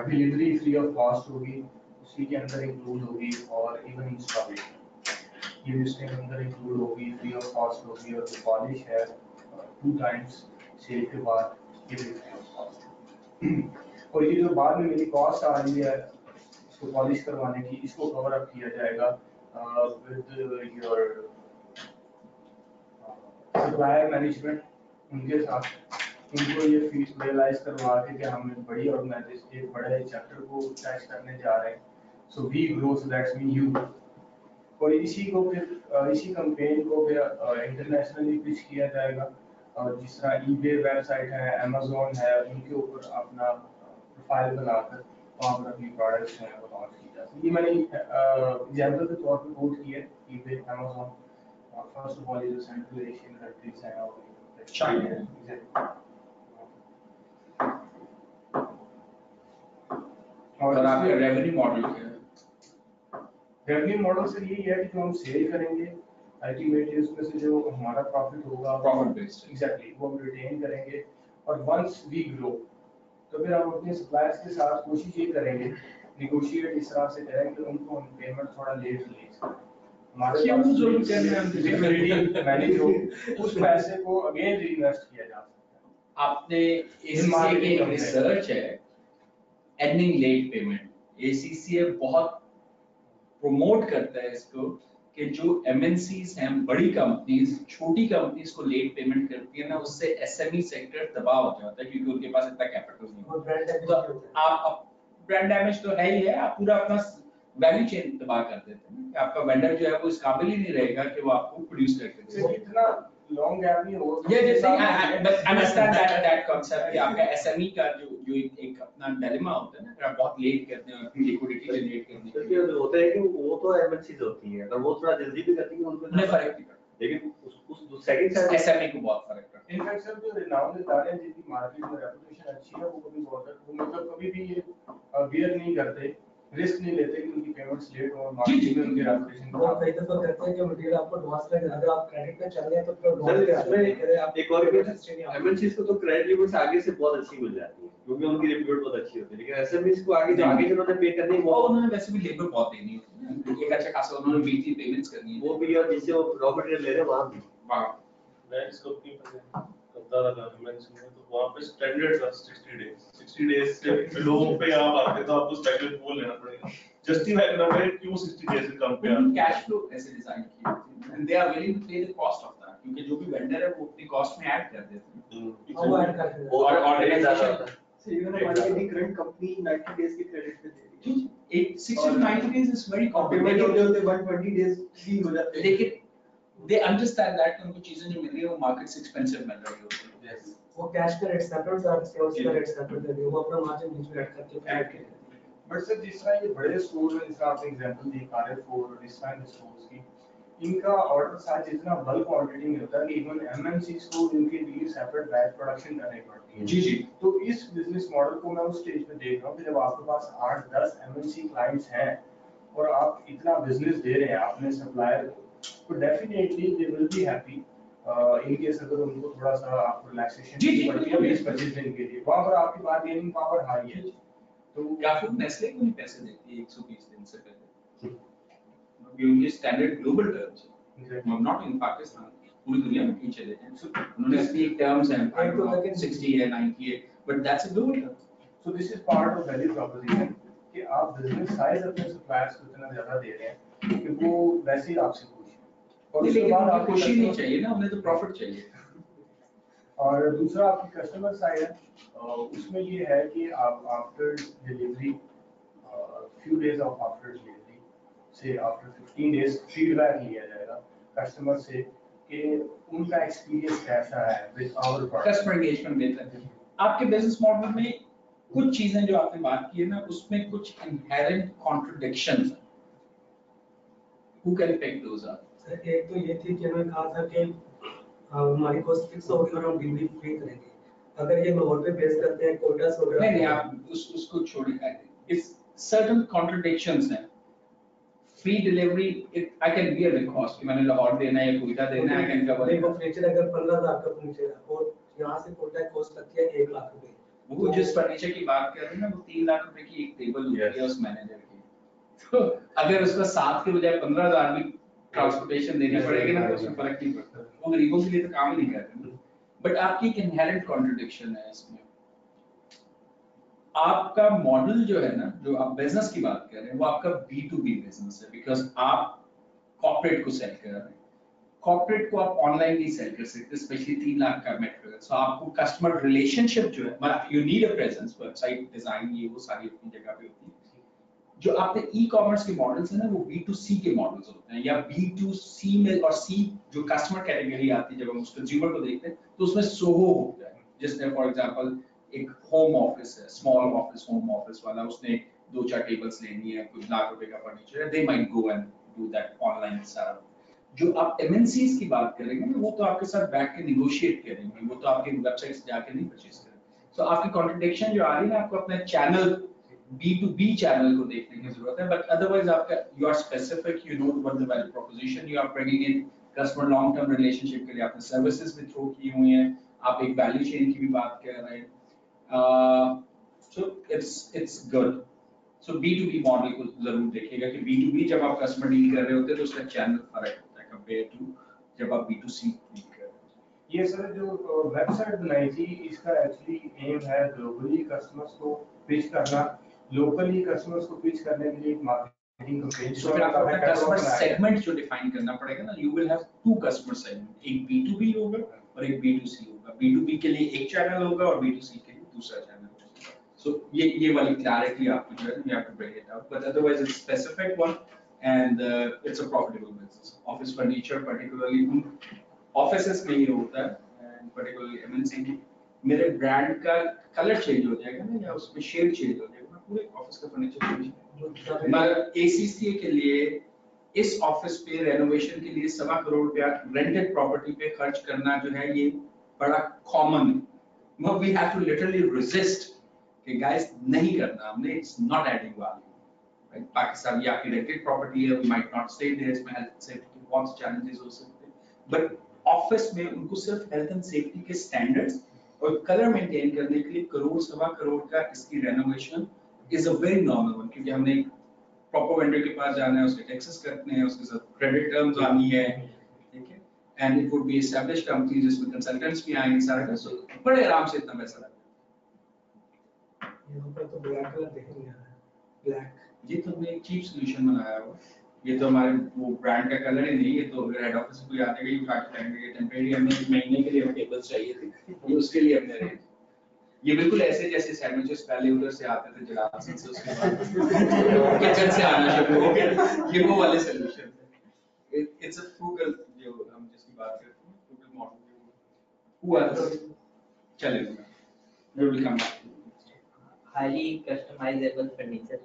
डिलीवरी फ्री ऑफ कॉस्ट होगी, उसी के अंदर इंक्लूड होगी और इवन इंस्टॉलेशन ये इसके अंदर इंक्लूड होगी, फ्री ऑफ कॉस्ट होगी और जो पॉलिश है 2 टाइम्स सेल के बाद ये भी फ्री ऑफ कॉस्ट। और ये जो बाद में मेरी कॉस्ट आ रही है इसको पॉलिश करवाने की इसको कवर अप किया जाएगा विद योर सप्लायर मैनेजमेंट उनके साथ उनको ये फीस रियलाइज करवा के कि हम एक बड़ी ऑर्गेनाइजेशन एक बड़े चैप्टर को टच करने जा रहे हैं, so we grow so that's mean you. और इसी को फिर इसी कैंपेन को फिर इंटरनेशनली पिच किया जाएगा और जिस तरह ईबे वेबसाइट है, अमेज़न है, उनके ऊपर अपना प्रोफाइल बनाकर वहाँ पर अपनी प्रोडक्ट्स हैं वो लॉन्च की जा सकती है। ये मैंने एग्जांपल के तौर पे कोट किया ईबे, अमेज़न और फर्स्ट ऑफ ऑल ये जो सेंट्रल एशियन कंट्रीज हैं और चाइना और आपका रेवेन्यू मॉडल क्या है? रेवेन्यू मॉडल से यही है कि जो हम सेल करेंगे अल्टीमेटली उसमें से जो हमारा प्रॉफिट होगा प्रॉफिट बेस्ड एग्जैक्टली वो हम रिटेन करेंगे और वंस वी ग्रो तो फिर हम अपने सप्लायर्स के साथ कोशिश ये करेंगे नेगोशिएट इस तरह से करें कि उनको हम पेमेंट थोड़ा लेट रिलीज करें। क्यों जुल्म करना है? लिक्विडिटी मैनेज हो उस पैसे को अगेन रीइन्वेस्ट किया जा सकता है। आपने ACCA की एक रिसर्च है एंडिंग लेट पेमेंट, ACCA बहुत प्रमोट करता है इसको कि जो MNCs हैं बड़ी कंपनीज छोटी कंपनीज को लेट पेमेंट करती है ना उससे SME सेक्टर तबाह हो जाता है क्योंकि उनके पास इतना कैपिटल नहीं होता। तो आप ब्रांड डैमेज तो है ही है, आप पूरा अपना वैल्यू चेन तबाह कर देते हैं कि आपका वेंडर जो है वो इस काबिल ही नहीं रहेगा कि वो आपको प्रोड्यूस करके दे। इतना लॉन्ग गैप नहीं हो ये जैसे बट अंडरस्टैंड दैट कांसेप्ट कि आपका SME का जो एक अपना डिलेमा होता है ना, अगर आप बहुत लेट करते हैं अपनी लिक्विडिटी जनरेट करने के लिए होता है कि वो तो MNCs होती हैं, अगर वो थोड़ा जल्दी भी करती हैं उनको उन्हें फर्क नहीं पड़ता, लेकिन उस सेकंड साइड SME को बहुत फर्क पड़ता है। इनफैक्ट सर जो रिनाउंड इदारे हैं जिनकी मार्केट में रेपुटेशन अच्छी है वो कभी बहुत वो मतलब कभी भी ये बियर नहीं करते, रिस्क नहीं लेते कि उनकी पेमेंट्स लेट हो और मार्केट में उनकी रेपुटेशन वो कई दफा करते हैं कि मटेरियल आपको एडवांस में अगर आप क्रेडिट पे चल रहे हैं तो फिर एडवांस पे इसमें आते हैं आप एक और भी MNCs को तो क्रेडिट लिमिट्स आगे से बहुत अच्छी मिल जाती है क्योंकि उनकी रिप्यूट बहुत अच्छी होती है, लेकिन SMEs को आगे जो आगे जिन्होंने पे करनी है वो वो उन्होंने वैसे भी लेबर बहुत देनी होती है ना, एक अच्छा खासा उन्होंने वीकली पेमेंट्स करनी है वो भी और जिससे वो रॉ मटेरियल ले रहे हैं वहां भी। वाह मैं इस कंपनी पे करता रहा MNC में, तो वहाँ पे स्टैंडर्ड था 60 डेज से लोगों पे आप आते तो आपको स्टैंडर्ड बोल लेना पड़ेगा, जस्टिफाई करना पड़ेगा क्यों 60 डेज से कम पे उन्होंने कैश फ्लो ऐसे डिजाइन किया and they are willing to pay the cost of that क्योंकि जो भी वेंडर है वो अपनी कॉस्ट में ऐड कर देते हैं वो ऐड करते हैं और ऑर्गेनाइजेशन So even हमारी current company 90 days की credit पे दे रही है। 60 to 90 days is very और पेमेंट complicated होते होते 120 days भी हो जाते हैं। लेकिन they understand that कि उनको चीजें जो मिल रही है वो मार्केट से एक्सपेंसिव मिल रही होती है। वो कैश का रेट सेपरेट था सेल्स का रेट सेपरेट दे दिया वो अपना मार्जिन बीच में ऐड करके ऐड कर देते हैं। बट सर जिस तरह ये बड़े स्टोर हैं जिस तरह आपने एग्जांपल दी Carrefour और इस तरह के स्टोर्स की इनका ऑर्डर साइज इतना बल्क क्वांटिटी में होता है कि इवन MNCs को इनके लिए सेपरेट बैच प्रोडक्शन करनी पड़ती है। जी जी तो इस बिजनेस मॉडल को मैं उस स्टेज पे देख रहा हूँ कि जब आपके पास 8-10 MNC क्लाइंट्स हैं और आप इतना बिजनेस दे रहे हैं अपने सप्लायर को तो definitely they will be happy in case अगर उनको थोड़ा सा आपको रिलैक्सेशन जी, जी, पड़ती है 20-25 दिन के लिए वहाँ पर आपकी बार्गेनिंग पावर हाई है। तो काफी नेस्ले को नहीं पैसे देती है 120 दिन से पहले ये उनके स्टैंडर्ड ग्लोबल टर्म्स है नॉट इन पाकिस्तान पूरी दुनिया में पीछे लेते हैं so उन्होंने स्पीक टर्म्स हैं I don't know 60 है 90 है but that's a global term. So this is part of value proposition कि आप बिजनेस साइज अपने सप्लायर्स को इतना ज्यादा दे रहे हैं कि वो वैसे ही आपसे खुश हैं। और उसके लेकिन बाद उन्हें आपके खुशी नहीं customer- चाहिए ना, उन्हें तो प्रॉफिट चाहिए। और दूसरा आपकी कस्टमर साइड है, उसमें ये है कि आप after delivery few days of after delivery से आफ्टर 15 डेज फीडबैक लिया जाएगा कस्टमर से कि उनका एक्सपीरियंस कैसा है with our product. Customer engagement बेहतर है। आपके बिजनेस मॉडल में कुछ चीजें जो आपने बात की है ना, उसमें कुछ इनहेरेंट कॉन्ट्रडिक्शंस हैं। Who can pick those up? Sir एक तो ये थी कि हमें कहा था कि हमारी कॉस्ट फिक्स होगी और हम डिलीवरी फ्री करेंगे। अगर ये लोअर पे बेस करते हैं कोटास वगैरह, नहीं आप उसको छोड़िए। इस सर्टेन कॉन्ट्रडिक्शंस हैं। Free delivery I can be a cost कि मैंने लाहौर देना है या कोयटा देना है, आई कैन कवर नहीं वो फर्नीचर अगर 15,000 का फर्नीचर है और यहाँ से कोटा कॉस्ट लगती है 1 लाख रुपए। वो जिस फर्नीचर की बात कर रहे हैं ना, वो 3 लाख रुपए की एक टेबल होती है उस मैनेजर की। तो अगर उसका 7 के बजाय 15,000 भी ट्रांसपोर्टेशन देनी पड़ेगी ना, तो उसमें फर्क नहीं पड़ता। वो गरीबों के लिए तो काम ही नहीं करते। बट आपकी एक इनहेरेंट कॉन्ट्रडिक्शन है इसमें। आपका मॉडल जो है ना, जो आप बिजनेस की बात कर रहे हैं, वो आपका B2B बिजनेस है, बिकॉज आप कॉर्पोरेट को सेल कर रहे हैं। कॉर्पोरेट को आप ऑनलाइन नहीं सेल कर सकते, स्पेशली 3 लाख का मेट्रिक। सो आपको कस्टमर रिलेशनशिप जो है, मतलब you need a presence, website design ये वो सारी अपनी जगह पे होती है। जो आपके ई कॉमर्स के मॉडल्स हैं ना, वो B2C के मॉडल्स होते हैं, या B2C में और C जो कस्टमर कैटेगरी आती है, जब हम उस कंज्यूमर को देखते हैं तो उसमें सोहो होता है। जिसमें फॉर एग्जांपल एक होम ऑफिस है, स्मॉल ऑफिस, होम ऑफिस वाला, उसने 2-4 टेबल्स लेनी है, कुछ लाख रुपए का फर्नीचर है, they might go and do that online setup. जो आप MNCs की बात करेंगे ना, वो तो आपके साथ बैठ के निगोशिएट करेंगे, वो तो आपके वेबसाइट से जाके नहीं परचेज करेंगे। सो आपकी कॉन्ट्रडिक्शन जो आ रही है ना, आपको अपना चैनल B2B चैनल को देखने की जरूरत है। बट अदरवाइज आपका you are specific, you know what the value proposition you are bringing in customer long term relationship के लिए आपने सर्विसेज भी थ्रो की हुई हैं, आप एक वैल्यू चेन की भी बात कर रहे हैं। So it's good. So B2B model को जरूर देखिएगा कि B2B जब आप कस्टमर डील कर रहे होते हैं तो उसका चैनल फर्क होता है कंपेयर टू जब आप B2C डील कर रहे हैं। ये सर जो वेबसाइट बनाई थी, इसका एक्चुअली एम है ग्लोबली कस्टमर्स को पिच करना, लोकली कस्टमर्स को पिच करने के लिए एक मार्केटिंग कैंपेन। सो फिर आपको अपना कस्टमर सेगमेंट जो डिफाइन करना पड़ेगा ना, you will have 2 customer segment, एक B2B होगा और एक B2C होगा। B2B के लिए एक चैनल होगा और B2C के लिए दूसरा चैनल होगा। So ये वाली clarity आपको जो है, you have to bring it out, but otherwise it's specific one and it's a profitable business. Office furniture particularly offices में ही होता है and particularly MNC में मेरे ब्रांड का कलर चेंज हो जाएगा ना, या उसमें शेड चेंज हो जाएगा ना, पूरे ऑफिस का फर्नीचर चेंज। मतलब ACCA के लिए इस ऑफिस पे रेनोवेशन के लिए 1.25 करोड़ रुपया रेंटेड प्रॉपर्टी पे खर्च करना जो है, ये बड़ा कॉमन है। We have to literally resist कि गाइस नहीं करना हमने, it's not adding value. Right, Pakistan ये आपकी रेंटेड प्रॉपर्टी है, we might not stay there, इसमें हेल्थ सेफ्टी के बहुत चैलेंजेस हो सकते हैं, बट ऑफिस में उनको सिर्फ हेल्थ एंड सेफ्टी के स्टैंडर्ड्स और कलर मेंटेन करने के लिए 1 करोड़ 1.25 करोड़ का इसकी renovation is a very normal one, क्योंकि हमने प्रॉपर वेंडर के पास जाना है, उसके टैक्सेस करने हैं, उसके साथ क्रेडिट टर्म्स आनी है, ठीक है, and it would be established company जिसमें कंसल्टेंट्स भी आएंगे सारा का, सो बड़े आराम से इतना पैसा लगता है। यहाँ पर तो ब्लैक कलर देखने में आ रहा है, ब्लैक। ये तो हमने एक चीप सॉल्यूशन बनाया हुआ, ये तो हमारे वो ब्रांड का कलर ही नहीं, ये तो अगर हेड ऑफिस कोई आ जाएगा, ये उठा के कहेंगे कि टेम्परेरी हमें 1 महीने के लिए टेबल्स चाहिए थे, ये उसके लिए हमने रेंज। ये बिल्कुल ऐसे जैसे सैंडविचेस पहले उधर से आते थे जलालसन से, उसके बाद किचन से आना शुरू हो गया, ये वो वाले सॉल्यूशन है। इट्स अ फ्रूगल, जो हम जिसकी बात करते हैं, फ्रूगल मॉडल हुआ चलेगा, we will come back. highly customizable furniture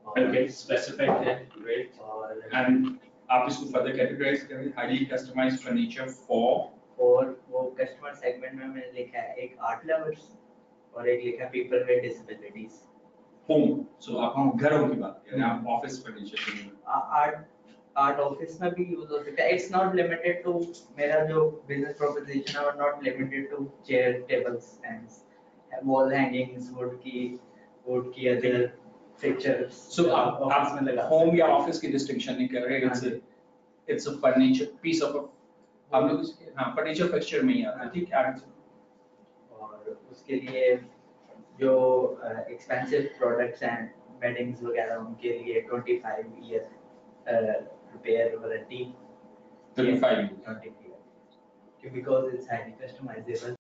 Okay, specific है, great. और And आप इसको further categorize करें, highly customized furniture for वो कस्टमर सेगमेंट में मैंने लिखा है एक आर्ट लवर्स और एक लिखा people with disabilities. home. So आप हम घरों की बात करें, आप office furniture की आर्ट ऑफिस में भी यूज हो सकता है। इट्स नॉट लिमिटेड टू, मेरा जो बिजनेस प्रोपोजिशन है, और not limited to chair tables and wall hangings, wood की अदर फिक्चर्स। So आप home या office की distinction नहीं कर रहे, it's a furniture piece of a, हम लोग इसके हाँ furniture fixture में ही आता है, ठीक है। और उसके लिए जो एक्सपेंसिव प्रोडक्ट्स हैं बेडिंग्स वगैरह उनके लिए 25 year repair warranty 25 years. 25 years because it's highly customizable